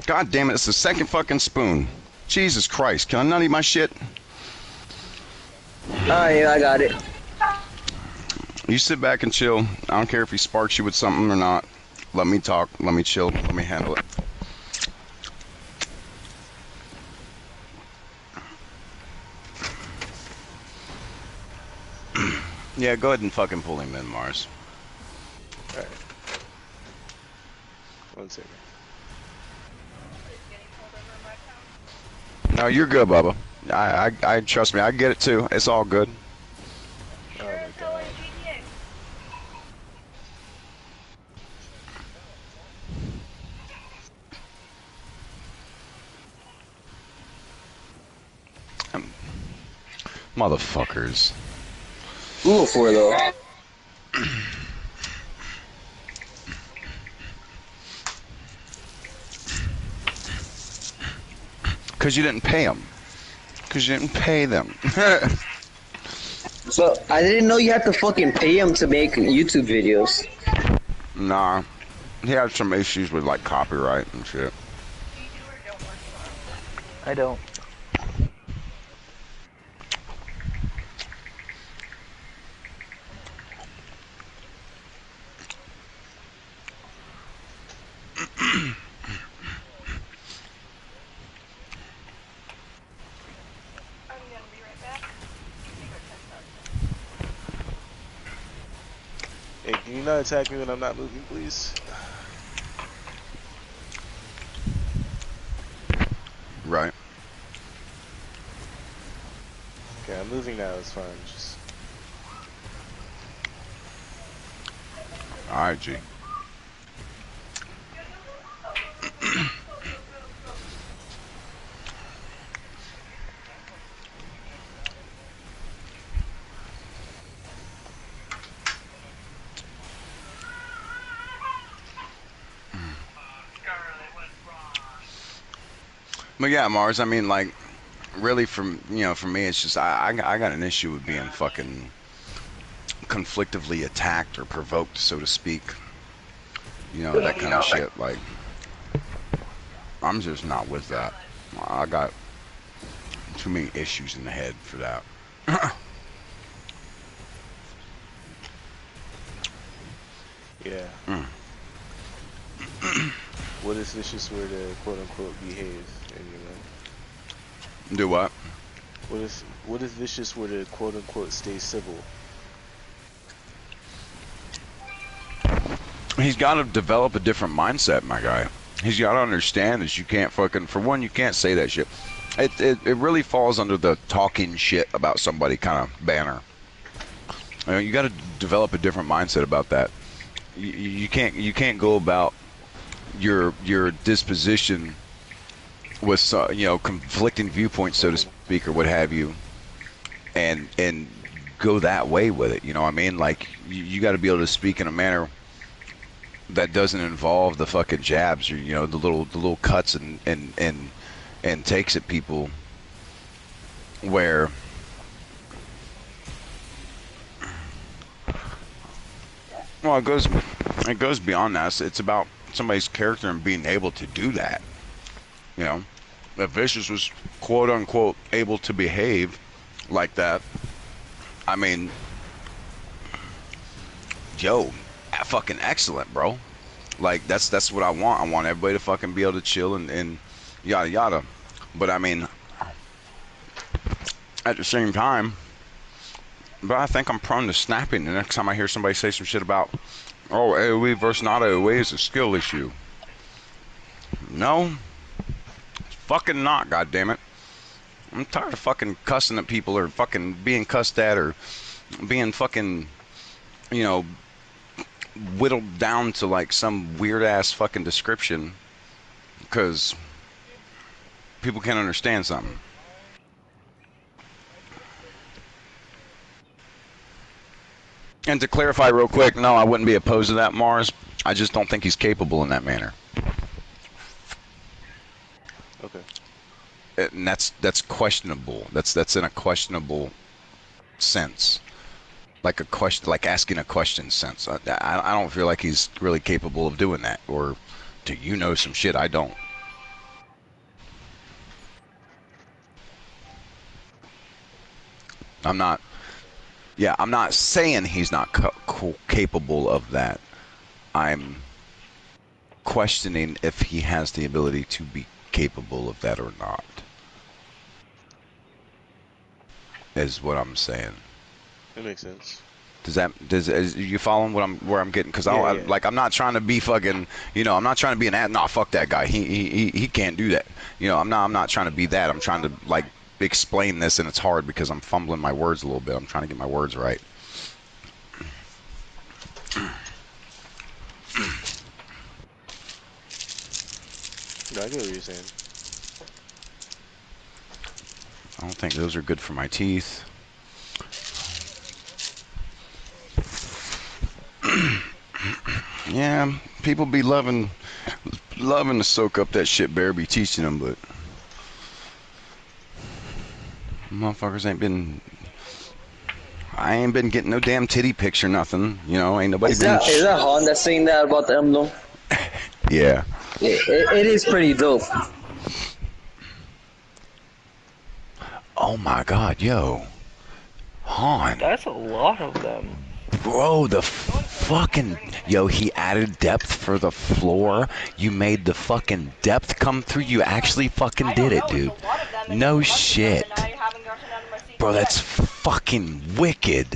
God damn it, it's the second fucking spoon. Jesus Christ, can I not eat my shit? Alright, I got it. You sit back and chill. I don't care if he sparks you with something or not. Let me talk, let me chill, let me handle it. Yeah, go ahead and fucking pull him in, Mars. Alright. 1 second. No, you're good, Bubba. I trust me, I get it too. It's all good. Oh my god. Motherfuckers. Who for though? Because you didn't pay them. Because you didn't pay them. So, I didn't know you had to fucking pay him to make YouTube videos. Nah. He had some issues with, like, copyright and shit. I don't. Hey, can you not attack me when I'm not moving, please? Right. Okay, I'm moving now, it's fine. Just... Alright, G. But yeah, Mars, I mean, like, really, for me, it's just, I got an issue with being fucking conflictively attacked or provoked, so to speak. You know, that kind of shit. Like, I'm just not with that. I got too many issues in the head for that. Yeah. What if Vicious were to quote unquote behave anyway? Do what? What if Vicious were to quote unquote stay civil? He's got to develop a different mindset, my guy. He's got to understand that you can't fucking, for one, you can't say that shit. It really falls under the talking shit about somebody kind of banner. You know, you got to develop a different mindset about that. You can't go about your disposition with conflicting viewpoints, so to speak, or what have you, and go that way with it. You know what I mean? Like you got to be able to speak in a manner that doesn't involve the fucking jabs or the little cuts and takes at people where well it goes beyond that. It's about somebody's character and being able to do that. You know, if Vicious was quote unquote able to behave like that, I mean, yo, fucking excellent, bro. Like that's what I want. I want everybody to fucking be able to chill and yada yada. But I mean, at the same time, but I think I'm prone to snapping the next time I hear somebody say some shit about, oh, AoE versus not AoE is a skill issue. No, it's fucking not, goddammit. I'm tired of fucking cussing at people or fucking being cussed at or being fucking, whittled down to like some weird ass fucking description because people can't understand something. And to clarify real quick, no, I wouldn't be opposed to that, Mars. I just don't think he's capable in that manner. Okay. And that's questionable. That's in a questionable sense. Like a question, like asking a question sense. I don't feel like he's really capable of doing that. Or do you know some shit I don't? I'm not saying he's not capable of that. I'm questioning if he has the ability to be capable of that or not. Is what I'm saying. That makes sense. Is you following where I'm getting? Because I'm not trying to be fucking, I'm not trying to be an ad. Nah, fuck that guy. He can't do that. I'm not trying to be that. I'm trying to like explain this, and it's hard because I'm fumbling my words a little bit. I'm trying to get my words right. No, I get what you're saying. I don't think those are good for my teeth. Yeah, people be loving to soak up that shit Bear be teaching them, but motherfuckers I ain't been getting no damn titty picture, nothing. You know, ain't nobody Is been. that Honda saying that about the emblem? Yeah. It is pretty dope. Oh my God, yo, Han. That's a lot of them. Bro, the fucking yo, he added depth for the floor. You made the fucking depth come through. You actually fucking did it, dude. No shit. Bro, that's fucking wicked.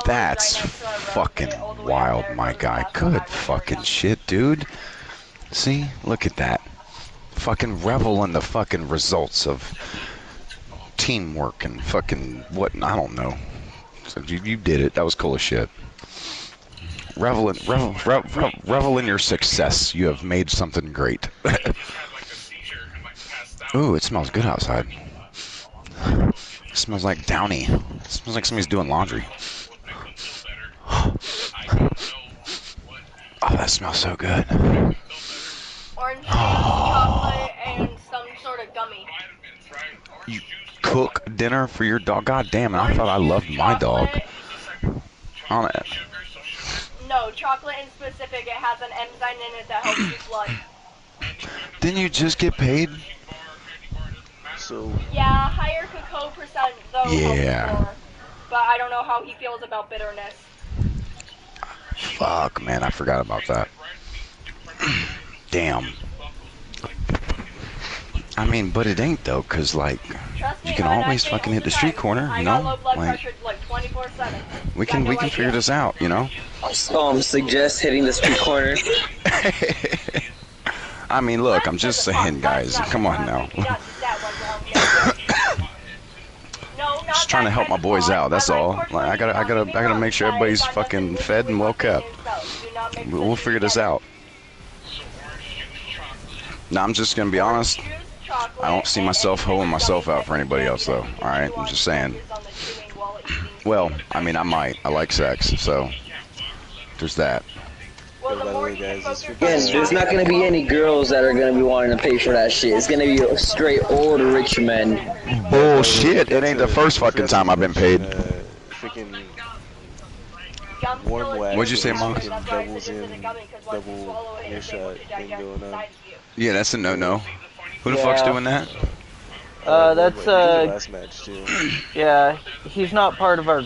That's fucking wild, my guy. Good fucking shit, dude. See? Look at that. Fucking revel in the fucking results of teamwork and fucking what, I don't know. So you did it. That was cool as shit. Revel in your success. You have made something great. Ooh, it smells good outside. It smells like Downy. It smells like somebody's doing laundry. Oh, that smells so good. Orange juice, chocolate, and some sort of gummy. You cook dinner for your dog? God damn it, I thought I loved my dog. On it. No, chocolate in specific, it has an enzyme in it that helps with blood. Didn't you just get paid? So. Yeah, higher cacao percent though Yeah. helps more. But I don't know how he feels about bitterness. Fuck, man, I forgot about that. Damn. I mean, but it ain't though, cause like, you can always fucking hit the street corner, you know? Like, we can figure this out, you know? Suggest hitting the street corner. I mean, look, I'm just saying, guys. Come on now. Just trying to help my boys out. That's all. Like, I gotta make sure everybody's fucking fed and well kept. We'll figure this out. Now, I'm just gonna be honest. I don't see myself holding myself out for anybody else, though. All right, I'm just saying. Well, I mean, I might. I like sex, so there's that. Again, there's not gonna be any girls that are gonna be wanting to pay for that shit. It's gonna be straight old rich men. Bullshit! It ain't the first fucking time I've been paid. What'd you say, Monk? Yeah, that's a no-no. Who the fuck's doing that? That's last match too. Yeah, he's not part of our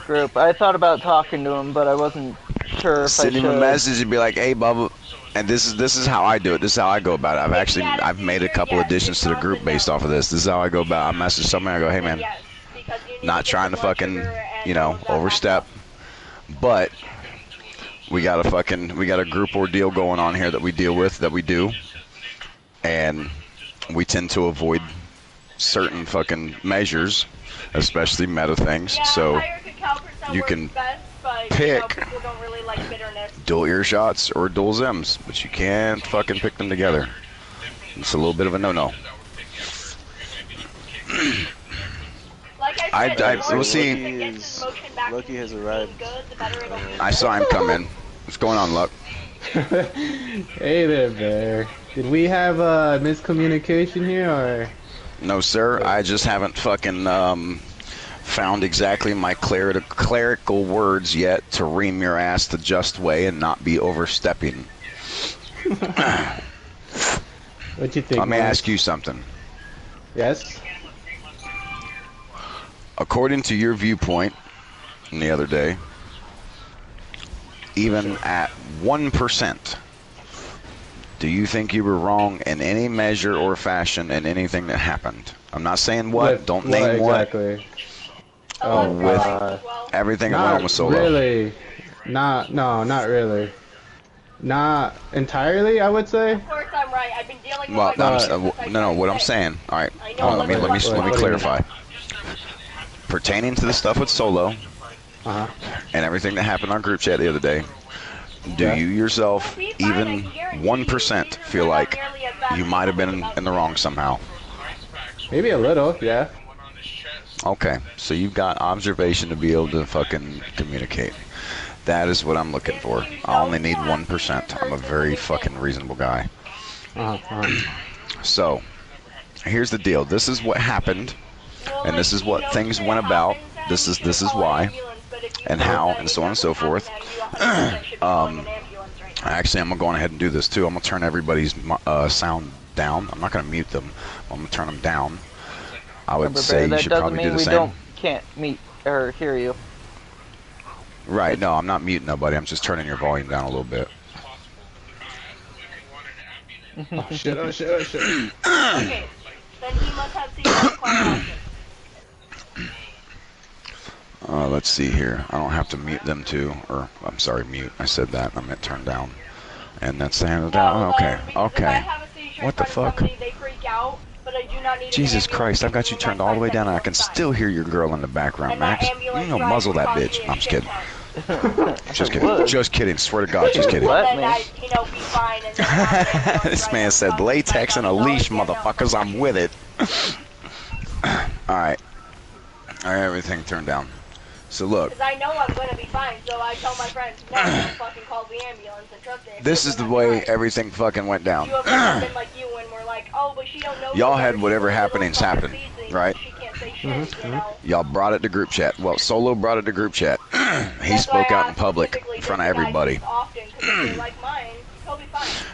group. I thought about talking to him, but I wasn't sure if Send him a message and be like, "Hey, Bubba," and this is how I do it. This is how I go about it. I've made a couple additions to the group based off of this. This is how I go about it. I message somebody. I go, "Hey, man, not trying to fucking, you know, overstep, but we got a group ordeal going on here that we deal with, that we do, and we tend to avoid certain fucking measures, especially meta things. So you can pick dual ear shots or dual Zems, but you can't fucking pick them together. It's a little bit of a no-no. We'll see. Lucky has arrived. I saw him come in. What's going on, Luck? Hey there, Bear. Did we have miscommunication here, or? No, sir. I just haven't fucking found exactly my clerical words yet to ream your ass the just way and not be overstepping. What you think? Let me ask you something. Yes. According to your viewpoint the other day, even at 1%, do you think you were wrong in any measure or fashion in anything that happened? I'm not saying what. Don't name exactly. what. With everything around with Solo. Really. Not really. Not entirely, I would say. Of course I'm right. I've been dealing Well, with no. What I'm saying. All right. Let me clarify. Pertaining to the stuff with Solo, and everything that happened on group chat the other day, do you yourself, even 1%, feel like you might have been in the wrong somehow? Maybe a little, yeah. Okay, so you've got observation to be able to fucking communicate. That is what I'm looking for. I only need 1%. I'm a very fucking reasonable guy. So, here's the deal. This is what happened, and this is what things went about. This is why, and how, and so on and so forth. Actually, I'm gonna go on ahead and do this too. I'm gonna turn everybody's sound down. I'm not gonna mute them. I'm gonna turn them down. I would say you should probably do the same. We can't meet or hear you. Right, no, I'm not muting nobody. I'm just turning your volume down a little bit. Oh shit, oh shit, oh shit. Okay, then he must have seen that quiet option. Let's see here. I don't have to mute them too, or I'm sorry, mute. I said that. I meant turn down. And that's the hand down. Okay, okay. What the fuck? They freak out, but I do not need Jesus Christ, I've got you turned all the way down and I can still hear your girl in the background, Max. You know, muzzle that bitch. I'm just kidding. Just kidding. Just kidding. Swear to God, just kidding. This man said latex and a leash, motherfuckers. I'm with it. Alright. Alright, everything turned down. So look. Because I know I'm going to be fine, so I tell my friends, no, don't fucking call the ambulance and trust it. This is the way everything fucking went down. You have been like you when we're like, oh, but she don't know. Y'all had whatever happenings happen, right? She can't say shit, you know? Y'all brought it to group chat. Well, Solo brought it to group chat. He spoke out in public in front of everybody.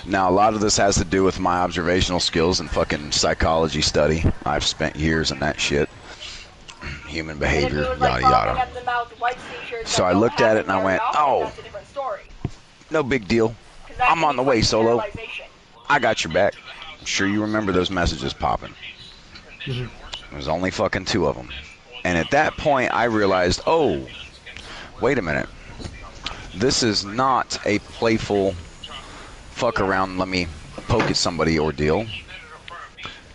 Now, a lot of this has to do with my observational skills and fucking psychology study. I've spent years in that shit. Human behavior, yada yada. So I looked at it and I went, oh, no big deal. I'm on the way, Solo. I got your back. I'm sure you remember those messages popping. There's only fucking 2 of them. And at that point, I realized, oh, wait a minute. This is not a playful fuck around, let me poke at somebody ordeal.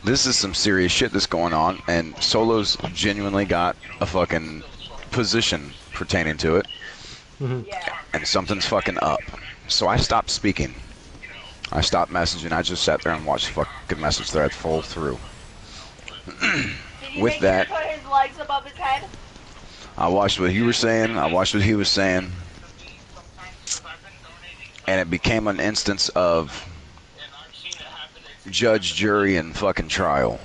This is some serious shit that's going on, and Solo's genuinely got a fucking position pertaining to it. And something's fucking up. So I stopped speaking. I stopped messaging. I just sat there and watched the fucking message thread fall through. With that, put his legs above his head? I watched what you were saying. I watched what he was saying. And it became an instance of judge, jury, and fucking trial.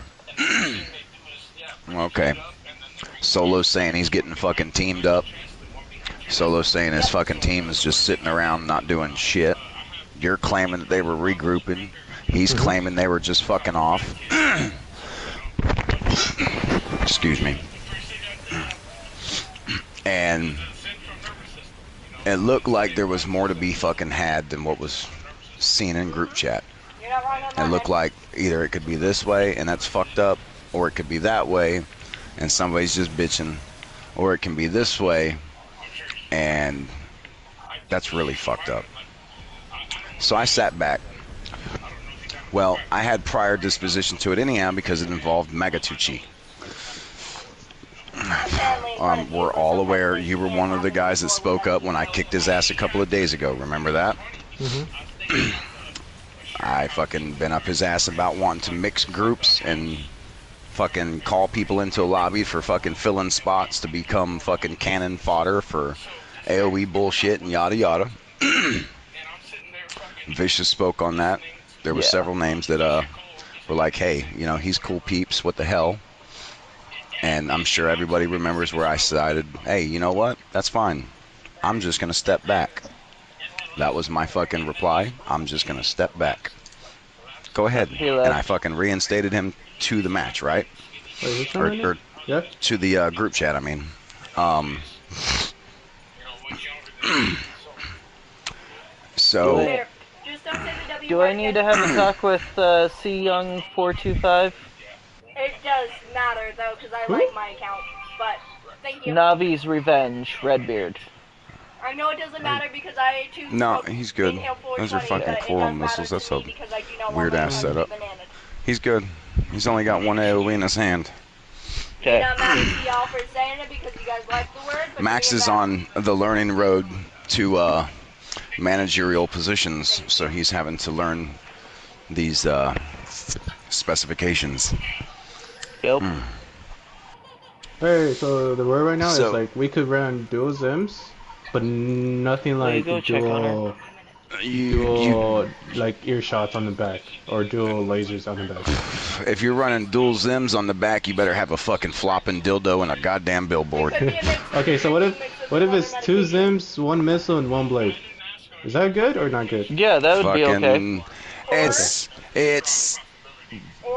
Okay. Solo's saying he's getting fucking teamed up. Solo's saying his fucking team is just sitting around not doing shit. You're claiming that they were regrouping. He's claiming they were just fucking off. Excuse me. And it looked like there was more to be fucking had than what was seen in group chat. It looked like either it could be this way and that's fucked up, or it could be that way and somebody's just bitching, or it can be this way and that's really fucked up. So I sat back. Well, I had prior disposition to it anyhow because it involved Megatuchi. We're all aware you were one of the guys that spoke up when I kicked his ass a couple of days ago. Remember that? I fucking been up his ass about wanting to mix groups and fucking call people into a lobby for fucking filling spots to become fucking cannon fodder for AoE bullshit and yada yada. Vicious spoke on that. There were several names that were like, hey, you know, he's cool peeps, what the hell? And I'm sure everybody remembers where I decided, hey, you know what? That's fine. I'm just going to step back. That was my fucking reply. I'm just going to step back. Go ahead. And I fucking reinstated him to the match, right? Or to the group chat, I mean. So... Do I need to have a talk with C Young 425? It does matter though, because I like my account. But thank you. Navi's Revenge, Redbeard. I know it doesn't matter because I choose. No, he's good. Those are fucking coral missiles. That's a weird ass setup. He's good. He's only got one AoE in his hand. Okay. Y'all for saying it because you guys like the word. Max is on the learning road to managerial positions, so he's having to learn these specifications. Yep. Alright, so the word right now So- is like we could run dual Zims, but nothing There you like go, check on dual, dual like earshots on the back or dual lasers on the back. If you're running dual Zims on the back, you better have a fucking flopping dildo and a goddamn billboard. Okay, so what if it's 2 Zims, 1 missile, and 1 blade? Is that good or not good? Yeah, that would be okay. Fucking, it's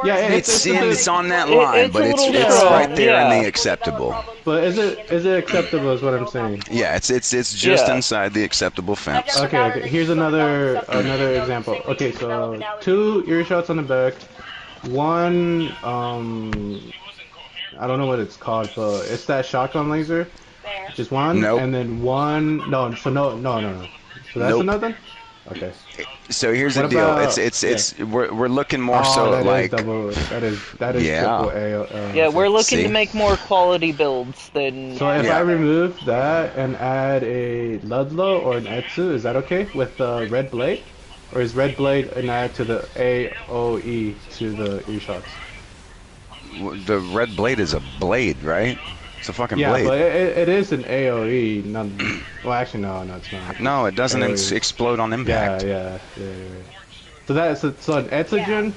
Yeah, it's on that line, it's but a it's little right strong, there in yeah. the acceptable. But is it acceptable? Is what I'm saying. Yeah, it's just Yeah. inside the acceptable fence. Okay. Here's another example. Okay, so 2 earshots on the back, 1 I don't know what it's called, but it's that shotgun laser. Just 1, Nope. and then 1. No. So that's Nope. another. Okay. So here's the What deal. about- It's we're looking more Oh, so that is like double. That is Yeah. triple A. Yeah, we're looking See? to make more quality builds than. So if Yeah. I remove that and add a Ludlow or an Etsu, is that okay with the red blade? Or is red blade an add to the AOE to the earshots? the red blade is a blade, right? It's a fucking Yeah, blade. but it is an AOE. Not, well, actually, no, it's not. No, it doesn't AOE. explode on impact. Yeah. So that's so an Etsugen,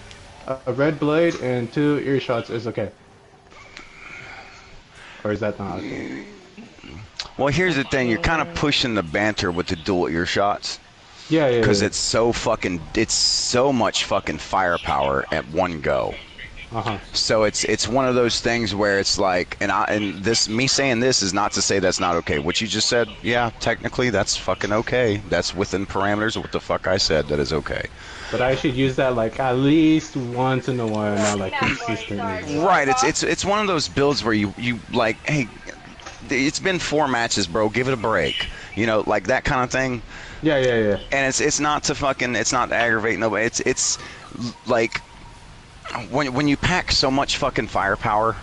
a red blade, and 2 earshots is okay. Or is that not okay? Well, here's the thing. You're kind of pushing the banter with the dual ear shots. Yeah. Because it's so much fucking firepower at one go. So it's one of those things where it's like, and me saying this is not to say that's not okay. What you just said, yeah, technically that's fucking okay. That's within parameters of what the fuck I said. That is okay. But I should use that like at least once in a while, not like consistently. Right. It's one of those builds where you like, hey, it's been 4 matches, bro. Give it a break. You know, like that kind of thing. Yeah. And it's not to fucking, it's not to aggravate nobody. It's like when you pack so much fucking firepower,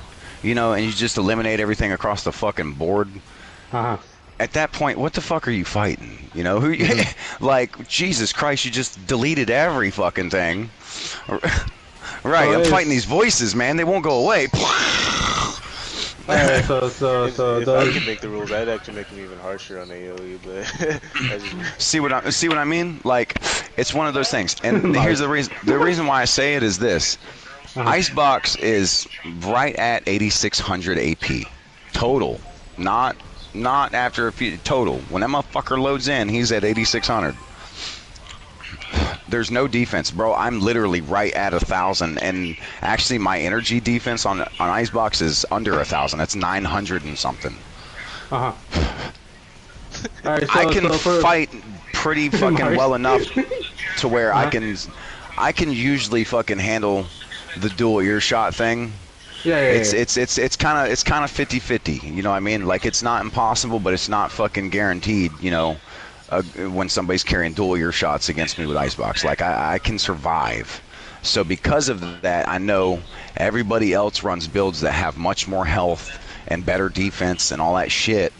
you know, and you just eliminate everything across the fucking board. At that point, what the fuck are you fighting? You know, like Jesus Christ, you just deleted every fucking thing. Right, I'm fighting these voices, man. They won't go away. Alright, so if I those. could make the rules, that'd actually make them even harsher on AoE. But that's just- See what I mean? Like, it's one of those things. And here's the reason. The reason why I say it is this: Icebox is right at 8,600 AP total. Not after a few total. When that motherfucker loads in, he's at 8,600. There's no defense, bro. I'm literally right at 1,000, and actually my energy defense on Icebox is under 1,000. That's 900 and something. Alright, so, I can for fight pretty fucking well enough to where I can usually fucking handle the dual earshot thing. Yeah. It's kind of 50-50. You know what I mean? Like, it's not impossible, but it's not fucking guaranteed. You know. When somebody's carrying dual ear shots against me with Icebox. Like, I can survive. So because of that, I know everybody else runs builds that have much more health and better defense and all that shit.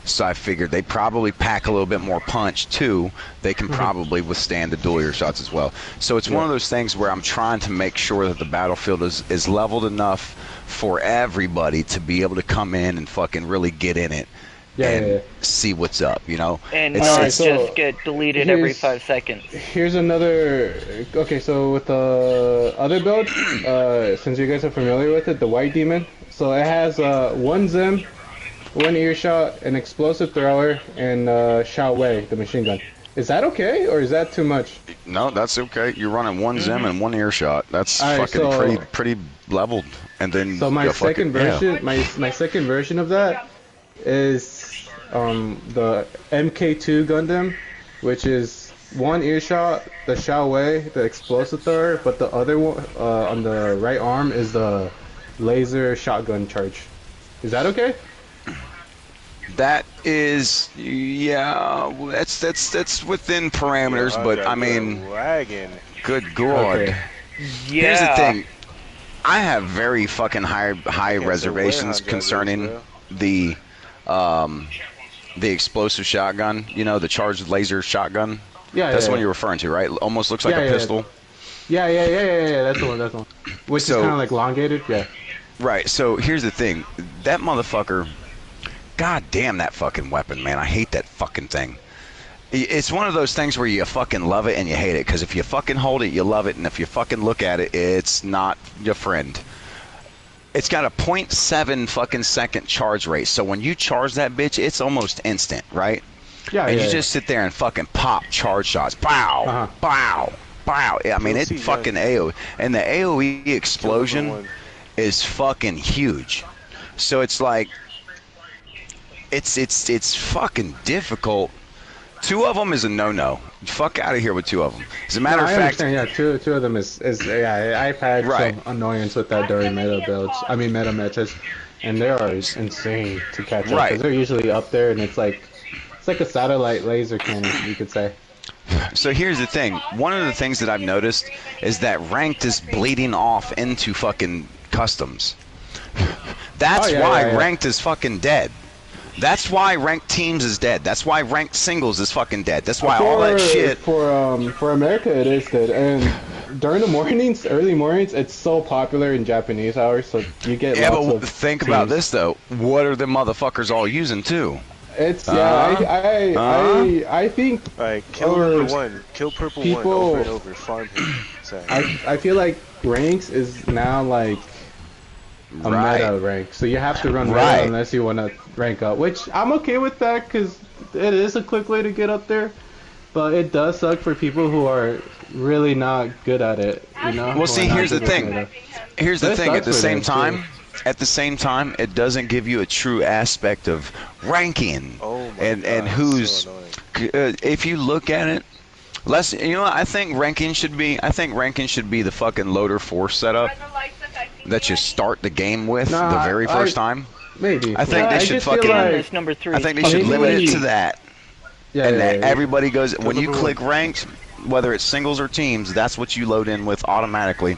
So I figured they probably pack a little bit more punch too. They can probably withstand the dual ear shots as well. So it's one of those things where I'm trying to make sure that the battlefield is leveled enough for everybody to be able to come in and fucking really get in it. And see what's up, you know? And It's- not it's- just get deleted every 5 seconds. Here's another. Okay, so with the other build, since you guys are familiar with it, the White Demon. So it has 1 Zim, 1 earshot, an explosive thrower, and Shao Wei, the machine gun. Is that okay, or is that too much? No, that's okay. You're running 1 Zim and 1 earshot. That's All right, fucking so- pretty leveled. And then So my you second fucking- version, my second version of that is the MK2 Gundam, which is 1 earshot, the Shao Wei, the explosive thrower, but the other one on the right arm is the laser shotgun charge. Is that okay? That is, yeah, that's within parameters, Yeah, but okay, I mean, wagon. good God. Okay. Here's the Yeah. thing. I have very fucking high say reservations warehouse concerning drivers, the explosive shotgun. You know, the charged laser shotgun. Yeah, That's yeah, the one yeah. you're referring to, right? Almost looks like Yeah, a yeah. pistol. Yeah. That's the one. Which So- is kind of like elongated. Yeah. Right. So here's the thing. That motherfucker. God damn that fucking weapon, man. I hate that fucking thing. It's one of those things where you fucking love it and you hate it. Because if you fucking hold it, you love it. And if you fucking look at it, it's not your friend. It's got a 0.7 fucking second charge rate. So when you charge that bitch, it's almost instant, right? Yeah, and yeah, you just sit there and fucking pop charge shots. Bow, bow, bow. I mean, it fucking AoE. And the AoE explosion is fucking huge. So it's like, it's fucking difficult. 2 of them is a no-no. Fuck out of here with 2 of them. As a matter of fact, understand, yeah, two of them is yeah. I've had some annoyance with that during meta builds. I mean meta matches, and they are insane to catch up because they're usually up there, and it's like a satellite laser cannon, you could say. So here's the thing. One of the things that I've noticed is that ranked is bleeding off into fucking customs. That's why ranked is fucking dead. That's why ranked teams is dead. That's why ranked singles is fucking dead. That's why all that shit. For America, it is dead. And during the mornings, early mornings, it's so popular in Japanese hours, so you get lots of think teams. about this though. What are the motherfuckers all using too? It's I think. Alright, kill number 1. Kill purple people, 1 over and over. Farm him. Sorry. I feel like ranks is now like a meta rank, so you have to run meta unless you want to rank up, which I'm okay with that because it is a quick way to get up there, but it does suck for people who are really not good at it, you know? Well, see, here's the thing. Here's the thing. At the same time, it doesn't give you a true aspect of ranking and who's. If you look at it, I think ranking should be the fucking loader force setup that you start the game with the very first time. Maybe. I think they should fucking. Like number 3. I think they should limit it to that. Everybody goes when you click ranked, whether it's singles or teams. That's what you load in with automatically,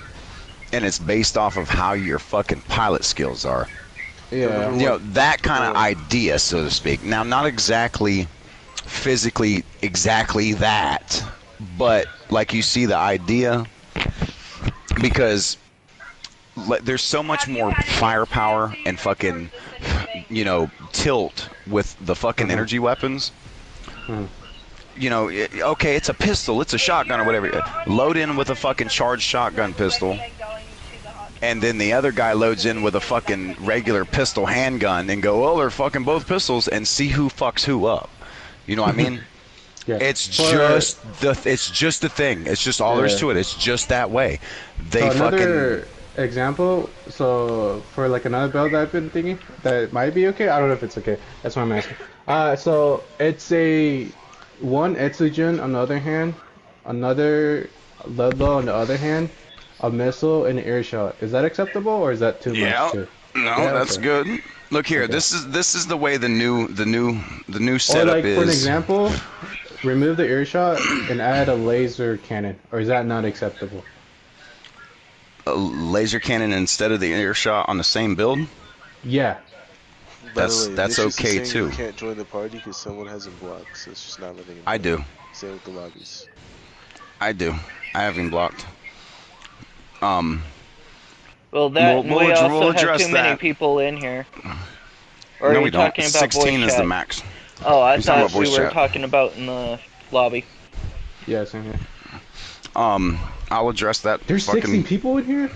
and it's based off of how your fucking pilot skills are. Yeah. You know, that kind of idea, so to speak. Now, not exactly physically exactly that, but like you see the idea, because there's so much more firepower and fucking, tilt with the fucking energy weapons. You know, okay, it's a pistol, it's a shotgun or whatever. Load in with a fucking charged shotgun pistol, and then the other guy loads in with a fucking regular pistol handgun and go, oh, they're fucking both pistols, and see who fucks who up. You know what I mean? It's just the thing. It's just all there is to it. It's just that way. Another example, so for like another build I've been thinking that might be okay. I don't know if it's okay. That's what I'm asking. So it's a one Etsujin on the other hand, another Ludlow on the other hand, a missile and an earshot. Is that acceptable or is that too much too? No, that's good. Look here, this is the way the new setup is. For an example, remove the earshot and add a laser cannon, or is that not acceptable? A laser cannon instead of the earshot on the same build? Yeah. That's okay too. You can't join the party because someone hasn't blocked, so it's just not letting him. I do. Same with the lobbies. I do. I have him blocked. Well, we also have too many people in here. Or no, are we you don't. talking about 16 voice is chat? the max. Oh, I thought we were talking about in the lobby. Yeah, same here. I'll address that. There's 16 people in here?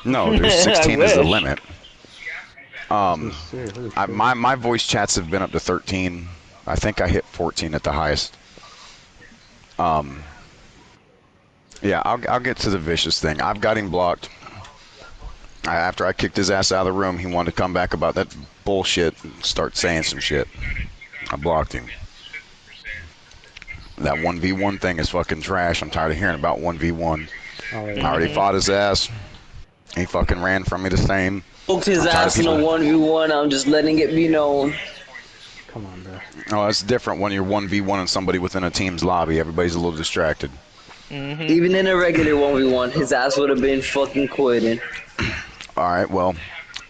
No, there's 16 is the limit. My voice chats have been up to 13. I think I hit 14 at the highest. Yeah, I'll get to the vicious thing. I've got him blocked. After I kicked his ass out of the room, he wanted to come back about that bullshit and start saying some shit. I blocked him. That 1v1 thing is fucking trash. I'm tired of hearing about 1v1. I already fought his ass. He fucking ran from me the same. Poked his ass in a 1v1. I'm just letting it be known. Come on, bro. Oh, that's different when you're 1v1 and somebody within a team's lobby. Everybody's a little distracted. Even in a regular 1v1, his ass would have been fucking quitting. Alright, well,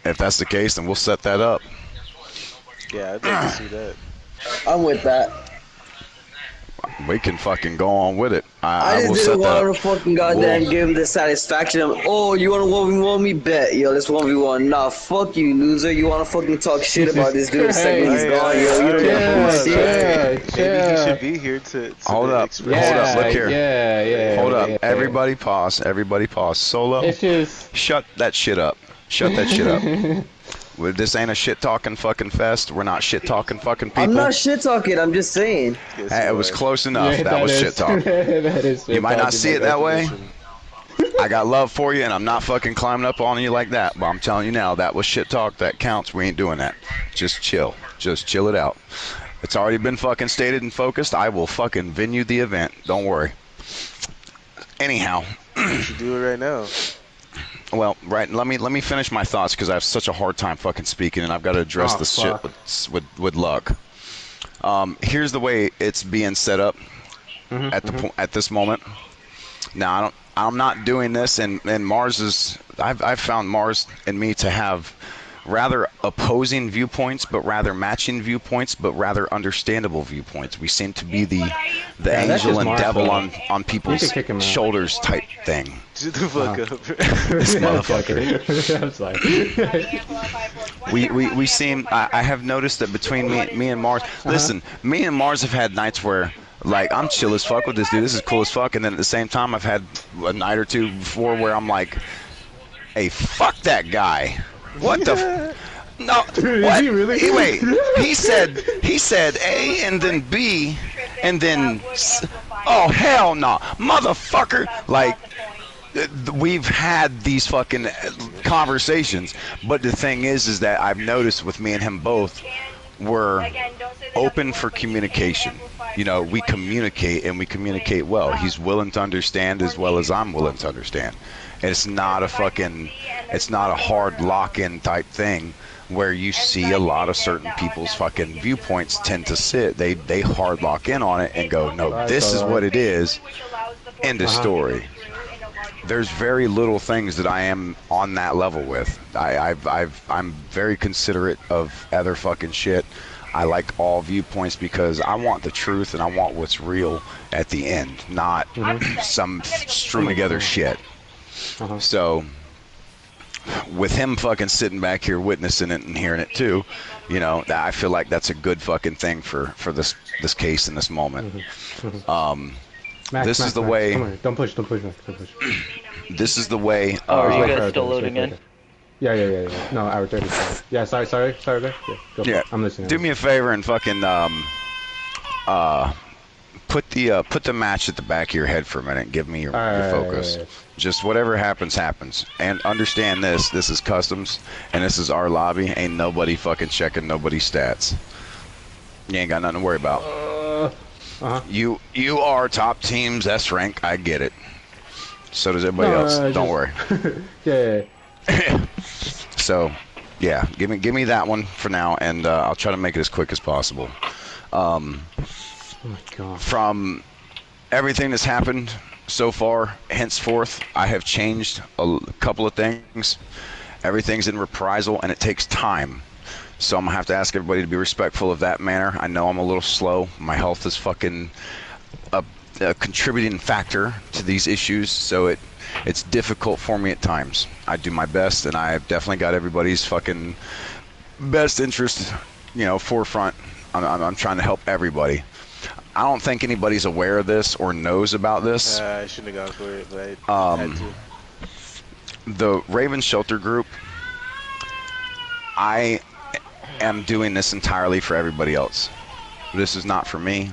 if that's the case, then we'll set that up. Yeah, I'd like to see that. I'm with that. we can fucking go on with it. I will just set didn't that want up. to fucking goddamn We'll- give him the satisfaction of, oh, you want to 1v1 me? Bet, yo, let's 1v1. Nah, fuck you, loser. You want to fucking talk shit about this dude the second he's gone, yo. You don't get shit. Maybe he should be here to Hold up. express Hold up. Look here. Yeah. Hold up. yeah. Everybody pause. Everybody pause. Solo. It's just. Shut that shit up. Shut that shit up. Well, this ain't a shit talking fucking fest. We're not shit talking fucking people. I'm not shit talking, I'm just saying. Hey, it was close enough. Yeah, that was is- shit talk. that is You might not shit-talking see it by that way. definition. I got love for you, and I'm not fucking climbing up on you like that. But I'm telling you now, that was shit talk. That counts. We ain't doing that. Just chill. Just chill it out. It's already been fucking stated and focused. I will fucking venue the event. Don't worry. Anyhow. You should do it right now. Well, right. Let me finish my thoughts because I have such a hard time fucking speaking, and I've got to address Oh, this fuck. shit with luck. Here's the way it's being set up at this moment. Now I'm not doing this, and Mars is. I've found Mars and me to have rather opposing viewpoints, but rather matching viewpoints, but rather understandable viewpoints. We seem to be the Yeah, that's angel just and Mars, devil though. on people's You can kick him out. shoulders type thing. Shut the fuck up. This motherfucker. I'm sorry. We seem. I have noticed that between me and Mars. Listen, me and Mars have had nights where, like, I'm chill as fuck with this dude. This is cool as fuck. And then at the same time, I've had a night or two before where I'm like, hey, fuck that guy. What the? No. What? Is he really? Wait. He said A and then B and then. Oh hell no, motherfucker! Like. We've had these fucking conversations, but the thing is that I've noticed with me and him both, we're open for communication. You know, we communicate and we communicate well. He's willing to understand as well as I'm willing to understand. And it's not a hard lock-in type thing where you see a lot of certain people's fucking viewpoints tend to sit. They hard lock in on it and go, no, this is what it is. End of story. There's very little things that I am on that level with. I'm very considerate of other fucking shit. I like all viewpoints because I want the truth and I want what's real at the end, not some strung together shit. So, with him fucking sitting back here witnessing it and hearing it too, you know, I feel like that's a good fucking thing for this case in this moment. Max, This Max, is the Max, way. come here. Don't push, Max, don't push. This is the way. Are you Wait for guys our still turn, loading wait in? for our turn. Yeah. No, hour 30. Yeah, sorry, guys. Yeah, go for Yeah. it. I'm listening. Do me a favor and fucking put the match at the back of your head for a minute and give me your focus. Alright. Just whatever happens, happens. And understand this. This is customs, and this is our lobby. Ain't nobody fucking checking nobody's stats. You ain't got nothing to worry about. You are top teams S rank. I get it. So does everybody else. Don't worry. Yeah. So, yeah, give me that one for now, and I'll try to make it as quick as possible. Oh my god. From everything that's happened so far, henceforth, I have changed a couple of things. Everything's in reprisal, and it takes time. So I'm going to have to ask everybody to be respectful of that manner. I know I'm a little slow. My health is fucking a contributing factor to these issues, so it's difficult for me at times. I do my best, and I've definitely got everybody's fucking best interest, forefront. I'm trying to help everybody. I don't think anybody's aware of this or knows about this. I shouldn't have gone for it, but I had to. The Raven Shelter Group, I am doing this entirely for everybody else. This is not for me.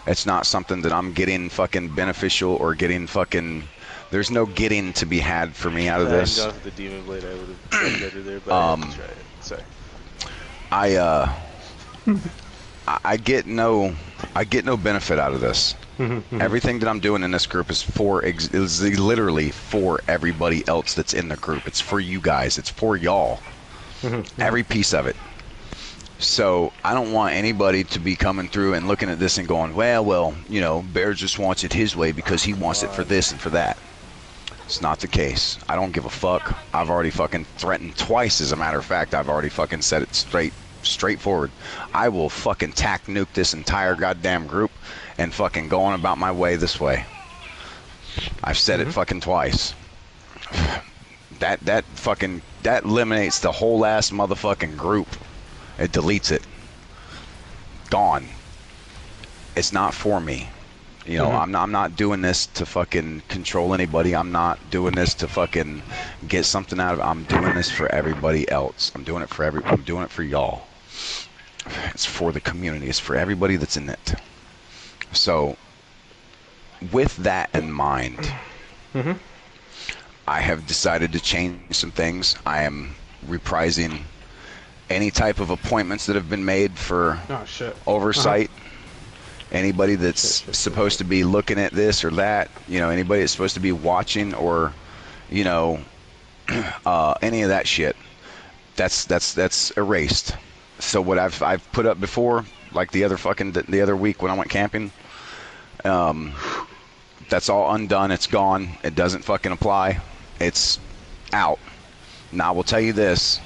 It's not something that I'm getting fucking beneficial or getting fucking... There's no getting to be had for me out of this. If I hadn't gone for the Demon Blade, I would have done better there, but I had to try it. Sorry. I get no benefit out of this. Everything that I'm doing in this group is literally for everybody else that's in the group. It's for you guys. It's for y'all. Every piece of it. So I don't want anybody to be coming through and looking at this and going, well, Bear just wants it his way because he wants it for this and for that. It's not the case. I don't give a fuck. I've already fucking threatened twice, as a matter of fact. I've already fucking said it straight straightforward. I will fucking tack nuke this entire goddamn group and fucking go on about my way this way. I've said it fucking twice. That eliminates the whole ass motherfucking group. It deletes it. Gone. It's not for me. You know, I'm not doing this to fucking control anybody. I'm not doing this to fucking get something out of it. I'm doing this for everybody else. I'm doing it for y'all. It's for the community. It's for everybody that's in it. So, with that in mind, I have decided to change some things. I am reprising any type of appointments that have been made for oversight. Anybody that's supposed to be looking at this or that, you know, anybody that's supposed to be watching or, you know, any of that shit, that's erased. So what I've put up before, like the other week when I went camping, that's all undone. It's gone. It doesn't fucking apply. It's out. Now I will tell you this: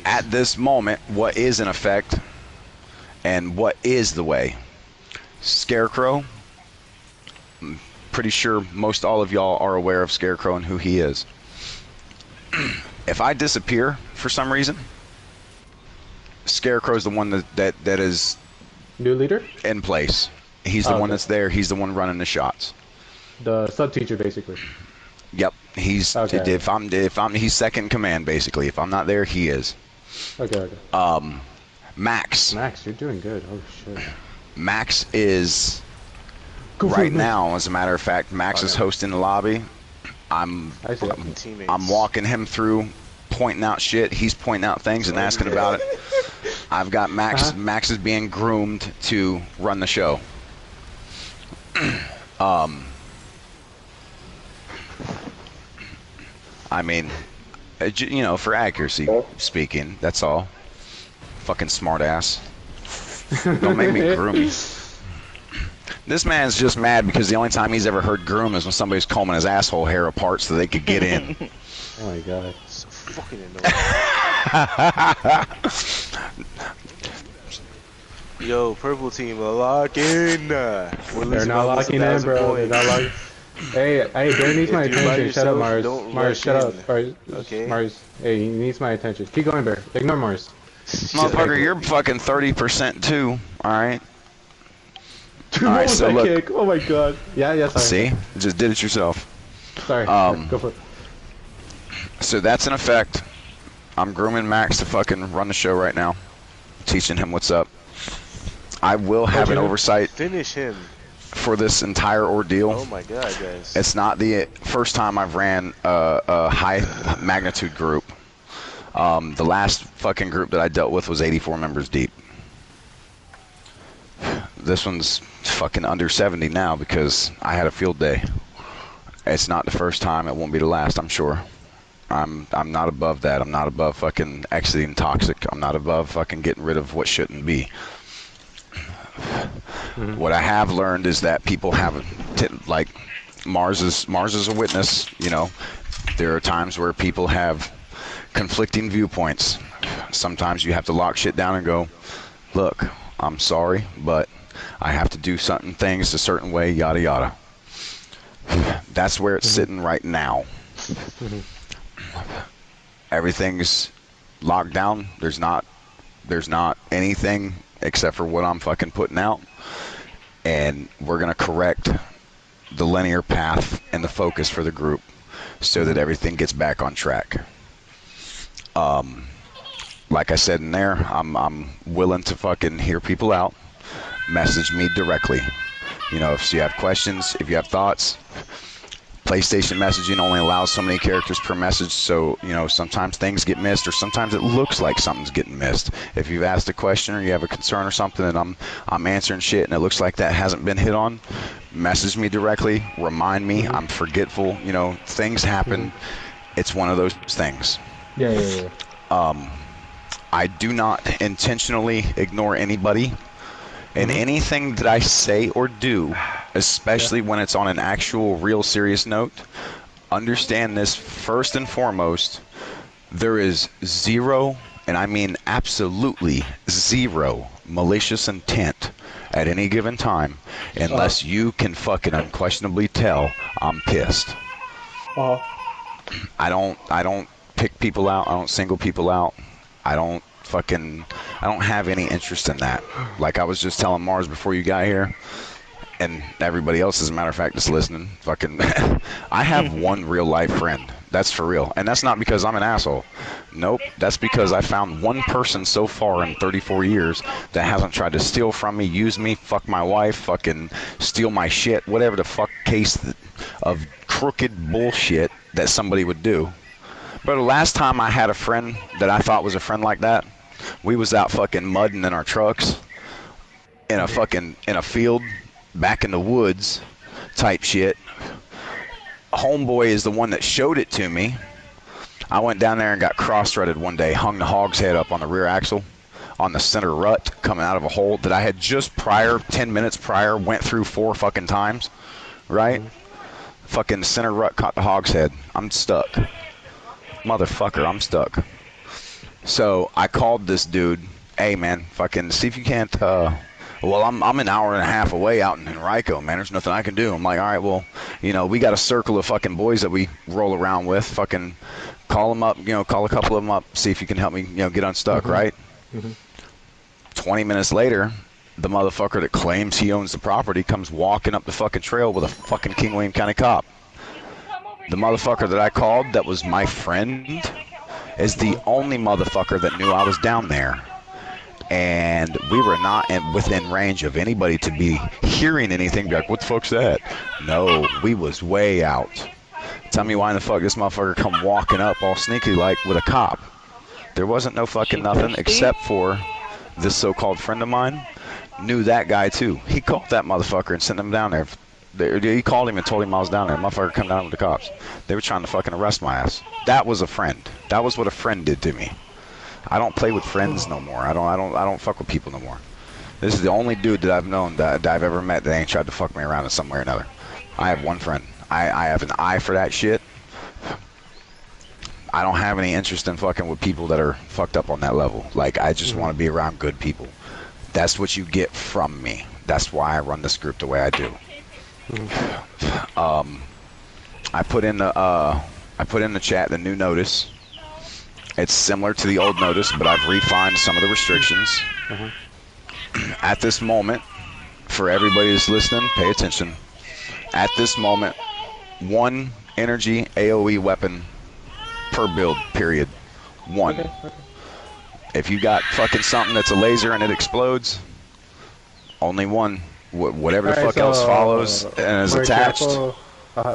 at this moment, what is in effect and what is the way. Scarecrow, I'm pretty sure most all of y'all are aware of Scarecrow and who he is. If I disappear for some reason, Scarecrow's the one that is new leader in place. He's the one that's there. He's the one running the shots. The sub teacher, basically. Yep, he's he's second in command basically. If I'm not there, he is. Okay. Max, you're doing good. Oh shit. Max is right now, as a matter of fact, Max is hosting the lobby. I'm walking him through, pointing out shit. He's pointing out things and asking about it. I've got Max. Max is being groomed to run the show. I mean, you know, for accuracy speaking, that's all. Fucking smart ass. Don't make me groom you. This man's just mad because the only time he's ever heard groom is when somebody's combing his asshole hair apart so they could get in. Oh my god. So fucking annoying. Yo, purple team, lock in. They're not locking in, bro. They're not locking. Hey, Bear needs my attention. Shut up, Mars. Mars, shut up. Okay. Mars, hey, he needs my attention. Keep going, Bear. Ignore Mars. Motherfucker, you're fucking 30% too, alright? Alright, so that look. kick? Oh my god. Yeah, sorry. See? Just did it yourself. Sorry, go for it. So that's in effect. I'm grooming Max to fucking run the show right now. Teaching him what's up. I will have an oversight. Finish him. For this entire ordeal. Oh my god, guys. It's not the first time I've ran a high magnitude group. The last fucking group that I dealt with was 84 members deep. This one's fucking under 70 now because I had a field day. It's not the first time. It won't be the last, I'm sure. I'm not above that. I'm not above fucking exiting toxic. I'm not above fucking getting rid of what shouldn't be. What I have learned is that people have, like, Mars is a witness. You know, there are times where people have conflicting viewpoints. Sometimes you have to lock shit down and go, look, I'm sorry, but I have to do certain things a certain way, yada yada. That's where it's sitting right now. Everything's locked down. There's not anything except for what I'm fucking putting out, and we're gonna correct the linear path and the focus for the group so that everything gets back on track. Like I said in there, I'm willing to fucking hear people out. Message me directly. You know, if you have questions, if you have thoughts. PlayStation messaging only allows so many characters per message, so, you know, sometimes things get missed, or sometimes it looks like something's getting missed. If you've asked a question or you have a concern or something and I'm answering shit and it looks like that hasn't been hit on, message me directly, remind me. I'm forgetful, you know, things happen. It's one of those things. Yeah. I do not intentionally ignore anybody. And anything that I say or do, especially when it's on an actual, real serious note, understand this first and foremost: there is zero and I mean absolutely zero malicious intent at any given time, unless you can fucking unquestionably tell I'm pissed. I don't pick people out. I don't single people out. I don't have any interest in that. Like I was just telling Mars before you got here, and everybody else, as a matter of fact, that's listening, fucking, I have one real life friend. That's for real. And that's not because I'm an asshole. Nope. That's because I found one person so far in 34 years that hasn't tried to steal from me, use me, fuck my wife, fucking steal my shit, whatever the fuck case of crooked bullshit that somebody would do. But the last time I had a friend that I thought was a friend like that, we was out fucking mudding in our trucks in a field back in the woods type shit. Homeboy is the one that showed it to me. I went down there and got cross-threaded one day, hung the hog's head up on the rear axle on the center rut coming out of a hole that I had just 10 minutes prior, went through 4 fucking times, right? Fucking center rut caught the hog's head. I'm stuck. Motherfucker, I'm stuck. So I called this dude, hey man, fucking see if you can't, well, I'm an hour and a half away out in Henrico, man. There's nothing I can do. I'm like, all right, well, you know, we got a circle of fucking boys that we roll around with. Fucking call them up, you know, call a couple of them up, see if you can help me, you know, get unstuck, right? 20 minutes later, the motherfucker that claims he owns the property comes walking up the fucking trail with a fucking King William County cop. The motherfucker that I called that was my friend is the only motherfucker that knew I was down there. And we were not within range of anybody to be hearing anything. Be like, what the fuck's that? No, we was way out. Tell me why in the fuck this motherfucker come walking up all sneaky like with a cop. There wasn't no fucking nothing except for this so-called friend of mine knew that guy too. He called that motherfucker and sent him down there. He called him and told him I was down there. Motherfucker come down with the cops. They were trying to fucking arrest my ass. That was a friend. That was what a friend did to me. I don't play with friends no more. I don't fuck with people no more. This is the only dude that I've known that I've ever met that ain't tried to fuck me around in some way or another. I have one friend. I have an eye for that shit. I don't have any interest in fucking with people that are fucked up on that level. Like, I just want to be around good people. That's what you get from me. That's why I run this group the way I do. I put in the chat the new notice. It's similar to the old notice, but I've refined some of the restrictions. At this moment, for everybody that's listening, pay attention. At this moment, 1 energy AoE weapon per build, period. 1. Okay. If you got fucking something that's a laser and it explodes, only 1. Whatever the fuck else follows and is attached.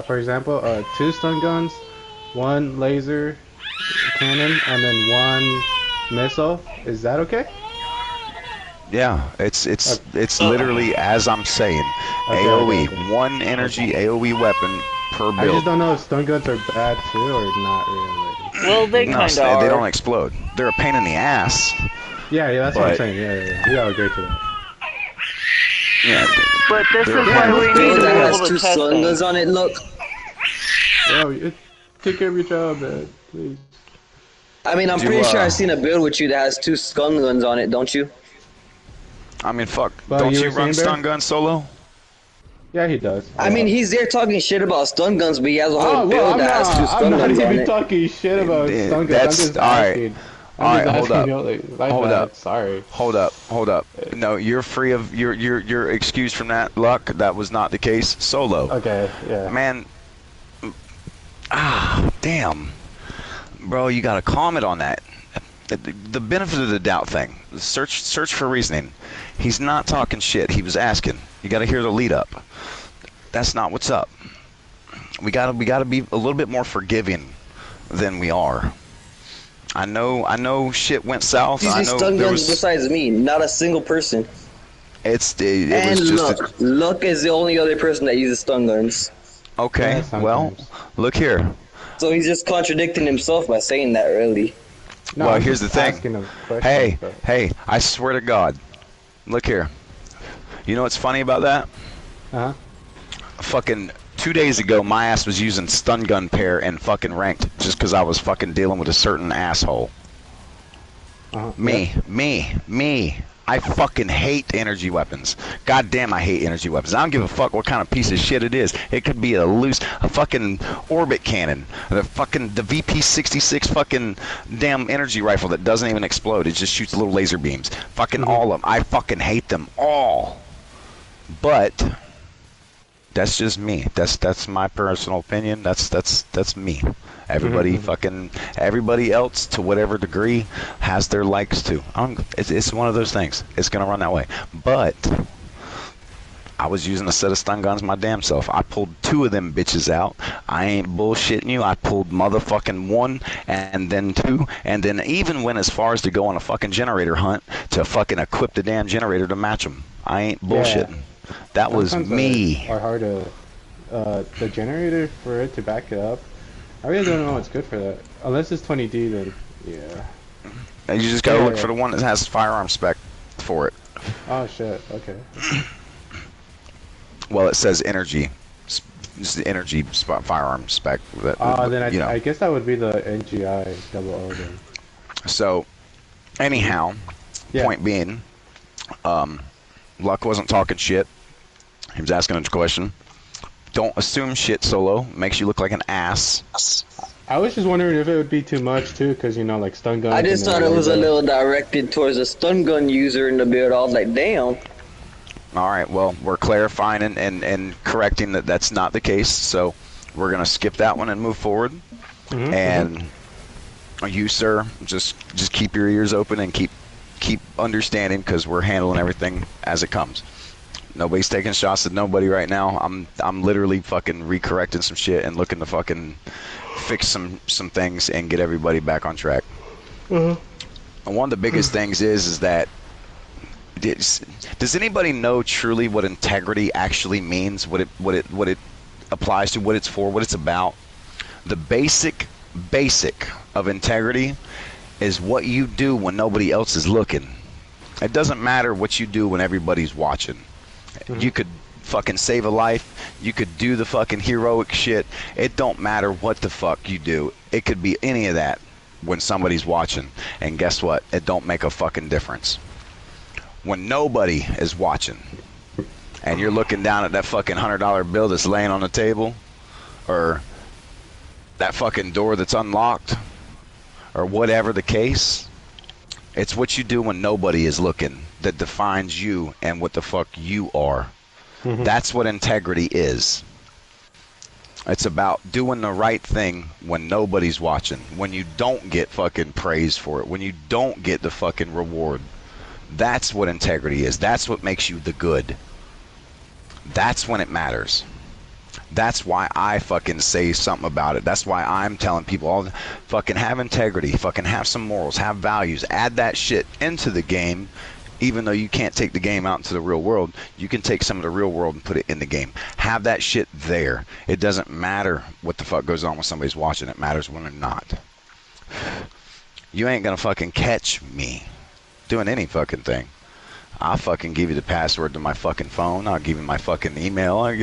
For example, 2 stun guns, 1 laser cannon, and then 1 missile. Is that okay? Yeah, it's literally as I'm saying. AoE, 1 energy AoE weapon per build. I just don't know if stun guns are bad too or not really. Well, they kind of are. They don't explode. They're a pain in the ass. Yeah, that's what I'm saying. Yeah. We gotta agree to that. Yeah, but this is why we need to be able to test stun guns on it. Look. Yeah, take care of your job, man. Please. I mean, I'm pretty sure I've seen a build with you that has 2 stun guns on it, don't you? I mean, fuck. Don't you run stun guns solo? Yeah, he does. I mean, he's there talking shit about stun guns, but he has a whole build that has 2 stun guns on it. I'm not even talking shit about stun guns. I'm just asking. Alright, hold up. Hold up. No, you're free of you're excused from that, Luck. That was not the case. Solo. Okay, yeah. Man. Damn. Bro, you gotta comment on that. The benefit of the doubt thing. Search for reasoning. He's not talking shit. He was asking. You gotta hear the lead up. That's not what's up. We gotta be a little bit more forgiving than we are. I know shit went south. I know stun guns besides me, not a single person. Luck is the only other person that uses stun guns. Okay, well, look here. So he's just contradicting himself by saying that, really. No, well, here's the thing. Hey, I swear to God. Look here. You know what's funny about that? Fucking 2 days ago, my ass was using stun gun pair and fucking ranked just because I was fucking dealing with a certain asshole. Me. I fucking hate energy weapons. God damn, I hate energy weapons. I don't give a fuck what kind of piece of shit it is. It could be a fucking orbit cannon, the VP-66 fucking damn energy rifle that doesn't even explode. It just shoots little laser beams. Fucking all of them. I fucking hate them all. But that's just me. That's my personal opinion. That's me. Everybody else, to whatever degree, has their likes too. It's one of those things. It's gonna run that way. But I was using a set of stun guns my damn self. I pulled 2 of them bitches out. I ain't bullshitting you. I pulled motherfucking 1 and then 2, and then even went as far as to go on a fucking generator hunt to fucking equip the damn generator to match them. I ain't bullshitting. Yeah. That was me. Are hard to the generator for it to back it up. I really don't know what's good for that. Unless it's 20D, then yeah. And you just gotta look for the one that has firearm spec for it. Oh shit. Okay. Well, it says energy. It's the energy firearm spec. Then I guess that would be the NGI 00 then. So, anyhow, point being, Luck wasn't talking shit. He was asking a question. Don't assume shit, Solo. Makes you look like an ass. I was just wondering if it would be too much too, because like stun guns. I just thought it was a little directed towards a stun gun user in the build. I was like, damn. All right, well, we're clarifying and correcting that that's not the case. So we're gonna skip that one and move forward. And you, sir, just keep your ears open and keep understanding, because we're handling everything as it comes. Nobody's taking shots at nobody right now. I'm literally fucking recorrecting some shit and looking to fucking fix some things and get everybody back on track. And one of the biggest things is that does anybody know truly what integrity actually means? What it applies to? What it's for? What it's about? The basic of integrity is what you do when nobody else is looking. It doesn't matter what you do when everybody's watching. You could fucking save a life. You could do the fucking heroic shit. It don't matter what the fuck you do. It could be any of that when somebody's watching. And guess what? It don't make a fucking difference. When nobody is watching and you're looking down at that fucking $100 bill that's laying on the table, or that fucking door that's unlocked, or whatever the case, it's what you do when nobody is looking that defines you and what the fuck you are. That's what integrity is. It's about doing the right thing when nobody's watching, when you don't get fucking praise for it, when you don't get the fucking reward. That's what integrity is. That's what makes you the good. That's when it matters. That's why I fucking say something about it. That's why I'm telling people all fucking have integrity, fucking have some morals, have values, add that shit into the game. Even though you can't take the game out into the real world, you can take some of the real world and put it in the game. Have that shit there. It doesn't matter what the fuck goes on when somebody's watching. It matters when they're not. You ain't gonna fucking catch me doing any fucking thing. I'll fucking give you the password to my fucking phone. I'll give you my fucking email.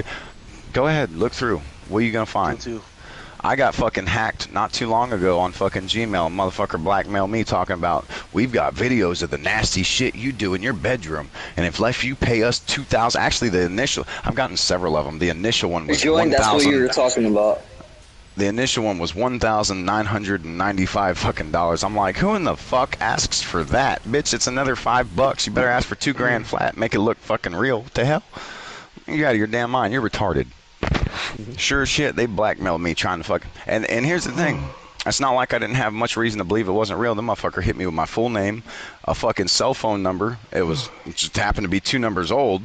Go ahead, look through. What are you gonna find? I got fucking hacked not too long ago on fucking Gmail. Motherfucker blackmailed me talking about, we've got videos of the nasty shit you do in your bedroom, and if you pay us $2,000. Actually, the initial, I've gotten several of them. The initial one was $1,000. That's what you were talking about. The initial one was $1,995 fucking dollars. I'm like, who in the fuck asks for that, bitch? It's another $5. You better ask for $2,000 flat. Make it look fucking real. What the hell? You out of your damn mind. You're retarded. Sure as shit, they blackmailed me trying to fucking. And here's the thing. It's not like I didn't have much reason to believe it wasn't real. The motherfucker hit me with my full name, a fucking cell phone number. It just happened to be 2 numbers old.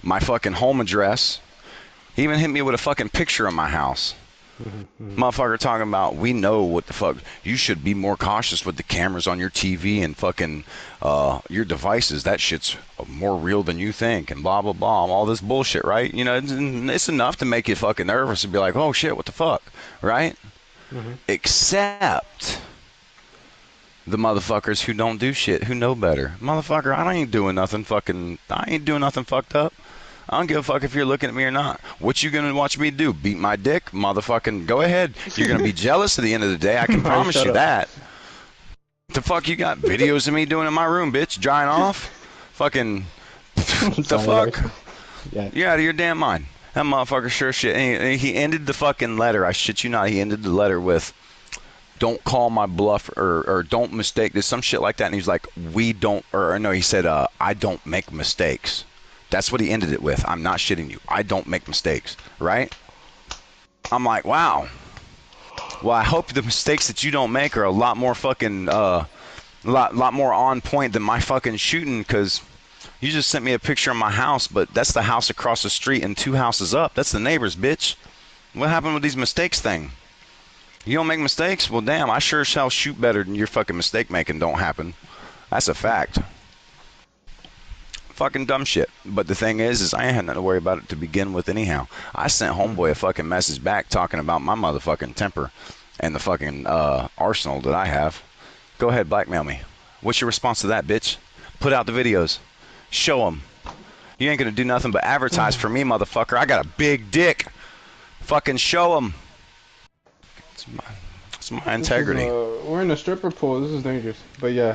My fucking home address. He even hit me with a fucking picture of my house. Motherfucker talking about, we know what the fuck. You should be more cautious with the cameras on your TV and fucking your devices. That shit's more real than you think, and blah blah blah. All this bullshit, right? You know, it's enough to make you fucking nervous and be like, oh shit, what the fuck, right? Except the motherfuckers who don't do shit, who know better. Motherfucker, I ain't doing nothing fucked up. I don't give a fuck if you're looking at me or not. What you gonna watch me do? Beat my dick? Motherfucking go ahead. You're gonna be jealous at the end of the day. I can promise you that. The fuck you got videos of me doing in my room, bitch? Drying off? Fucking. The fuck? Yeah. You're out of your damn mind. That motherfucker sure shit. And he ended the fucking letter. I shit you not. He ended the letter with, "Don't call my bluff," or "Don't mistake this," some shit like that. And he's like, "We don't," or no, he said, "I don't make mistakes." That's what he ended it with. I'm not shitting you. I don't make mistakes, right? I'm like, wow. Well, I hope the mistakes that you don't make are a lot more fucking, lot more on point than my fucking shooting, because you just sent me a picture of my house, but that's the house across the street and 2 houses up. That's the neighbors, bitch. What happened with these mistakes thing? You don't make mistakes? Well, damn, I sure shall shoot better than your fucking mistake making don't happen. That's a fact. Fucking dumb shit. But the thing is I ain't had nothing to worry about it to begin with anyhow. I sent homeboy a fucking message back talking about my motherfucking temper and the fucking arsenal that I have. Go ahead, blackmail me. What's your response to that, bitch? Put out the videos. Show them. You ain't gonna do nothing but advertise for me, motherfucker. I got a big dick. Fucking show them. It's my integrity. We're in a stripper pool. This is dangerous. But yeah,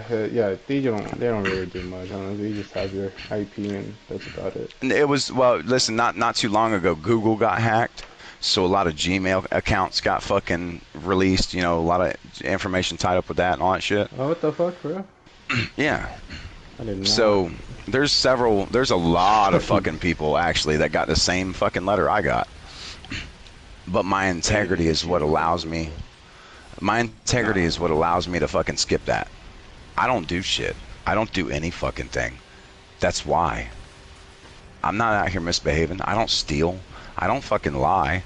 they don't really do much. Honestly, you just have your IP and that's about it. And it was, well, listen, not too long ago, Google got hacked, so a lot of Gmail accounts got fucking released. You know, a lot of information tied up with that and all that shit. Oh, what the fuck, bro? Yeah. I didn't know. So there's a lot of fucking people actually that got the same fucking letter I got. But my integrity is what allows me. My integrity is what allows me to fucking skip that. I don't do shit. I don't do any fucking thing. That's why. I'm not out here misbehaving. I don't steal. I don't fucking lie.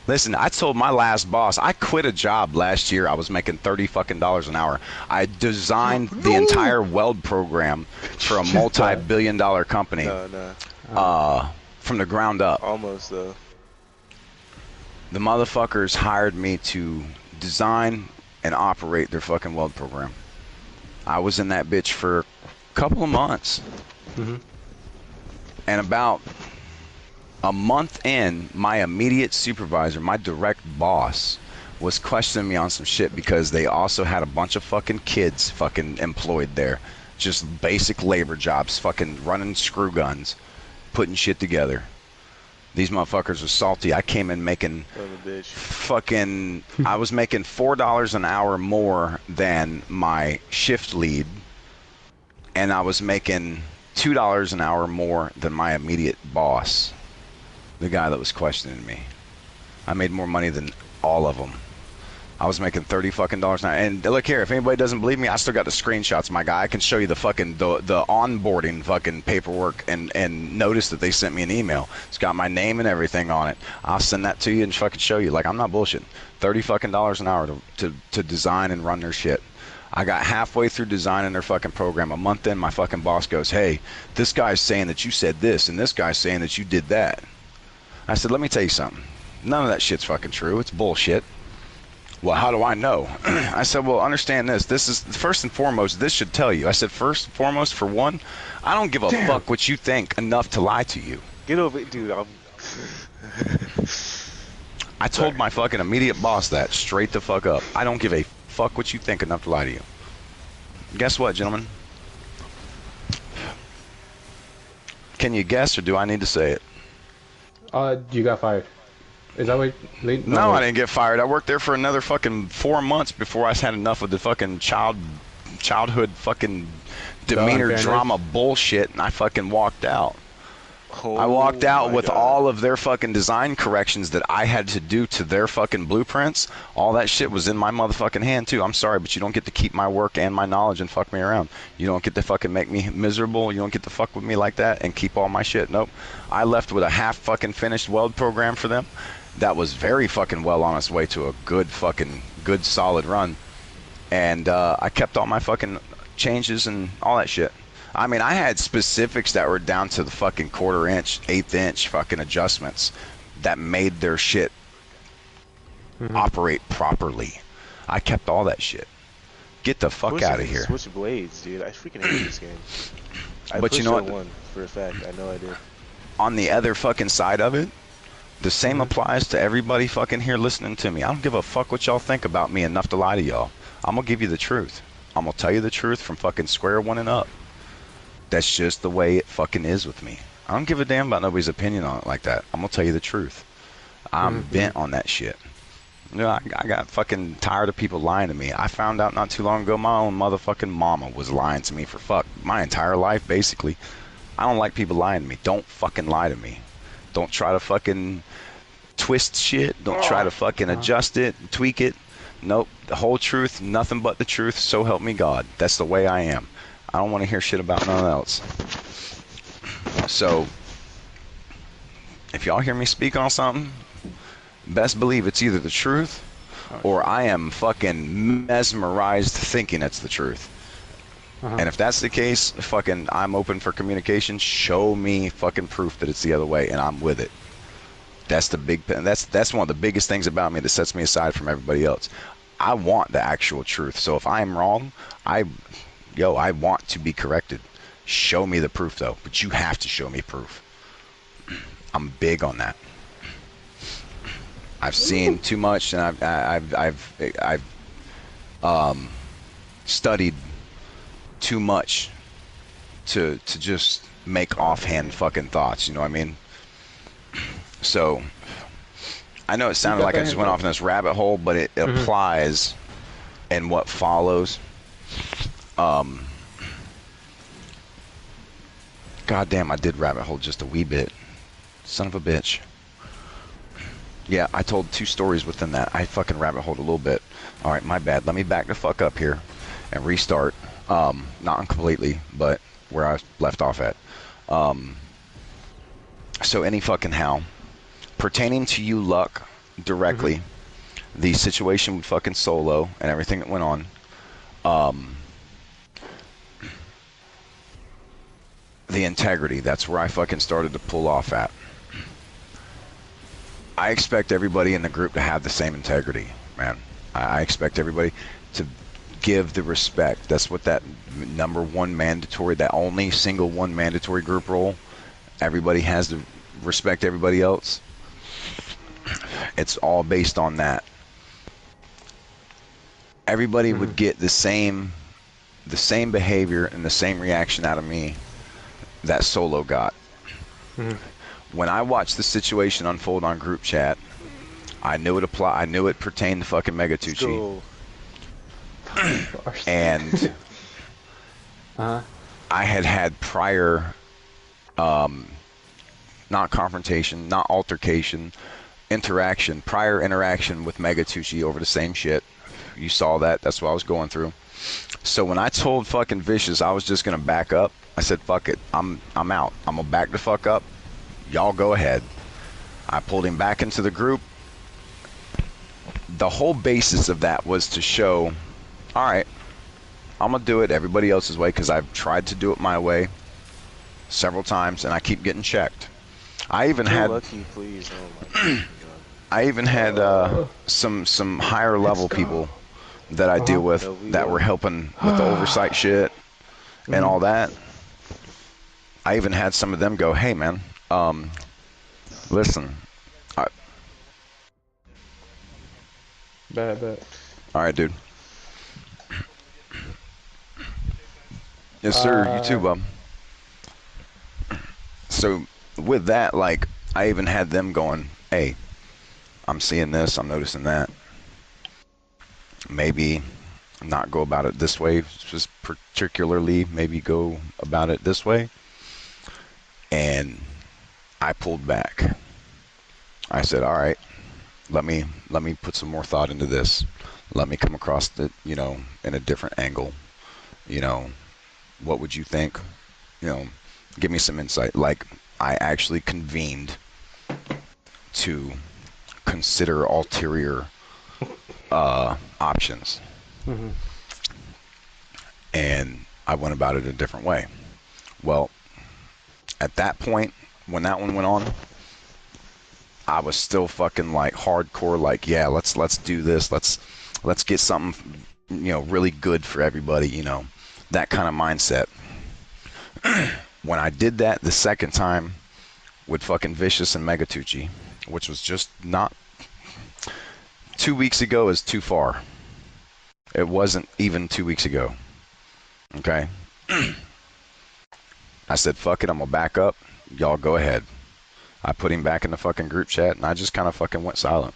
Listen, I told my last boss, I quit a job last year. I was making $30 fucking an hour. I designed the entire weld program for a multi-billion-dollar company. From the ground up. Almost though. The motherfuckers hired me to design and operate their fucking weld program. I was in that bitch for a couple of months. Mm-hmm. And about a month in, my immediate supervisor, my direct boss, was questioning me on some shit because they also had a bunch of fucking kids fucking employed there. Just basic labor jobs, fucking running screw guns, putting shit together. These motherfuckers are salty. I came in making fucking, I was making $4 an hour more than my shift lead, and I was making $2 an hour more than my immediate boss, the guy that was questioning me. I made more money than all of them. I was making $30 fucking an hour. And look here, if anybody doesn't believe me, I still got the screenshots, my guy. I can show you the fucking the onboarding fucking paperwork and notice that they sent me an email. It's got my name and everything on it. I'll send that to you and fucking show you. Like, I'm not bullshitting. $30 fucking an hour to design and run their shit. I got halfway through designing their fucking program. A month in, my fucking boss goes, "Hey, this guy's saying that you said this, and this guy's saying that you did that." I said, "Let me tell you something. None of that shit's fucking true. It's bullshit." "Well, how do I know?" I said, "Well, understand this. This is, first and foremost, this should tell you." I said, "First and foremost, for one, I don't give a fuck what you think enough to lie to you." Get over it, dude. I told my fucking immediate boss that straight the fuck up. I don't give a fuck what you think enough to lie to you. Guess what, gentlemen? Can you guess, or do I need to say it? You got fired. Is that what? No, I didn't get fired. I worked there for another fucking 4 months before I had enough of the fucking childhood fucking demeanor drama bullshit, and I fucking walked out. I walked out with all of their fucking design corrections that I had to do to their fucking blueprints. All that shit was in my motherfucking hand too. I'm sorry, but you don't get to keep my work and my knowledge and fuck me around. You don't get to fucking make me miserable. You don't get to fuck with me like that and keep all my shit. Nope. I left with a half fucking finished weld program for them that was very fucking well on its way to a good solid run. And I kept all my fucking changes and all that shit. I mean, I had specifics that were down to the fucking 1/4 inch, 1/8 inch fucking adjustments that made their shit operate properly. I kept all that shit. Get the fuck out of here. Switch blades, dude. I freaking hate this game. But you know what? One for a fact. I know I did. On the other fucking side of it, the same applies to everybody fucking here listening to me. I don't give a fuck what y'all think about me enough to lie to y'all. I'm gonna give you the truth. I'm gonna tell you the truth from fucking square one and up. That's just the way it fucking is with me. I don't give a damn about nobody's opinion on it like that. I'm gonna tell you the truth. I'm bent on that shit. You know, I got fucking tired of people lying to me. I found out not too long ago my own motherfucking mama was lying to me for my entire life, basically. I don't like people lying to me. Don't fucking lie to me. Don't try to fucking twist shit. Don't try to fucking adjust it, tweak it. Nope. The whole truth, nothing but the truth, so help me God. That's the way I am. I don't want to hear shit about nothing else. So, if y'all hear me speak on something, best believe it's either the truth or I am fucking mesmerized thinking it's the truth. And if that's the case, fucking I'm open for communication. Show me fucking proof that it's the other way and I'm with it. That's one of the biggest things about me that sets me aside from everybody else. I want the actual truth. So if I'm wrong, I want to be corrected. Show me the proof though, but you have to show me proof. I'm big on that. I've seen too much, and I've studied too much to just make offhand fucking thoughts. You know what I mean? So I know it sounded like I just went off in this rabbit hole, but it applies in what follows. Goddamn, I did rabbit hole just a wee bit. Son of a bitch. Yeah, I told 2 stories within that. I fucking rabbit holed a little bit. Alright, my bad. Let me back the fuck up here and restart. Not completely, but where I left off at. So any fucking how. Pertaining to you, Luck, directly, the situation with fucking Solo and everything that went on, the integrity, that's where I fucking started to pull off at. I expect everybody in the group to have the same integrity, man. I expect everybody to give the respect. That's what that #1 mandatory, that only single one mandatory group role, everybody has to respect everybody else. It's all based on that. Everybody would get the same behavior and the same reaction out of me that Solo got. When I watched the situation unfold on group chat, I knew it applied. I knew it pertained to fucking Megatucci. And I had prior, not confrontation, not altercation, prior interaction with Megatucci over the same shit. You saw that. That's what I was going through. So when I told fucking Vicious I was just gonna back up, I said, fuck it. I'm out. I'm gonna back the fuck up. Y'all go ahead. I pulled him back into the group. The whole basis of that was to show, all right, I'm going to do it everybody else's way because I've tried to do it my way several times and I keep getting checked. I even had I even had some higher level people that I deal with that were helping with the oversight shit and all that. I even had some of them go, hey man, listen. Bet. Alright, dude. Yes, sir. You too, bub. So, with that, like, I even had them going, hey, I'm seeing this, I'm noticing that. Maybe not go about it this way, just particularly maybe go about it this way. And I pulled back. I said, all right, let me put some more thought into this. Let me come across it, you know, in a different angle. You know, what would you think? You know, give me some insight. Like, I actually convened to consider ulterior options. And I went about it a different way. Well, at that point, when that one went on, I was still fucking like hardcore, like, yeah, let's do this. Let's get something, you know, really good for everybody, you know, that kind of mindset. When I did that the second time with fucking Vicious and Megatucci, which was just not 2 weeks ago, is too far. It wasn't even 2 weeks ago. Okay. I said, fuck it, I'm gonna back up. Y'all go ahead. I put him back in the fucking group chat, and I just kind of fucking went silent.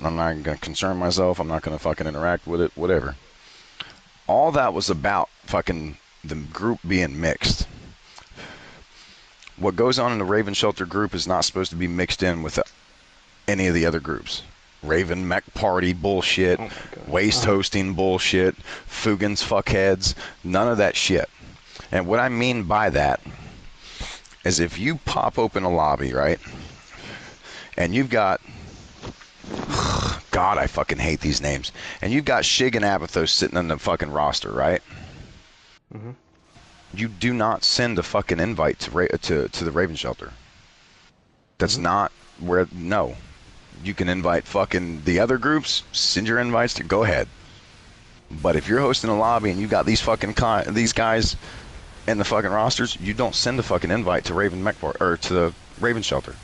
I'm not gonna concern myself. I'm not gonna fucking interact with it. Whatever. All that was about fucking the group being mixed. What goes on in the Raven Shelter group is not supposed to be mixed in with any of the other groups. Raven Mech Party bullshit, waste hosting bullshit, Fugan's fuckheads, none of that shit. And what I mean by that is if you pop open a lobby, right, and you've got, God, I fucking hate these names, and you've got Shig and Abathos sitting on the fucking roster, right? Mm-hmm. You do not send a fucking invite to the Raven Shelter. That's not where, no. You can invite fucking the other groups, send your invites to, go ahead. But if you're hosting a lobby and you got these fucking these guys in the fucking rosters, you don't send a fucking invite to Raven Mech or to the Raven Shelter.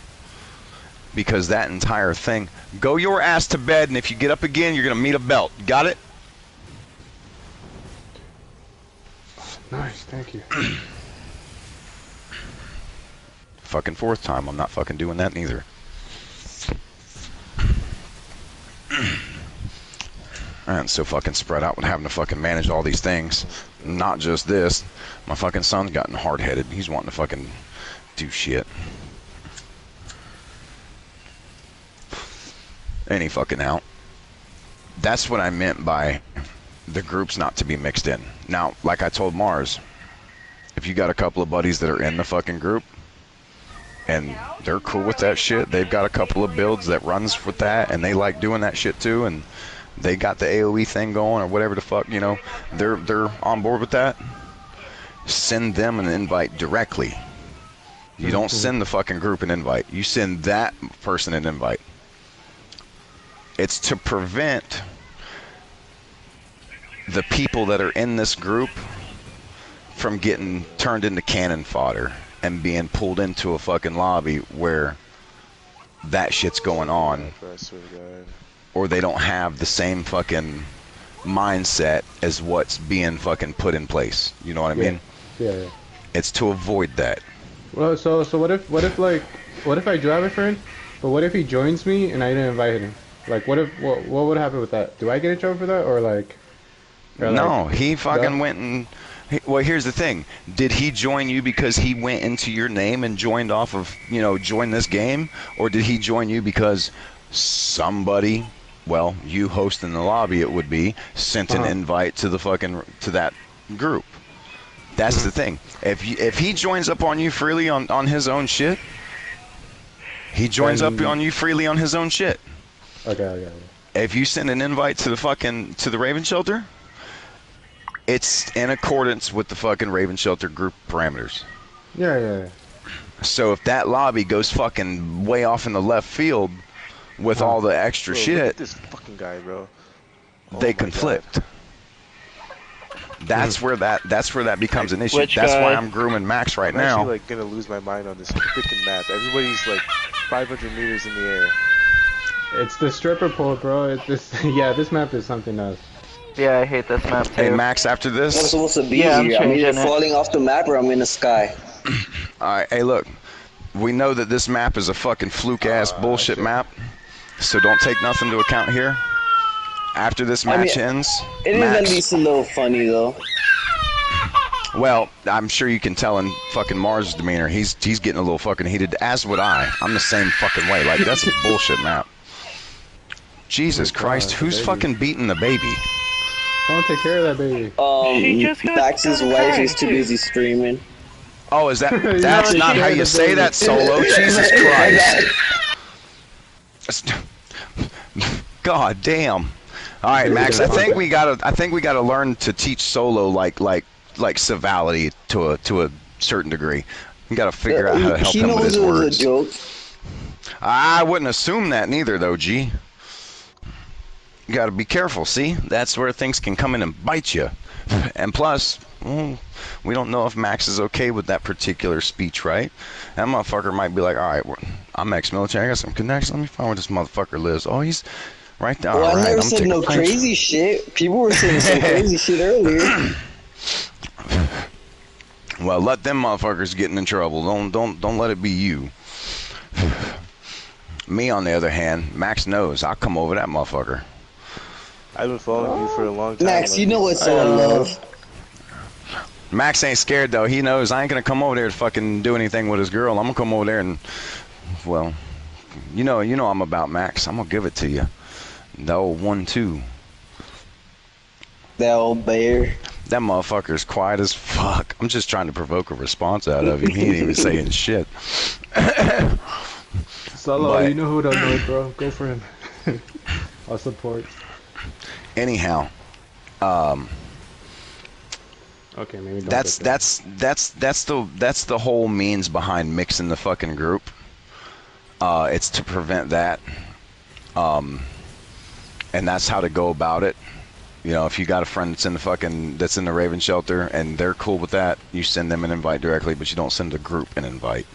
Because that entire thing, go your ass to bed, and if you get up again, you're gonna meet a belt. Got it? Nice, thank you. Fucking fourth time, I'm not fucking doing that neither. I'm so fucking spread out with having to fucking manage all these things. Not just this. My fucking son's gotten hard-headed. He's wanting to fucking do shit. Any fucking out. That's what I meant by the groups not to be mixed in. Now, like I told Mars, if you got a couple of buddies that are in the fucking group and they're cool with that shit, they've got a couple of builds that runs with that and they like doing that shit too, and they got the AoE thing going or whatever the fuck, you know, they're on board with that, send them an invite directly. You don't send the fucking group an invite. You send that person an invite. It's to prevent the people that are in this group from getting turned into cannon fodder and being pulled into a fucking lobby where that shit's going on, or they don't have the same fucking mindset as what's being fucking put in place. You know what I mean? Yeah. It's to avoid that. Well, so what if I do have a friend, but what if he joins me and I didn't invite him? Like, what would happen with that? Do I get in trouble for that, or like? No, he fucking went and. Well, here's the thing. Did he join you because he went into your name and joined off of, you know, join this game? Or did he join you because somebody, well, you hosting the lobby it would be, sent an invite to the fucking, to that group? That's the thing. If he joins up on you freely on his own shit, he joins up on you freely on his own shit. Okay. If you send an invite to the Raven Shelter, it's in accordance with the fucking Raven Shelter group parameters. Yeah. So if that lobby goes fucking way off in the left field with all the extra shit, look at this fucking guy, bro. They conflict. That's where that becomes an issue. Which That's guy? why I'm grooming Max right I'm now. actually like gonna lose my mind on this freaking map. Everybody's like 500 meters in the air. It's the stripper pole, bro. This map is something else. Yeah, I hate this map too. Hey Max, after this, What's supposed to be Yeah, I'm here? I'm either changing it. falling off the map or I'm in the sky. Alright, hey look, we know that this map is a fucking fluke ass bullshit map, so don't take nothing into account here. After this match ends, It is Max, at least a little funny though. well, I'm sure you can tell in fucking Mars' demeanor, he's getting a little fucking heated, as would I. I'm the same fucking way. Like, that's a bullshit map. Jesus Christ, who's fucking beating the baby? Don't take care of that baby. Max's wife is too busy streaming. Oh, is that? That's not how you say that, Solo. Jesus Christ. God damn. All right, Max. I think we gotta learn to teach Solo like civility to a certain degree. We gotta figure out how to help him with his words. He knows it was a joke. I wouldn't assume that neither, though, G. You gotta be careful, see? That's where things can come in and bite you. And plus, we don't know if Max is okay with that particular speech, right? That motherfucker might be like, alright, I'm ex-military, I got some connections, let me find where this motherfucker lives. Oh, he's right there. Well, All right, I never I'm said taking no pictures. crazy shit. People were saying some crazy shit earlier. Well, let them motherfuckers get in trouble. Don't let it be you. Me, on the other hand, Max knows I'll come over that motherfucker. I've been following you for a long time. Max, you know it's all love. Max ain't scared though. He knows I ain't gonna come over there to fucking do anything with his girl. I'm gonna come over there and, well, you know I'm about Max. I'm gonna give it to you. The old 1-2. That old bear. That motherfucker's quiet as fuck. I'm just trying to provoke a response out of him. He ain't even saying shit. Solo, But- you know who to annoy, bro. Go for him. I'll support. Anyhow, Okay, maybe don't that's get there. that's the whole means behind mixing the fucking group. It's to prevent that, and that's how to go about it. You know, if you got a friend that's in the Raven shelter and they're cool with that, you send them an invite directly, but you don't send the group an invite.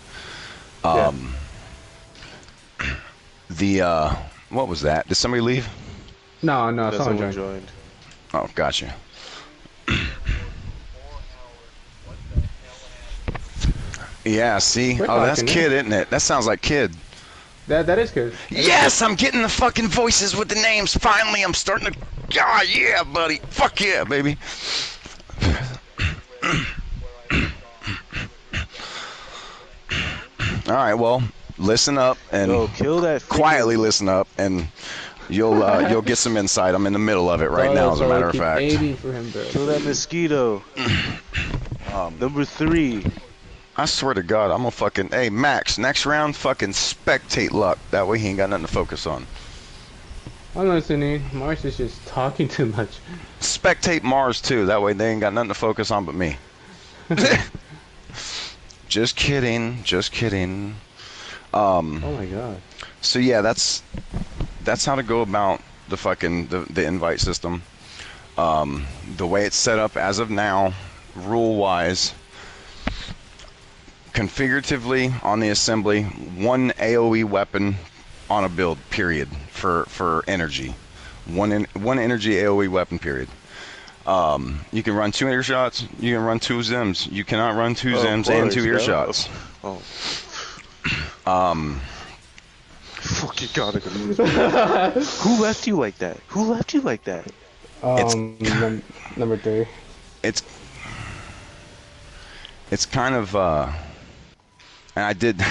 What was that? Did somebody leave? No, Someone someone joined. joined. Oh, gotcha. Yeah, see? We're Oh, that's talking, Kid, isn't it? That sounds like Kid. That is good. Yes, I'm getting the fucking voices with the names. Finally, I'm starting to... Ah, yeah, buddy. Fuck yeah, baby. All right, well, listen up and Yo, kill that freaking- quietly listen up, and you'll get some insight. I'm in the middle of it right now, as a matter of fact. 80 for him, bro. Kill that mosquito. Number 3. I swear to God, I'm gonna fucking... Hey, Max, next round, fucking spectate luck. That way he ain't got nothing to focus on. I'm listening. Mars is just talking too much. Spectate Mars, too. That way they ain't got nothing to focus on but me. Just kidding. Just kidding. Oh my God. So, yeah, that's how to go about the fucking... the invite system. The way it's set up as of now, rule-wise... Configuratively on the assembly, one AoE weapon on a build, period, for energy. One energy AoE weapon, period. You can run 2 earshots, you can run 2 Zims. You cannot run 2 Zims and 2 earshots. Fucking God. Who left you like that? Who left you like that? Number 3. It's kind of, and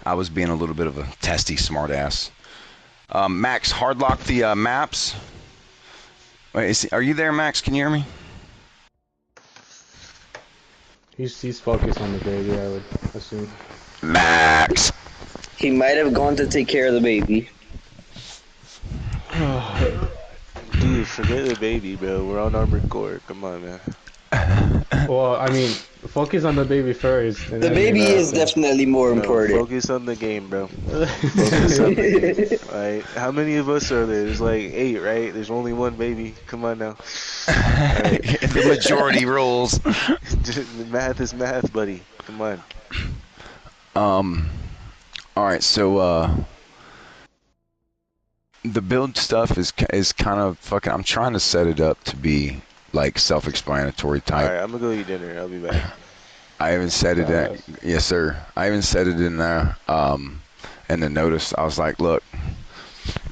I was being a little bit of a testy smartass. Max, hardlock the maps. Wait, are you there, Max? Can you hear me? He's focused on the baby, I would assume. Max! He might have gone to take care of the baby. Dude, forget the baby, bro. We're on Armored Core. Come on, man. Well, I mean, focus on the baby first. The baby is definitely more important. Focus on the game, bro. Focus on the game. Alright, how many of us are there? There's like 8, right? There's only one baby. Come on now. Right. The majority rules. Math is math, buddy. Come on. Alright, so, the build stuff is kind of fucking... I'm trying to set it up to be... like self-explanatory type. Alright, I'm gonna go eat dinner. I'll be back. I haven't said it in, yes sir. I haven't said it in there. In the notice, I was like, look,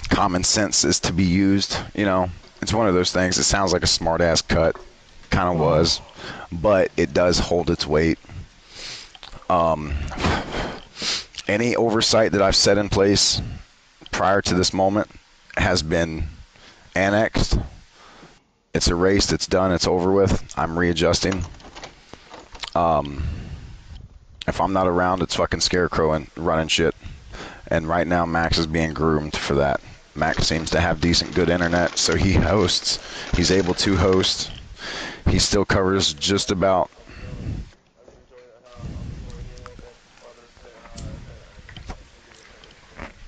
common sense is to be used. You know, it's one of those things. It sounds like a smart-ass cut, kind of was, but it does hold its weight. Any oversight that I've set in place prior to this moment has been annexed. It's erased, it's done, it's over with. I'm readjusting. If I'm not around, it's fucking Scarecrow and running shit. And right now, Max is being groomed for that. Max seems to have decent, good internet, so he hosts. He's able to host. He still covers just about.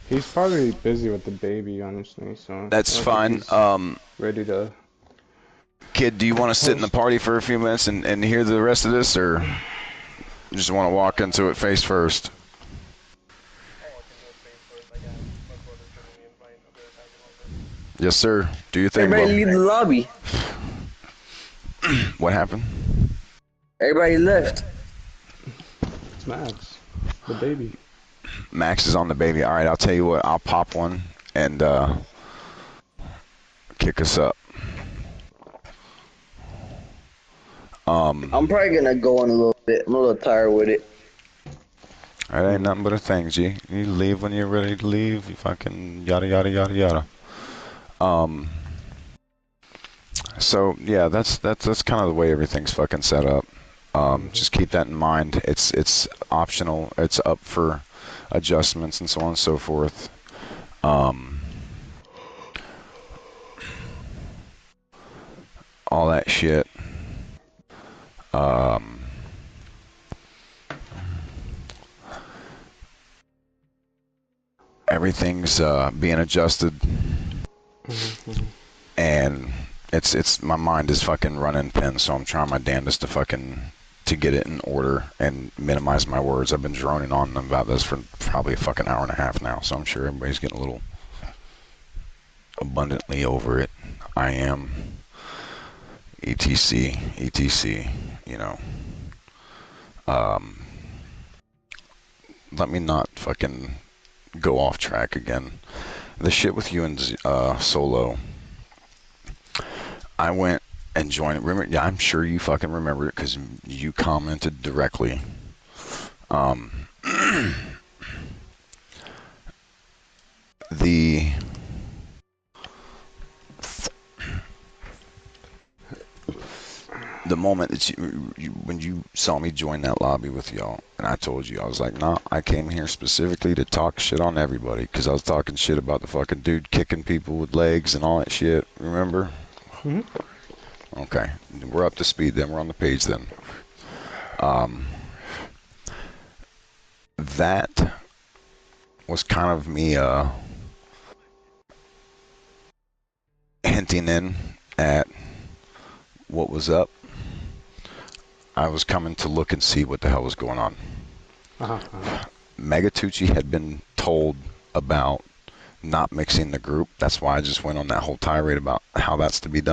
He's probably busy with the baby, honestly, so... That's fine. Ready to... Kid, do you want to sit in the party for a few minutes and hear the rest of this, or you just want to walk into it face first? Yes, sir. Do you think? Everybody leave the lobby. What happened? Everybody left. It's Max, the baby. Max is on the baby. All right, I'll tell you what. I'll pop one and kick us up. I'm probably gonna go on a little bit. I'm a little tired with it. It ain't nothing but a thing, G. You leave when you're ready to leave. You fucking yada yada yada yada. So yeah, that's kind of the way everything's fucking set up. Just keep that in mind. It's optional. It's up for adjustments and so on and so forth. All that shit. Everything's being adjusted, and it's my mind is fucking running thin, so I'm trying my damnedest to get it in order and minimize my words. I've been droning on about this for probably a fucking hour and a half now, so I'm sure everybody's getting a little abundantly over it. I am. etc, you know. Let me not fucking go off track again. The shit with you and Solo, I went and joined. Remember? Yeah, I'm sure you fucking remember it because you commented directly. The moment that when you saw me join that lobby with y'all, and I told you, I was like, nah, I came here specifically to talk shit on everybody, because I was talking shit about the fucking dude kicking people with legs and all that shit, remember? Okay, we're up to speed then, we're on the page then. That was kind of me hinting in at what was up. I was coming to look and see what the hell was going on. Megatucci had been told about not mixing the group. That's why I just went on that whole tirade about how that's to be done.